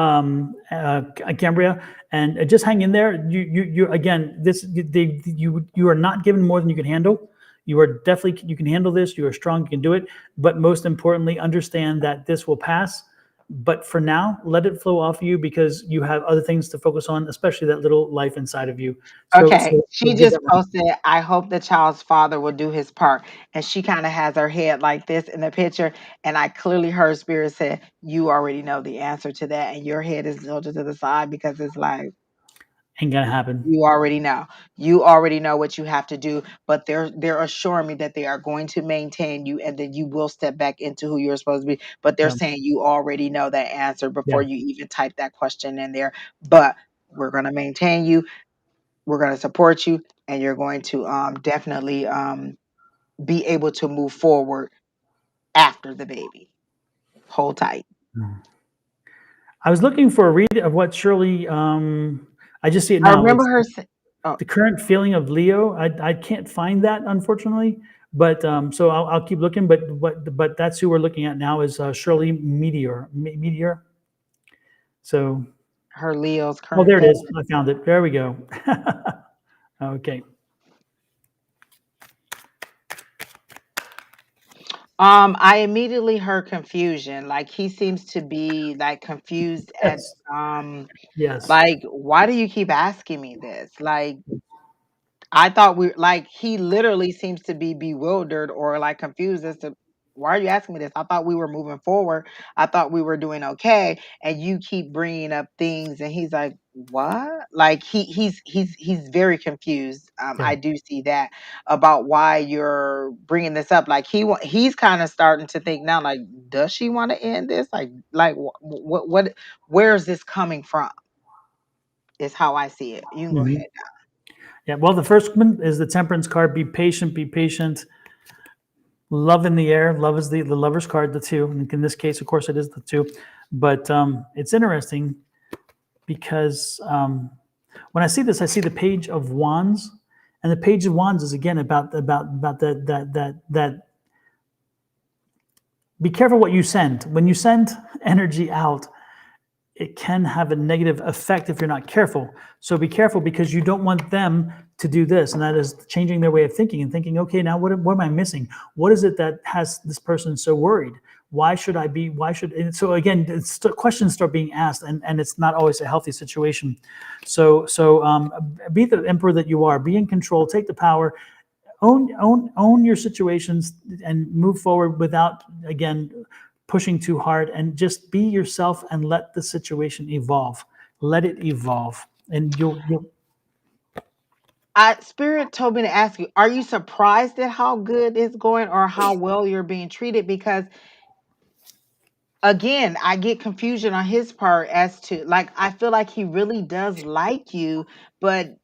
Cambria. And just hang in there. You again. You are not given more than you can handle. You are definitely, you can handle this. You are strong. You can do it. But most importantly, understand that this will pass. But for now, let it flow off you, because you have other things to focus on, especially that little life inside of you. Okay, So she give just that one. posted, I hope the child's father will do his part. And she kind of has her head like this in the picture. And I clearly heard spirit say, you already know the answer to that. And your head is tilted to the side, because it's like, Ain't gonna happen. you already know. You already know what you have to do, but they're assuring me that they are going to maintain you, and then you will step back into who you're supposed to be. But they're Yeah. saying you already know that answer Yeah. before you even type that question in there. But we're going to maintain you. We're going to support you, and you're going to definitely be able to move forward after the baby. Hold tight. I was looking for a read of what Shirley. I just see it I now. remember It's her. Oh, the current feeling of Leo. I can't find that, unfortunately, but so I'll keep looking. But that's who we're looking at now, is Shirley Meteor. So, her Leo's oh, current there it day. is. I found it. There we go. Okay. I immediately heard confusion. Like he seems to be like confused at Yes. Yes. like, why do you keep asking me this? Like I thought like he literally seems to be bewildered or like confused as to, why are you asking me this? I thought we were moving forward. I thought we were doing okay, and you keep bringing up things, and he's like, what? Like he's very confused. Yeah. I do see that about why you're bringing this up. Like he's kind of starting to think now. Like, does she want to end this? Like what? Where is this coming from? Is how I see it. You can go Mhm. ahead. Yeah. Well, the first one is the Temperance card. Be patient. Be patient. Love in the air. Love is the lover's card. The two. And in this case, of course, it is the two. But it's interesting because when I see this, I see the Page of Wands, and the Page of Wands is again about that. Be careful what you send. When you send energy out, it can have a negative effect if you're not careful. So be careful, because you don't want them to do this, and that is changing their way of thinking and thinking, okay, now what am I missing? What is it that has this person so worried? why should I be, and so again, questions start being asked, and it's not always a healthy situation. So be the emperor that you are, be in control, take the power, own your situations, and move forward without, again, pushing too hard, and just be yourself and let the situation evolve. Let it evolve, and you'll Spirit told me to ask you, are you surprised at how good it's going or how well you're being treated? Because again, I get confusion on his part as to, like, I feel like he really does like you, but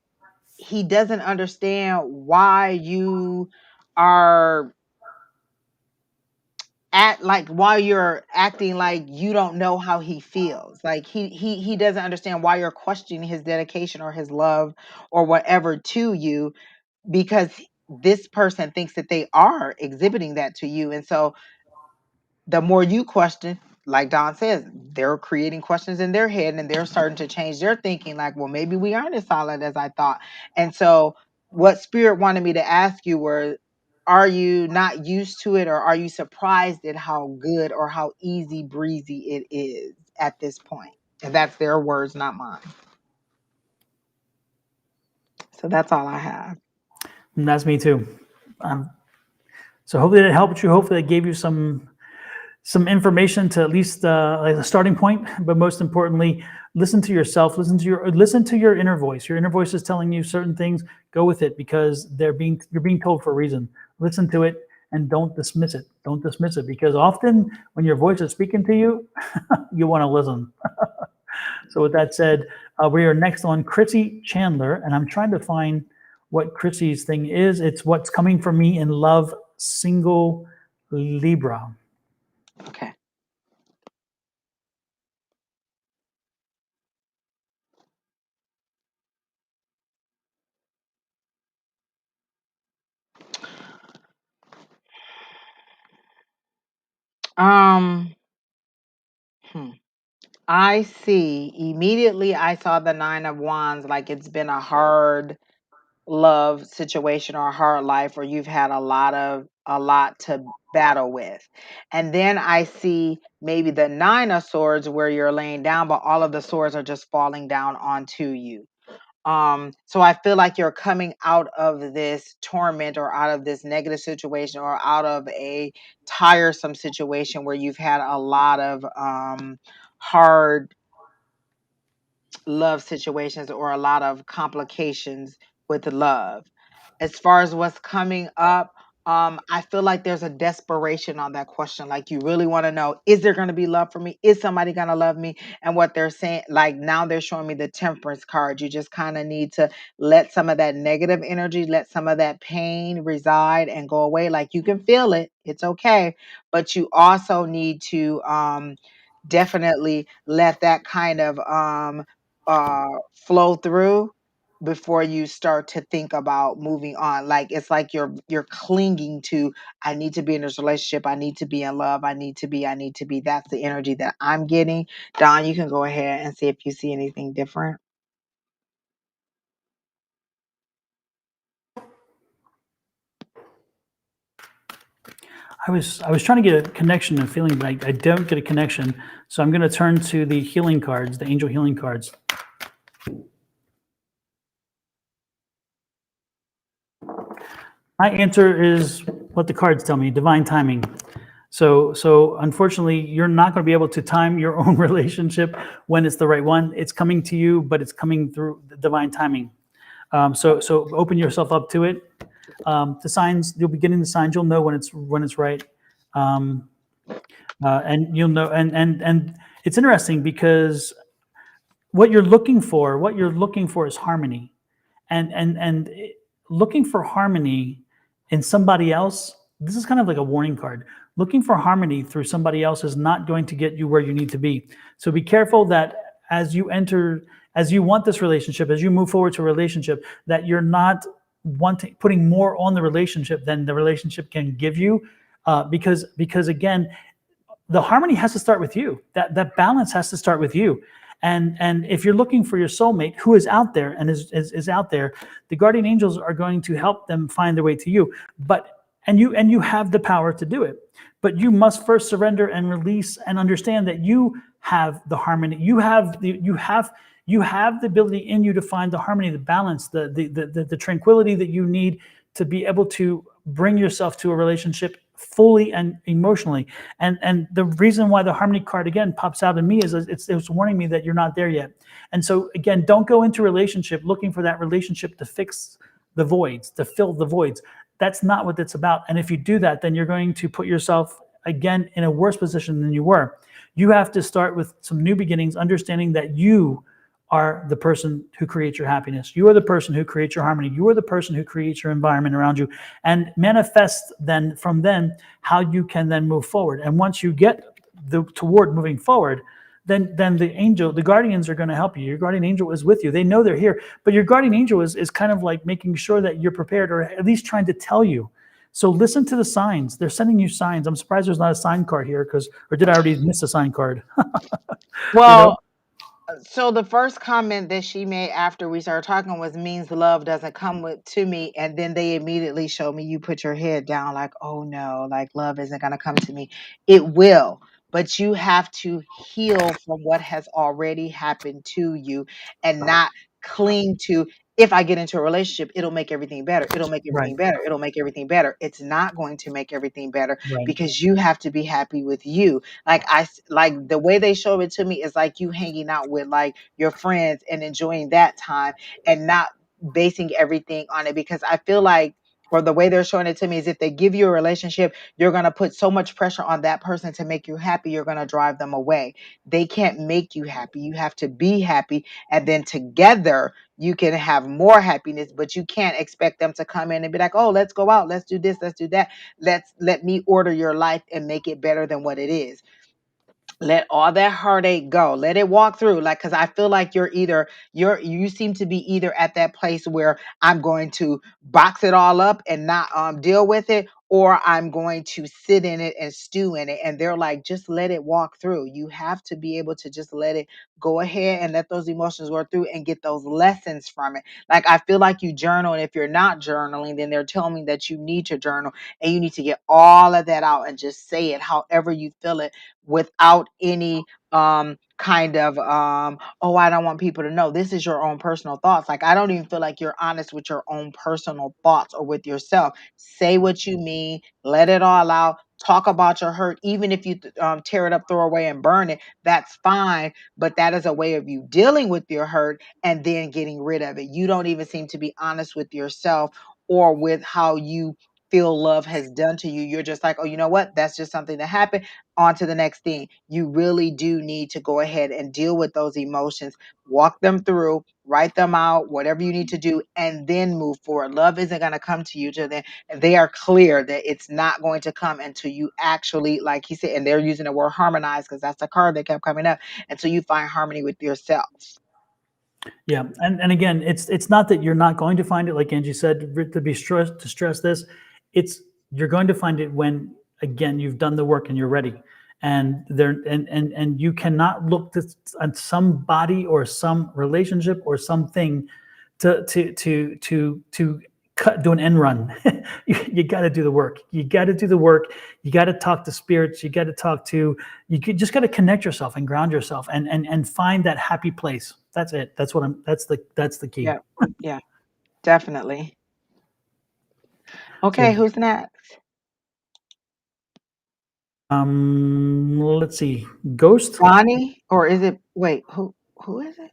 he doesn't understand why you are why you're acting like you don't know how he feels. Like he doesn't understand why you're questioning his dedication or his love or whatever to you, because this person thinks that they are exhibiting that to you. And so the more you question, like Don says, they're creating questions in their head and they're starting to change their thinking, like, well, maybe we aren't as solid as I thought. And so what Spirit wanted me to ask you were, are you not used to it, or are you surprised at how good or how easy breezy it is at this point? And that's their words, not mine. So that's all I have. And that's me too. So hopefully that helped you. Hopefully that gave you some information to at least like a starting point. But most importantly, listen to yourself. Listen to your inner voice. Your inner voice is telling you certain things. Go with it, because you're being told for a reason. Listen to it and don't dismiss it. Don't dismiss it, because often when your voice is speaking to you, you want to listen. So with that said, we are next on Chrissy Chandler, and I'm trying to find what Chrissy's thing is. It's what's coming for me in love, single Libra. Okay. Um, I see. Immediately, I saw the Nine of Wands, like it's been a hard love situation or a hard life, or you've had a lot to battle with. And then I see maybe the Nine of Swords where you're laying down, but all of the swords are just falling down onto you. So I feel like you're coming out of this torment or out of this negative situation or out of a tiresome situation where you've had a lot of hard love situations or a lot of complications with love. As far as what's coming up, I feel like there's a desperation on that question. Like, you really want to know, is there going to be love for me? Is somebody going to love me? And what they're saying, like, now they're showing me the Temperance card. You just kind of need to let some of that negative energy, let some of that pain reside and go away. Like, you can feel it. It's okay. But you also need to definitely let that kind of flow through before you start to think about moving on. Like, it's like you're clinging to, I need to be in this relationship, I need to be in love, I need to be. That's the energy that I'm getting. Don, you can go ahead and see if you see anything different. I was trying to get a connection and feeling, but I don't get a connection. So I'm going to turn to the healing cards, the angel healing cards. My answer is what the cards tell me: divine timing. So unfortunately, you're not going to be able to time your own relationship when it's the right one. It's coming to you, but it's coming through the divine timing. So open yourself up to it. The signs, you'll be getting the signs. You'll know when it's right, and you'll know. And it's interesting because what you're looking for is harmony, and looking for harmony in somebody else. This is kind of like a warning card. Looking for harmony through somebody else is not going to get you where you need to be. So be careful that as you want this relationship, as you move forward to a relationship, that you're not putting more on the relationship than the relationship can give you, because again, the harmony has to start with you. That balance has to start with you. And if you're looking for your soulmate who is out there and is out there, the guardian angels are going to help them find their way to you. But and you have the power to do it. But you must first surrender and release and understand that you have the harmony. You have the ability in you to find the harmony, the balance, the tranquility that you need to be able to bring yourself to a relationship fully and emotionally. And the reason why the harmony card again pops out in me is it's warning me that you're not there yet. And so again, don't go into a relationship looking for that relationship to fix the voids, to fill the voids. That's not what it's about. And if you do that, then you're going to put yourself again in a worse position than you were. You have to start with some new beginnings, understanding that you are the person who creates your happiness. You are the person who creates your harmony. You are the person who creates your environment around you, and manifest then from then how you can then move forward. And once you get toward moving forward, then the guardians are going to help you. Your guardian angel is with you. They know they're here, but your guardian angel is kind of like making sure that you're prepared, or at least trying to tell you. So listen to the signs. They're sending you signs. I'm surprised there's not a sign card here, or did I already miss a sign card? Well, so the first comment that she made after we started talking was means love doesn't come to me, and then they immediately showed me you put your head down like, oh no, like love isn't going to come to me. It will, but you have to heal from what has already happened to you and not cling to, if I get into a relationship, it'll make everything better. It'll make Right, everything better. It'll make everything better. It's not going to make everything better, right, because you have to be happy with you. Like the way they show it to me is like you hanging out with like your friends and enjoying that time, and not basing everything on it, because I feel like, or the way they're showing it to me is, if they give you a relationship, you're going to put so much pressure on that person to make you happy, you're going to drive them away. They can't make you happy. You have to be happy, and then together you can have more happiness. But you can't expect them to come in and be like, oh, let's go out, let's do this, let's do that, let me order your life and make it better than what it is. Let all that heartache go, let it walk through. Like, because I feel like you seem to be either at that place where I'm going to box it all up and not deal with it, or I'm going to sit in it and stew in it. And they're like, just let it walk through. You have to be able to just let it go ahead and let those emotions work through and get those lessons from it. Like, I feel like you journal, and if you're not journaling, then they're telling me that you need to journal, and you need to get all of that out and just say it however you feel it, without any kind of oh, I don't want people to know. This is your own personal thoughts. Like, I don't even feel like you're honest with your own personal thoughts or with yourself. Say what you mean, let it all out, talk about your hurt. Even if you tear it up, throw away, and burn it, that's fine. But that is a way of you dealing with your hurt and then getting rid of it. You don't even seem to be honest with yourself or with how you feel love has done to you. You're just like, oh, you know what, that's just something that happened, on to the next thing. You really do need to go ahead and deal with those emotions, walk them through, write them out, whatever you need to do, and then move forward. Love isn't going to come to you till then. And they are clear that it's not going to come until you actually, like he said, and they're using the word harmonize, because that's the card that kept coming up, until you find harmony with yourself. yeah. And again, it's not that you're not going to find it, like Angie said, to stress this. It's you're going to find it when, again, you've done the work and you're ready. And you cannot look at somebody or some relationship or something to do an end run. You got to do the work. You got to do the work. You got to talk to spirits. You got to just got to connect yourself and ground yourself and find that happy place. That's it. That's the key. Yeah. Yeah, definitely. Okay, Okay. who's next? Let's see. Ghost. Bonnie, or is it, wait, who is it?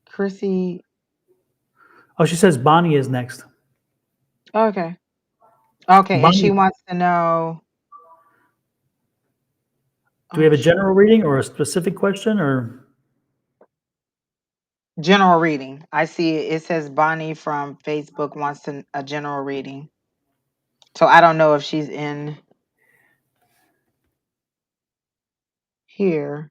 Chrissy. Oh, she says Bonnie is next. Okay. Okay, and she Bonnie, wants to know. do we Oh have a shoot. general reading or a specific question or? General reading. I see it. It says Bonnie from Facebook wants a general reading. So I don't know if she's in here.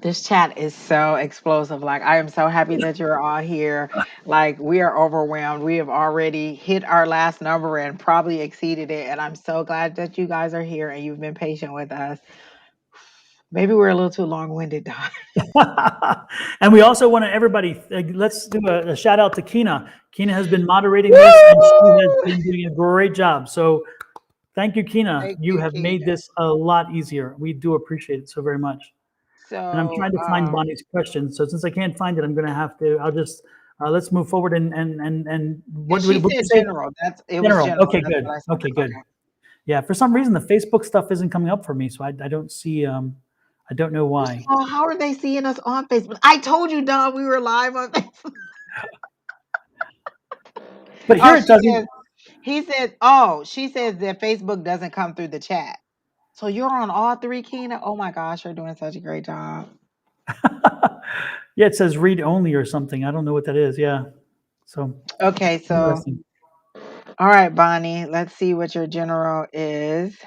This chat is so explosive. Like, I am so happy that you're all here. Like, we are overwhelmed. We have already hit our last number and probably exceeded it. And I'm so glad that you guys are here and you've been patient with us. Maybe we're a little too long-winded, Don. And we also want to everybody. Let's do a shout out to Kina. Kina has been moderating Woo! this, and she has been doing a great job. So thank you, Kina. Thank You you, have made Keita. this a lot easier. We do appreciate it so very much. And I'm So, trying to find Bonnie's question. So since I can't find it, I'm going to have to. I'll just let's move forward and and what she would you said say? general. It was General. general. Okay, That's good. what I Okay, said. good. Okay. Yeah. For some reason, the Facebook stuff isn't coming up for me, so I don't see. I don't know First of why. all, how are they seeing us on Facebook? I told you, Don, we were live on Facebook. But Oh, here it doesn't. she says that Facebook doesn't come through the chat. So you're on all three, Keena? Oh my gosh, you're doing such a great job. Yeah, it says read only or something. I don't know what that is. Yeah. So Okay, so interesting. all right, Bonnie, let's see what your general is.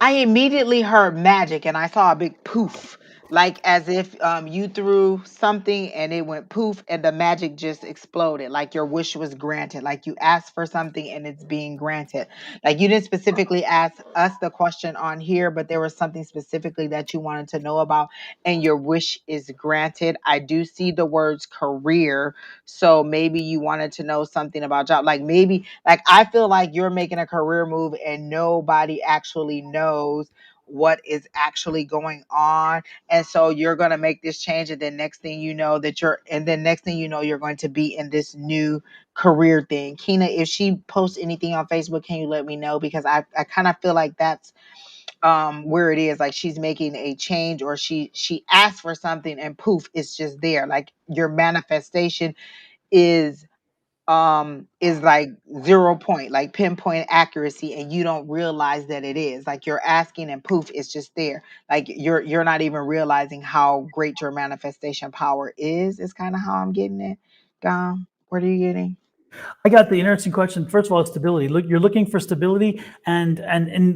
I immediately heard magic and I saw a big poof, like as if you threw something and it went poof and the magic just exploded, like your wish was granted, like you asked for something and it's being granted. Like you didn't specifically ask us the question on here, but there was something specifically that you wanted to know about and your wish is granted. I do see the words career, so maybe you wanted to know something about job, like maybe like I feel like you're making a career move and nobody actually knows what is actually going on. And so you're going to make this change and then next thing you know you're going to be in this new career thing. Kina, if she posts anything on Facebook, can you let me know, because I kind of feel like that's where it is, like she's making a change or she asked for something and poof, it's just there. Like your manifestation is like 0 point, like pinpoint accuracy, and you don't realize that it is. Like you're asking and poof, it's just there. Like you're not even realizing how great your manifestation power is kind of how I'm getting it. What are you getting? I got the interesting question. First of all, stability. Look, you're looking for stability, and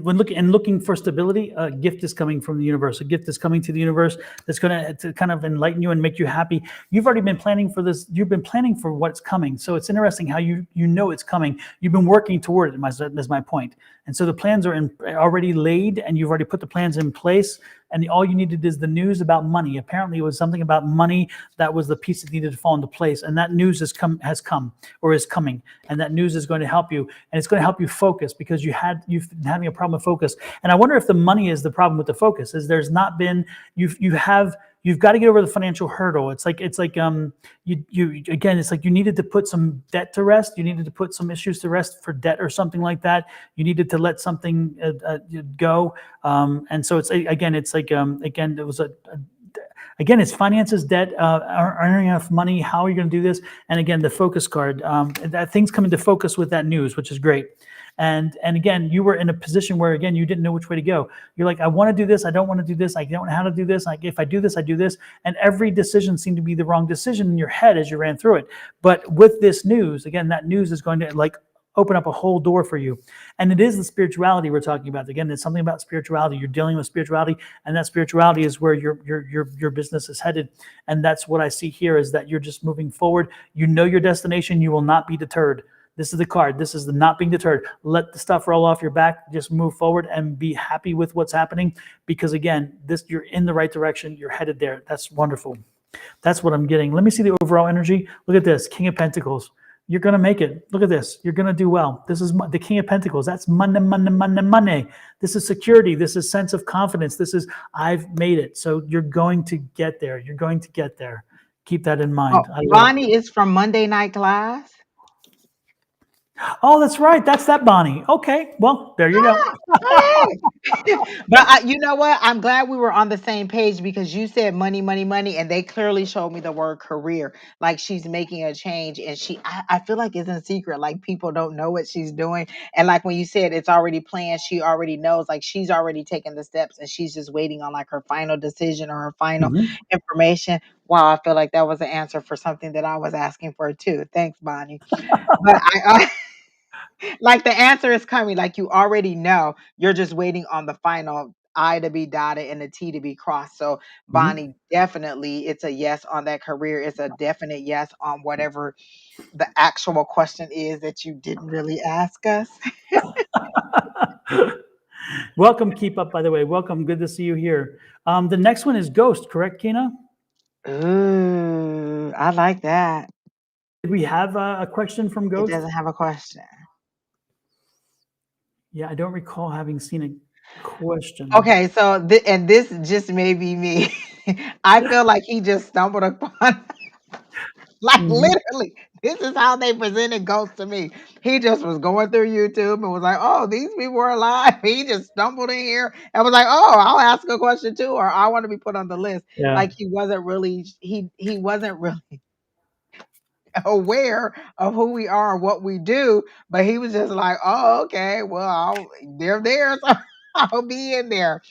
when looking for stability, a gift is coming from the universe. A gift is coming to the universe that's going to kind of enlighten you and make you happy. You've already been planning for this. You've been planning for what's coming. So it's interesting how you know it's coming. You've been working toward it. Is my point. And so the plans are already laid, and you've already put the plans in place. And all you needed is the news about money. Apparently, it was something about money that was the piece that needed to fall into place. And that news has come or is coming. And that news is going to help you. And it's going to help you focus, because you've been having a problem with focus. And I wonder if the money is the problem with the focus. Is there's not been you've got to get over the financial hurdle. It's like you again, it's like you needed to put some debt to rest. You needed to put some issues to rest for debt or something like that. You needed to let something go. And so it's again, it was again, it's finances, debt, earning enough money. How are you going to do this? And again, the focus card, that things come into focus with that news, which is great. And again, you were in a position where, again, you didn't know which way to go. You're like, I want to do this. I don't want to do this. I don't know how to do this. Like, if I do this, I do this. And every decision seemed to be the wrong decision in your head as you ran through it. But with this news, again, that news is going to like open up a whole door for you. And it is the spirituality we're talking about. Again, it's something about spirituality. You're dealing with spirituality, and that spirituality is where your business is headed. And that's what I see here, is that you're just moving forward. You know your destination. You will not be deterred. This is the card. This is the not being deterred. Let the stuff roll off your back. Just move forward and be happy with what's happening, because again, you're in the right direction. You're headed there. That's wonderful. That's what I'm getting. Let me see the overall energy. Look at this, King of Pentacles. You're going to make it. Look at this. You're going to do well. This is the King of Pentacles. That's money, money, money, money. This is security. This is sense of confidence. This is, I've made it. So you're going to get there. You're going to get there. Keep that in mind. Oh, Bonnie is from Monday Night Class. Oh, that's right. That's that Bonnie. Okay. Well, there you go. But you know what? I'm glad we were on the same page, because you said money, money, money, and they clearly showed me the word career. Like she's making a change, and I feel like it's in secret. Like people don't know what she's doing. And like when you said it's already planned, she already knows. Like she's already taken the steps, and she's just waiting on like her final decision or her final Mhm. information. Wow, I feel like that was an answer for something that I was asking for too. Thanks, Bonnie. But like the answer is coming, like you already know, you're just waiting on the final I to be dotted and the T to be crossed. So Mhm. Bonnie, definitely it's a yes on that career. It's a definite yes on whatever the actual question is that you didn't really ask us. Welcome, keep up, by the way. Welcome. Good to see you here. The next one is Ghost, correct, Kina? Ooh, I like that. Did we have a question from It Ghost? doesn't have a question. Yeah, I don't recall having seen a question. Okay, so and this just may be me. I feel like he just stumbled upon like Mhm. literally, this is how they presented Ghost to me. He just was going through YouTube and was like, "Oh, these people are alive." He just stumbled in here and was like, "Oh, I'll ask a question too," or "I want to be put on the list." Yeah. Like he wasn't really aware of who we are and what we do, but he was just like, "Oh, okay, well, they're there, so I'll be in there."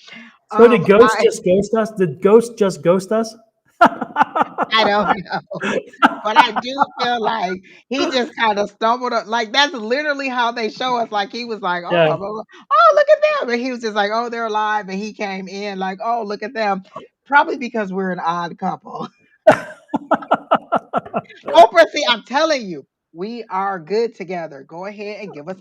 So did Ghost I just ghost us? Did Ghost just ghost us? I don't know. But I do feel like he just kind of stumbled up. Like that's literally how they show us. Like he was like, "Oh, Yeah. blah, blah, blah. Oh, look at them," and he was just like, "Oh, they're alive," and he came in like, "Oh, look at them." Probably because we're an odd couple. Oprah, see, I'm telling you, we are good together. Go ahead and give us.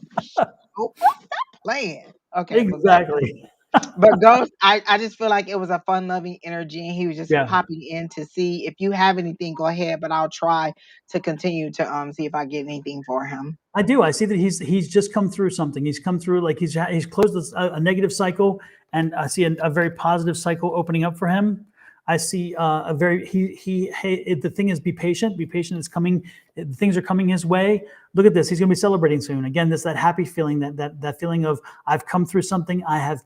Oprah, stop playing. Okay, Exactly. but Ghost, I just feel like it was a fun loving energy, and he was just Yeah. popping in to see if you have anything. Go ahead, but I'll try to continue to see if I get anything for him. I do. I see that he's just come through something. He's come through like he's closed a negative cycle, and I see a very positive cycle opening up for him. I see a very the thing is be patient. Be patient. It's coming. Things are coming his way. Look at this. He's going to be celebrating soon. Again, this that happy feeling that feeling of I've come through something. I have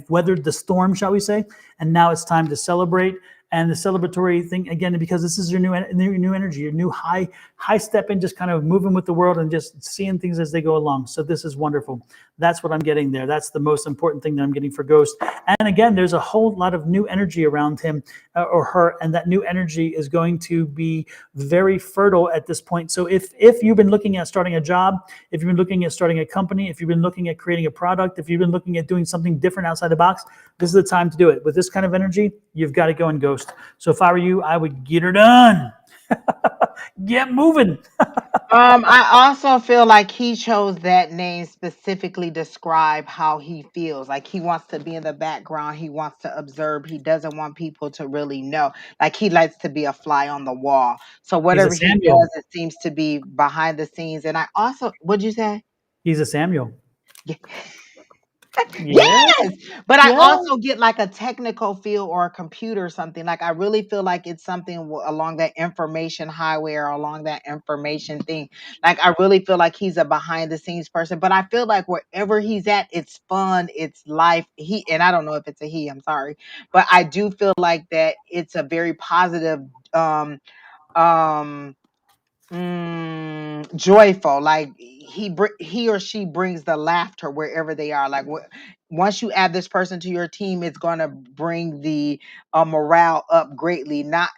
weathered the storm, shall we say, and now it's time to celebrate. And the celebratory thing again, because this is your new energy, your new high step in, just kind of moving with the world and just seeing things as they go along. So this is wonderful. That's what I'm getting there. That's the most important thing that I'm getting for Ghost. And again, there's a whole lot of new energy around him or her, and that new energy is going to be very fertile at this point. So if you've been looking at starting a job, if you've been looking at starting a company, if you've been looking at creating a product, if you've been looking at doing something different outside the box, this is the time to do it. With this kind of energy, you've got to go and Ghost. So if I were you, I would get her done. Get moving. I also feel like he chose that name specifically to describe how he feels. Like he wants to be in the background. He wants to observe. He doesn't want people to really know. Like he likes to be a fly on the wall. So He's a whatever he Samuel. does, it seems to be behind the scenes. And I also, what'd you say? He's a Samuel. Yeah. Yes, but I Yeah. also get like a technical feel or a computer or something. Like I really feel like it's something along that information highway or along that information thing. Like I really feel like he's a behind the scenes person. But I feel like wherever he's at, it's fun, it's life. He and I don't know if it's a he. I'm sorry, but I do feel like that it's a very positive. Um joyful, like he or she brings the laughter wherever they are. Like once you add this person to your team, it's going to bring the morale up greatly. Not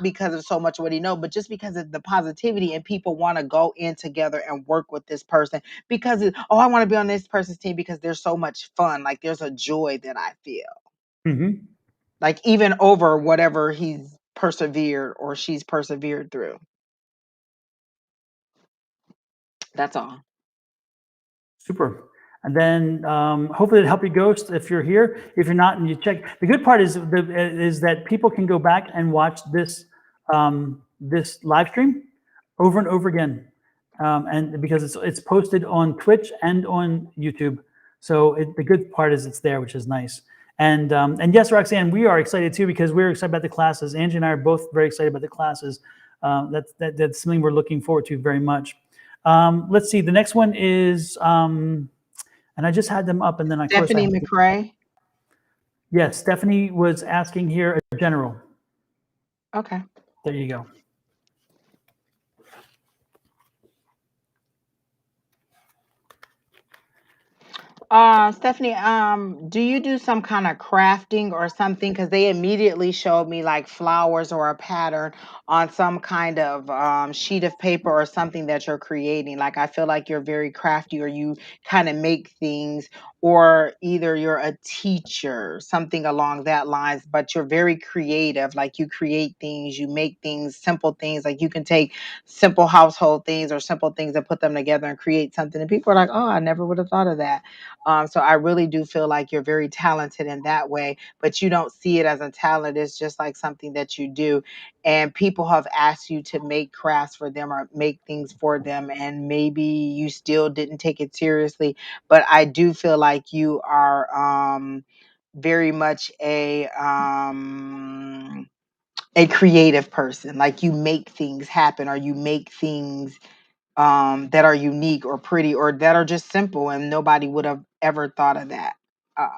because of so much what he know, but just because of the positivity, and people want to go in together and work with this person because oh, I want to be on this person's team because there's so much fun. Like there's a joy that I feel, Mm-hmm. like even over whatever he's persevered or she's persevered through. That's all. Super. And then hopefully it helped you Ghost if you're here. If you're not and you check, the good part is that people can go back and watch this live stream over and over again, and because it's posted on Twitch and on YouTube. So the good part is it's there, which is nice. And yes, Roxanne, we are excited too because we're excited about the classes. Angie and I are both very excited about the classes. That's something we're looking forward to very much. Let's see. The next one is, and I just had them up, and then of course Stephanie McRae. yes, Stephanie was asking here a general. Okay. There you go. Stephanie, do you do some kind of crafting or something? Because they immediately showed me like flowers or a pattern on some kind of sheet of paper or something that you're creating. Like I feel like you're very crafty or you kind of make things or either you're a teacher, something along that lines, but you're very creative. Like you create things, you make things, simple things. Like you can take simple household things or simple things and put them together and create something. And people are like, oh, I never would have thought of that. So I really do feel like you're very talented in that way, but you don't see it as a talent. It's just like something that you do. And people have asked you to make crafts for them or make things for them, and maybe you still didn't take it seriously, but I do feel like you are very much a creative person. Like you make things happen, or you make things that are unique or pretty or that are just simple, and nobody would have ever thought of that. Uh,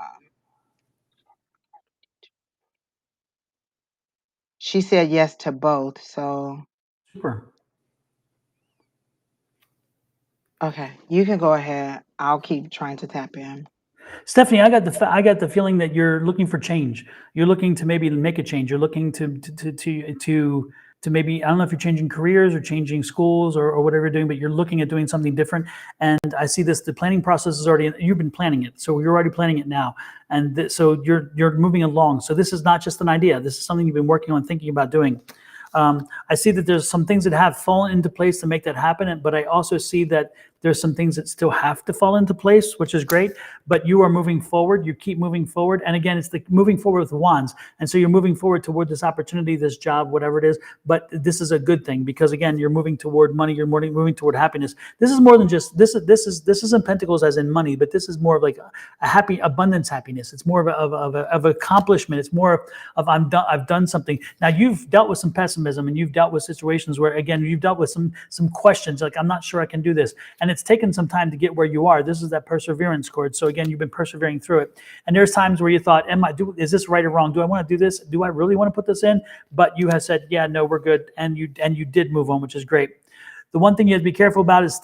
she said yes to both. So, Super. okay, you can go ahead. I'll keep trying to tap in. Stephanie, I got the feeling that you're looking for change. You're looking to maybe make a change. You're looking to maybe, I don't know if you're changing careers or changing schools or whatever you're doing, but you're looking at doing something different. And I see this. The planning process is already. You've been planning it, so you're already planning it now, and so you're moving along. So this is not just an idea. This is something you've been working on, thinking about doing. I see that there's some things that have fallen into place to make that happen, but I also see that there's some things that still have to fall into place, which is great. But you are moving forward. You keep moving forward, and again, it's the moving forward with wands, and so you're moving forward toward this opportunity, this job, whatever it is. But this is a good thing because again, you're moving toward money. You're moving toward happiness. This is more than just this isn't pentacles as in money, but this is more of like a happy abundance happiness. It's more of accomplishment. It's more of I'm done. I've done something. Now you've dealt with some pessimism, and you've dealt with situations where again you've dealt with some questions like I'm not sure I can do this, and it's taken some time to get where you are. This is that perseverance cord. So again, you've been persevering through it. And there's times where you thought, is this right or wrong? Do I want to do this? Do I really want to put this in? But you have said, yeah, no, we're good. And you did move on, which is great. The one thing you have to be careful about is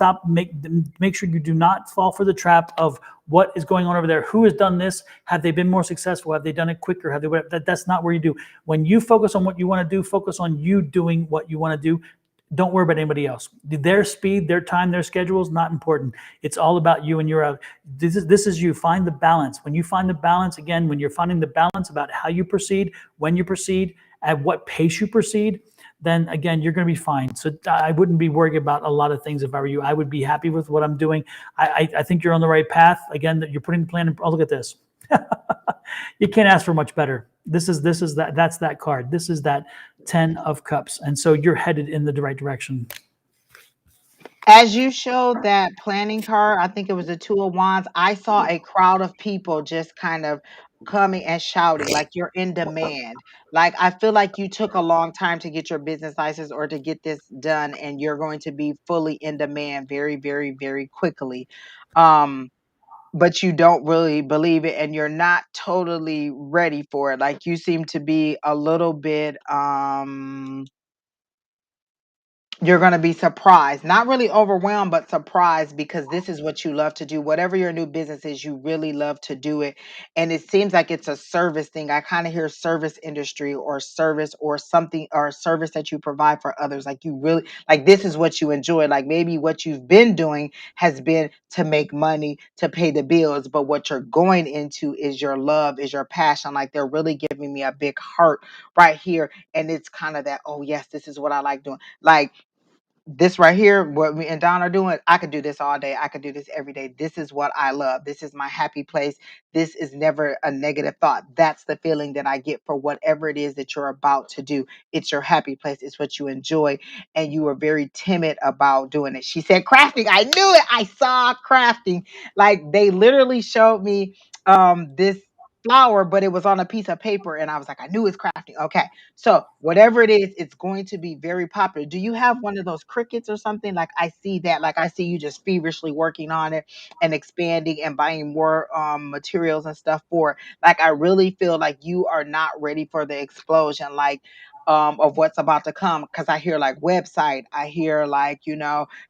make sure you do not fall for the trap of what is going on over there. Who has done this? Have they been more successful? Have they done it quicker? Have they? That's not where you do. When you focus on what you want to do, focus on you doing what you want to do. Don't worry about anybody else. Their speed, their time, their schedule is not important. It's all about you and your out. This is you. Find the balance. When you find the balance, again, when you're finding the balance about how you proceed, when you proceed, at what pace you proceed, then again, you're going to be fine. So I wouldn't be worried about a lot of things if I were you. I would be happy with what I'm doing. I think you're on the right path. Again, that you're putting the plan in. Oh, look at this. You can't ask for much better. That's that card. This is that 10 of Cups. And so you're headed in the right direction. As you showed that planning card, I think it was the Two of Wands, I saw a crowd of people just kind of coming and shouting, like you're in demand. Like I feel like you took a long time to get your business license or to get this done, and you're going to be fully in demand very, very, very quickly. Um, but you don't really believe it, and you're not totally ready for it. Like you seem to be a little bit you're going to be surprised, not really overwhelmed, but surprised, because this is what you love to do. Whatever your new business is, you really love to do it. And it seems like it's a service thing. I kind of hear service industry or service or something, or service that you provide for others. Like you really, like this is what you enjoy. Like maybe what you've been doing has been to make money, to pay the bills, but what you're going into is your love, is your passion. Like they're really giving me a big heart right here. And it's kind of that, oh yes, this is what I like doing. Like, this right here, what me and Don are doing, I could do this all day. I could do this every day. This is what I love. This is my happy place. This is never a negative thought. That's the feeling that I get for whatever it is that you're about to do. It's your happy place. It's what you enjoy. And you are very timid about doing it. She said crafting. I knew it. I saw crafting. Like they literally showed me this flower, but it was on a piece of paper. And I was like, I knew it's crafting. Okay. So whatever it is, it's going to be very popular. Do you have one of those crickets or something? Like I see that, like I see you just feverishly working on it and expanding and buying more materials and stuff for it. Like I really feel like you are not ready for the explosion, like of what's about to come. Cause I hear like website, I hear like,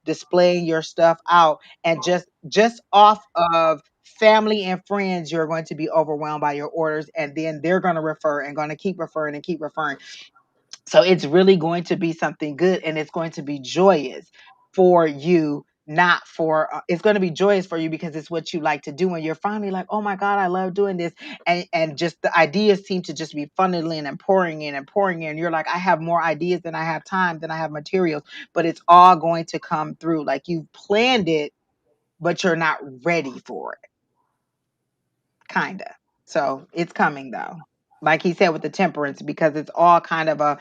displaying your stuff out, and just off of family and friends, you're going to be overwhelmed by your orders, and then they're going to refer and going to keep referring and keep referring. So it's really going to be something good, and it's going to be joyous for you not for it's going to be joyous for you because it's what you like to do, and you're finally like, oh my God, I love doing this. And just the ideas seem to just be funneling and pouring in and pouring in. You're like, I have more ideas than I have time, than I have materials, but it's all going to come through. Like you've planned it, but you're not ready for it. Kinda. So it's coming though. Like he said with the temperance, because it's all kind of a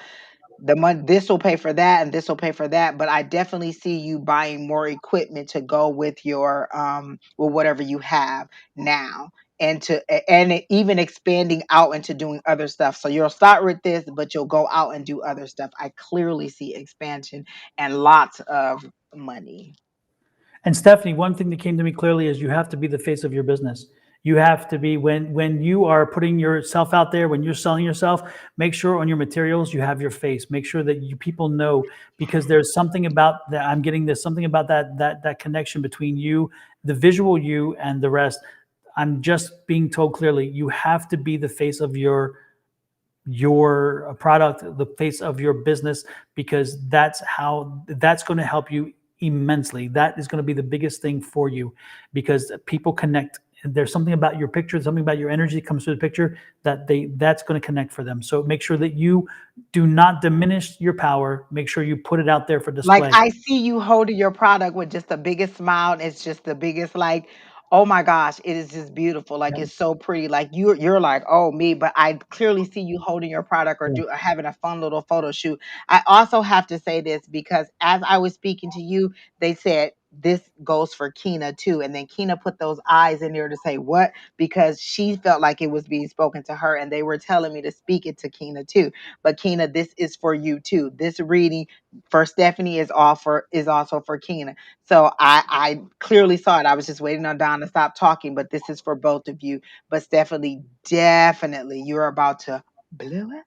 the money, this will pay for that and this will pay for that. But I definitely see you buying more equipment to go with your with whatever you have now, and even expanding out into doing other stuff. So you'll start with this, but you'll go out and do other stuff. I clearly see expansion and lots of money. And Stephanie, one thing that came to me clearly is you have to be the face of your business. You have to be, when you are putting yourself out there, when you're selling yourself, make sure on your materials you have your face. Make sure that people know, because there's something about that. I'm getting this something about that connection between you, the visual you, and the rest. I'm just being told clearly, you have to be the face of your product, the face of your business, because that's going to help you immensely. That is going to be the biggest thing for you, because people connect. There's something about your picture, something about your energy that comes through the picture that's going to connect for them. So make sure that you do not diminish your power. Make sure you put it out there for Like display. I see you holding your product with just the biggest smile. And it's just the biggest like, oh my gosh, it is just beautiful. Like Yeah. it's so pretty. Like you're like, oh me, but I clearly see you holding your product Yeah. or having a fun little photo shoot. I also have to say this because as I was speaking to you, they said this goes for Kina too. And then Kina put those eyes in there to say what? Because she felt like it was being spoken to her and they were telling me to speak it to Kina too. But Kina, this is for you too. This reading for Stephanie is also for Kina. So I clearly saw it. I was just waiting on Don to stop talking, but this is for both of you. But Stephanie, definitely you're about to blow it.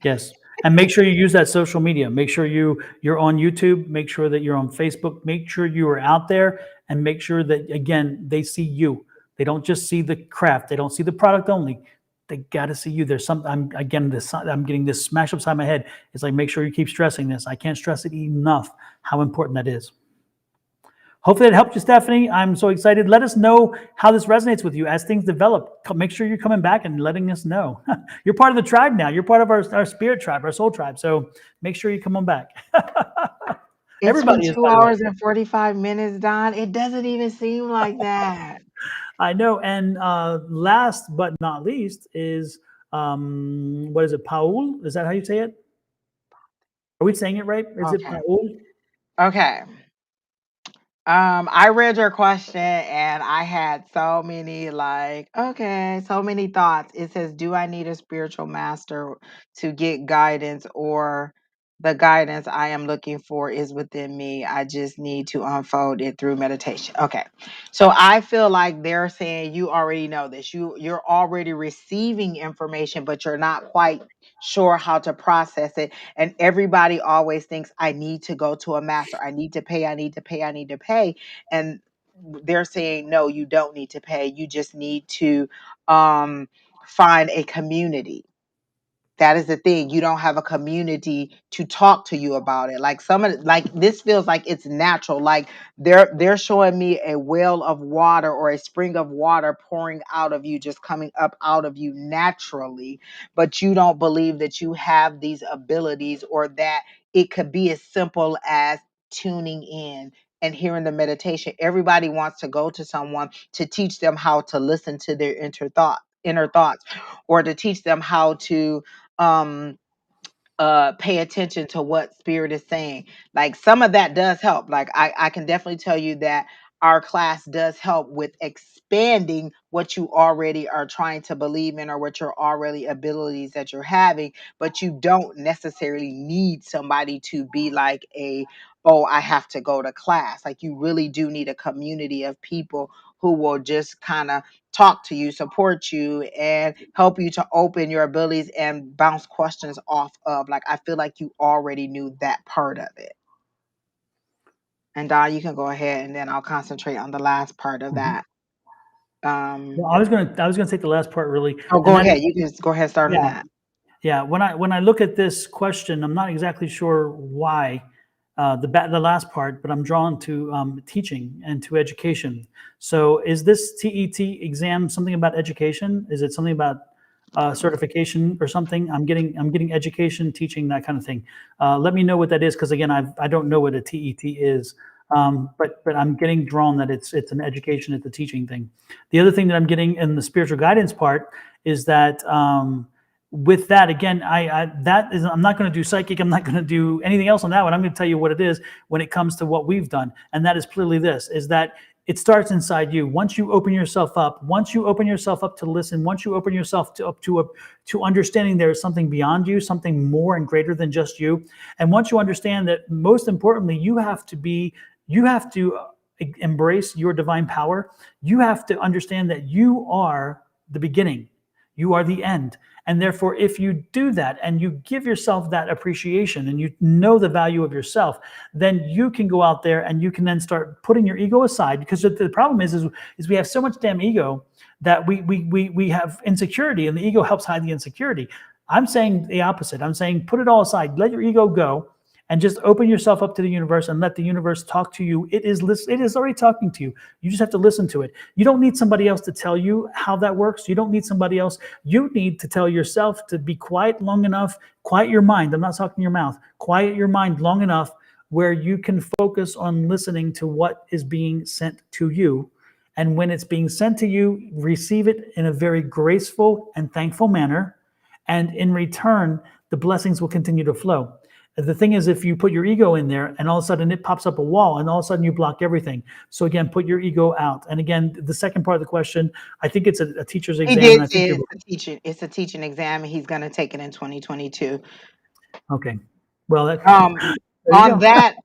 Yes. And make sure you use that social media. Make sure you're on YouTube. Make sure that you're on Facebook. Make sure you are out there, and make sure that, again, they see you. They don't just see the craft. They don't see the product only. They got to see you. There's something. I'm getting this smash upside my head. It's like, make sure you keep stressing this. I can't stress it enough how important that is. Hopefully it helped you, Stephanie. I'm so excited. Let us know how this resonates with you as things develop. Make sure you're coming back and letting us know. You're part of the tribe now. You're part of our spirit tribe, our soul tribe. So make sure you come on back. It's been Everybody is, two by the way. hours and 45 minutes, Don. It doesn't even seem like that. I know. And last but not least is, what is it, Paul? Is that how you say it? Are we saying it right? Is it Okay. Paul? Okay. I read your question and I had so many so many thoughts. It says, do I need a spiritual master to get guidance, or the guidance I am looking for is within me? I just need to unfold it through meditation. Okay. So I feel like they're saying you already know this. You're already receiving information, but you're not quite sure how to process it. And everybody always thinks, I need to go to a master. I need to pay. I need to pay. I need to pay. And they're saying, no, you don't need to pay. You just need to um, find a community. That is the thing. You don't have a community to talk to you about it. Like like this feels like it's natural. Like they're showing me a well of water or a spring of water pouring out of you, just coming up out of you naturally. But you don't believe that you have these abilities, or that it could be as simple as tuning in and hearing the meditation. Everybody wants to go to someone to teach them how to listen to their inner thoughts, or to teach them how to um pay attention to what spirit is saying. Like some of that does help. Like I can definitely tell you that our class does help with expanding what you already are trying to believe in, or what your already abilities that you're having. But you don't necessarily need somebody to be like oh, I have to go to class. Like you really do need a community of people who will just kind of talk to you, support you, and help you to open your abilities and bounce questions off of. Like, I feel like you already knew that part of it. And Don, you can go ahead and then I'll concentrate on the last part of Mhm. that. Well, I was gonna take the last part really, Oh, and go that ahead. is, You can just go ahead and start on yeah, that. yeah. When I look at this question, I'm not exactly sure why. the last part, but I'm drawn to teaching and to education. So is this TET exam something about education? Is it something about certification or something? I'm getting education, teaching, that kind of thing. Let me know what that is, because again, I don't know what a TET is. But I'm getting drawn that it's an education, it's a teaching thing. The other thing that I'm getting in the spiritual guidance part is that with that, again, I'm not going to do psychic. I'm not going to do anything else on that one. I'm going to tell you what it is when it comes to what we've done. And that is clearly this, is that it starts inside you. Once you open yourself up to listen, once you open yourself to understanding there is something beyond you, something more and greater than just you. And once you understand that, most importantly, you have to embrace your divine power. You have to understand that you are the beginning. You are the end. And therefore, if you do that and you give yourself that appreciation and you know the value of yourself, then you can go out there and you can then start putting your ego aside. Because the problem is we have so much damn ego that we have insecurity, and the ego helps hide the insecurity. I'm saying the opposite. I'm saying put it all aside. Let your ego go. And just open yourself up to the universe and let the universe talk to you. It is already talking to you. You just have to listen to it. You don't need somebody else to tell you how that works. You don't need somebody else. You need to tell yourself to be quiet long enough. Quiet your mind. I'm not talking your mouth. Quiet your mind long enough where you can focus on listening to what is being sent to you. And when it's being sent to you, receive it in a very graceful and thankful manner. And in return, the blessings will continue to flow. The thing is, if you put your ego in there and all of a sudden it pops up a wall and all of a sudden you block everything. So again, put your ego out. And again, the second part of the question, I think it's a teacher's exam. He did And I say think it's a teaching exam, and he's going to take it in 2022. okay. Well, there you On go. that,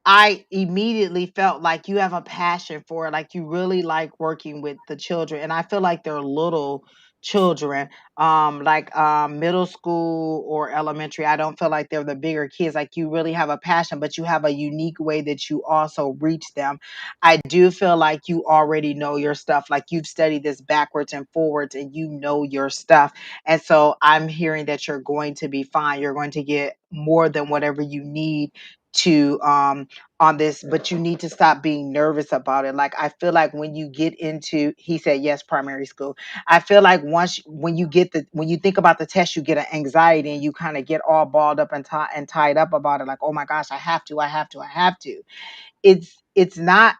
I immediately felt like you have a passion for it, like you really like working with the children, and I feel like they're little children, like middle school or elementary. I don't feel like they're the bigger kids. Like you really have a passion, but you have a unique way that you also reach them. I do feel like you already know your stuff. Like you've studied this backwards and forwards, and you know your stuff. And so I'm hearing that you're going to be fine. You're going to get more than whatever you need to on this, but you need to stop being nervous about it. Like I feel like when you get into, he said yes, primary school. I feel like when you think about the test, you get an anxiety and you kind of get all balled up and tied up about it. Like, oh my gosh, I have to. It's not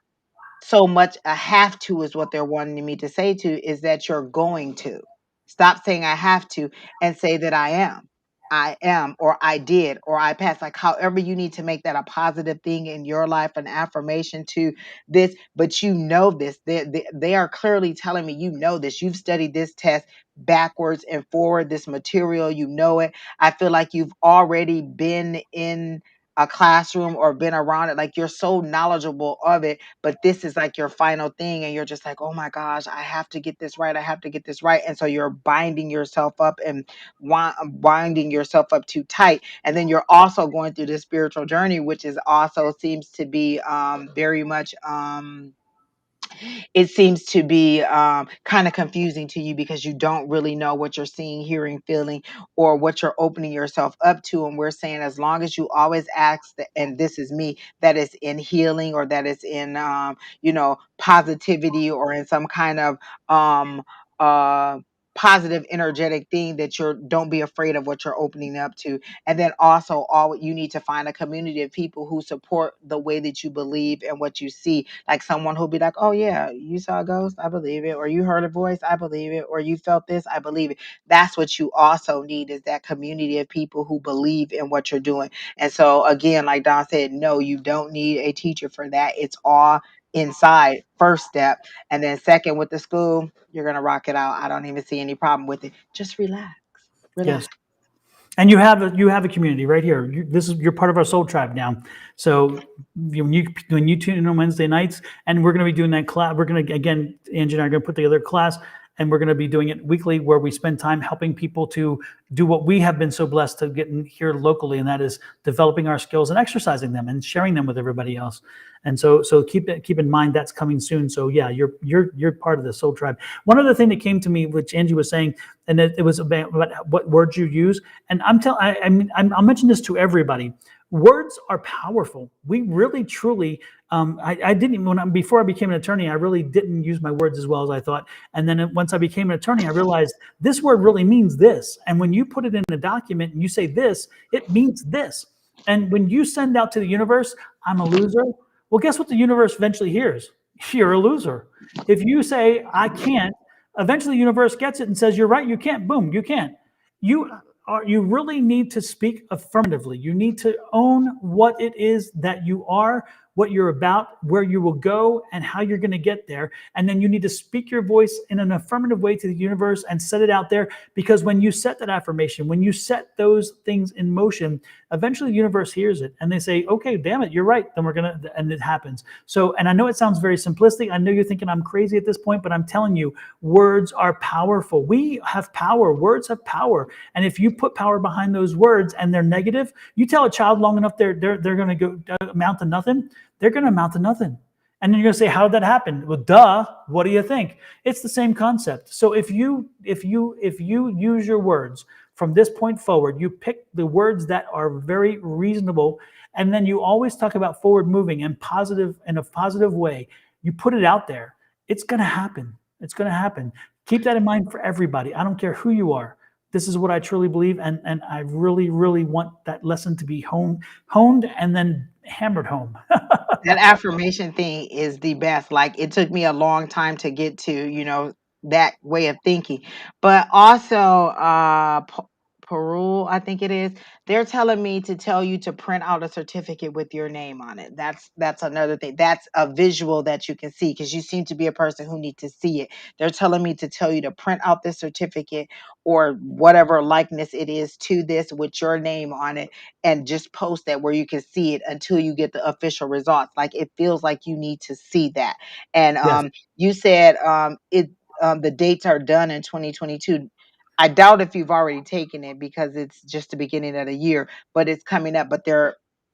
so much a have to is what they're wanting me to say to is that you're going to stop saying I have to and say that I am, or I did, or I passed. Like however you need to make that a positive thing in your life, an affirmation to this, but you know this. They are clearly telling me you know this. You've studied this test backwards and forward, this material, you know it. I feel like you've already been in a classroom or been around it. Like you're so knowledgeable of it, but this is like your final thing. And you're just like, oh my gosh, I have to get this right. I have to get this right. And so you're binding yourself up and winding yourself up too tight. And then you're also going through this spiritual journey, which is also seems to be very much it seems to be kind of confusing to you because you don't really know what you're seeing, hearing, feeling, or what you're opening yourself up to. And we're saying as long as you always ask, and this is me, that is in healing or that is in, positivity or in some kind of um, uh, positive energetic thing that you're don't be afraid of what you're opening up to. And then also all you need to find a community of people who support the way that you believe and what you see, like someone who'll be like, oh yeah, you saw a ghost, I believe it, or you heard a voice, I believe it, or you felt this, I believe it. That's what you also need, is that community of people who believe in what you're doing. And so again, like Don said, no, you don't need a teacher for that. It's all inside, first step. And then second, with the school, you're gonna rock it out. I don't even see any problem with it. Just relax. Yes. Relax. And you have a community right here. You're part of our soul tribe now. So when you tune in on Wednesday nights, and we're going to be doing that class. We're going to, again, Angie and I are going to put together a class, and we're going to be doing it weekly, where we spend time helping people to do what we have been so blessed to get in here locally, and that is developing our skills and exercising them and sharing them with everybody else. And so keep in mind that's coming soon. So yeah, you're part of the soul tribe. One other thing that came to me, which Angie was saying, and it was about what words you use. And I'll mention this to everybody. Words are powerful. We really, truly, I didn't even, before I became an attorney, I really didn't use my words as well as I thought. And then once I became an attorney, I realized this word really means this. And when you put it in a document and you say this, it means this. And when you send out to the universe, I'm a loser, well, guess what the universe eventually hears? You're a loser. If you say, I can't, eventually the universe gets it and says, you're right, you can't. Boom, you can't. You really need to speak affirmatively. You need to own what it is that you are, what you're about, where you will go, and how you're going to get there. And then you need to speak your voice in an affirmative way to the universe and set it out there. Because when you set that affirmation, when you set those things in motion, eventually the universe hears it and they say, okay, damn it, you're right. Then we're going to, and it happens. So, and I know it sounds very simplistic. I know you're thinking I'm crazy at this point, but I'm telling you, words are powerful. We have power. Words have power. And if you put power behind those words and they're negative, you tell a child long enough they're going to go amount to nothing. They're going to amount to nothing. And then you're going to say, how did that happen? Well, duh. What do you think? It's the same concept. So if you use your words from this point forward, you pick the words that are very reasonable, and then you always talk about forward moving and positive in a positive way. You put it out there. It's going to happen. It's going to happen. Keep that in mind for everybody. I don't care who you are. This is what I truly believe, and I really, really want that lesson to be honed and then hammered home. That affirmation thing is the best. Like, it took me a long time to get to, that way of thinking. But also, Peru, I think it is. They're telling me to tell you to print out a certificate with your name on it. That's another thing. That's a visual that you can see, because you seem to be a person who needs to see it. They're telling me to tell you to print out this certificate or whatever likeness it is to this with your name on it, and just post that where you can see it until you get the official results. Like, it feels like you need to see that. And Yes. you said the dates are done in 2022. I doubt if you've already taken it, because it's just the beginning of the year, but it's coming up.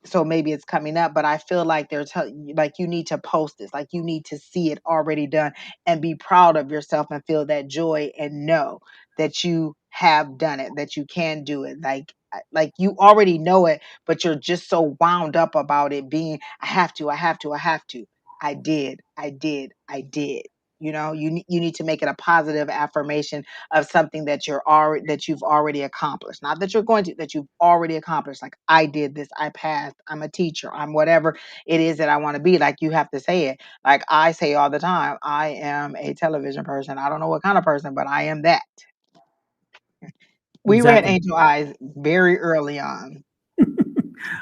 So maybe it's coming up, but I feel like they're telling you, like, you need to post this, like, you need to see it already done and be proud of yourself and feel that joy and know that you have done it, that you can do it. Like you already know it, but you're just so wound up about it being, I have to, I have to, I have to. I did, I did, I did. You need to make it a positive affirmation of something that you've already accomplished. Not that you're going to, that you've already accomplished. Like, I did this, I passed, I'm a teacher, I'm whatever it is that I want to be. Like, you have to say it. Like I say all the time, I am a television person. I don't know what kind of person, but I am that. We read Exactly. Angel Eyes very early on.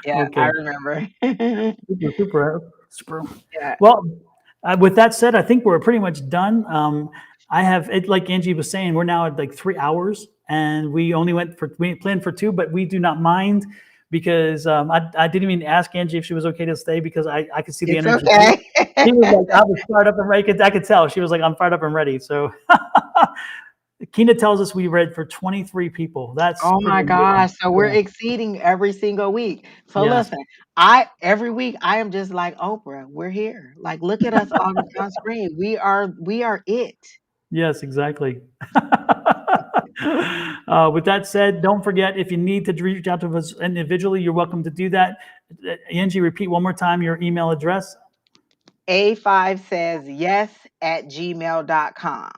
Yeah, I Okay. remember. Super. Yeah. Well, with that said, I think we're pretty much done. I have it, like Angie was saying, we're now at like 3 hours, and we planned for 2, but we do not mind, because I didn't even ask Angie if she was okay to stay, because I could see the It's energy. okay. She was like, I was fired up and ready. I could tell. She was like, I'm fired up and ready. So Kina tells us we read for 23 people. That's Oh pretty my amazing. gosh. So we're Yeah. exceeding every single week. So Yes. listen, every week I am just like Oprah. We're here. Like, look at us on screen. We are it. Yes, exactly. With that said, don't forget, if you need to reach out to us individually, you're welcome to do that. Angie, repeat one more time your email address. A5Says yes at gmail.com,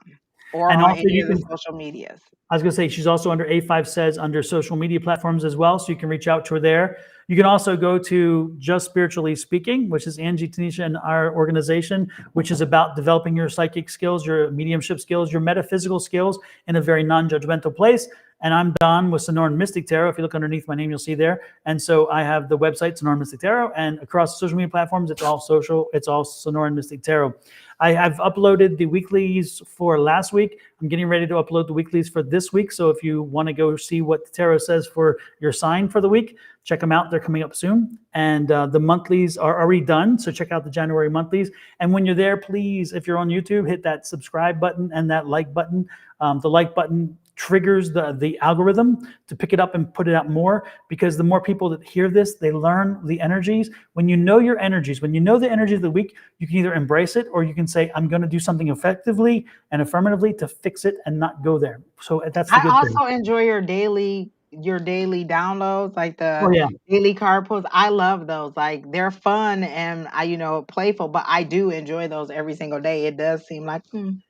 or And on also, any you of the can, social medias. I was going to say, she's also under A5Says under social media platforms as well, so you can reach out to her there. You can also go to Just Spiritually Speaking, which is Angie, Tanisha, and our organization, which is about developing your psychic skills, your mediumship skills, your metaphysical skills in a very non-judgmental place. And I'm Don with Sonoran Mystic Tarot. If you look underneath my name, you'll see there. And so I have the website, Sonoran Mystic Tarot, and across social media platforms, it's all Sonoran Mystic Tarot. I have uploaded the weeklies for last week. I'm getting ready to upload the weeklies for this week. So if you want to go see what the tarot says for your sign for the week, check them out. They're coming up soon. And the monthlies are already done. So check out the January monthlies. And when you're there, please, if you're on YouTube, hit that subscribe button and that like button. The like button triggers the algorithm to pick it up and put it out more, because the more people that hear this, they learn the energies. When you know your energies, when you know the energy of the week, you can either embrace it, or you can say, I'm going to do something effectively and affirmatively to fix it and not go there. So that's the I good thing. also enjoy your daily your daily downloads, like Oh the yeah. daily card pulls. I love those. Like they're fun and playful, but I do enjoy those every single day. It does seem like,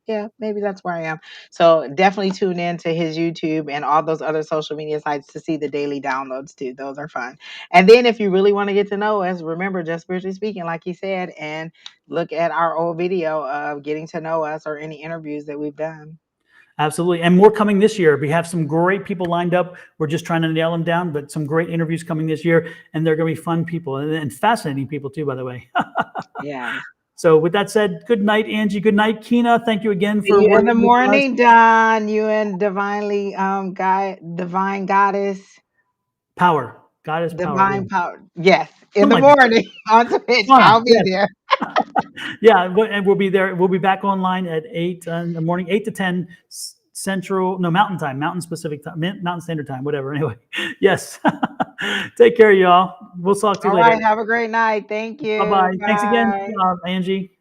yeah, maybe that's where I am. So definitely tune in to his YouTube and all those other social media sites to see the daily downloads too. Those are fun. And then if you really want to get to know us, remember, Just Spiritually Speaking, like he said, and look at our old video of getting to know us or any interviews that we've done. Absolutely. And more coming this year. We have some great people lined up. We're just trying to nail them down, but some great interviews coming this year. And they're going to be fun people and fascinating people too, by the way. Yeah. So with that said, good night, Angie. Good night, Kina. Thank you again See for you in the working with us. morning, Don. You and divine goddess. Power. Goddess power. Divine power. Yes. In the Something like morning on Twitch. that. I'll be Yes. there. Yeah, and we'll be there. We'll be back online at 8 in the morning, 8 to 10 Central, no, Mountain Time, Mountain Specific Time, Mountain Standard Time, whatever. Anyway, yes. Take care, y'all. We'll talk to you All later. right. Have a great night. Thank you. Bye-bye. Thanks again, Bye. Angie.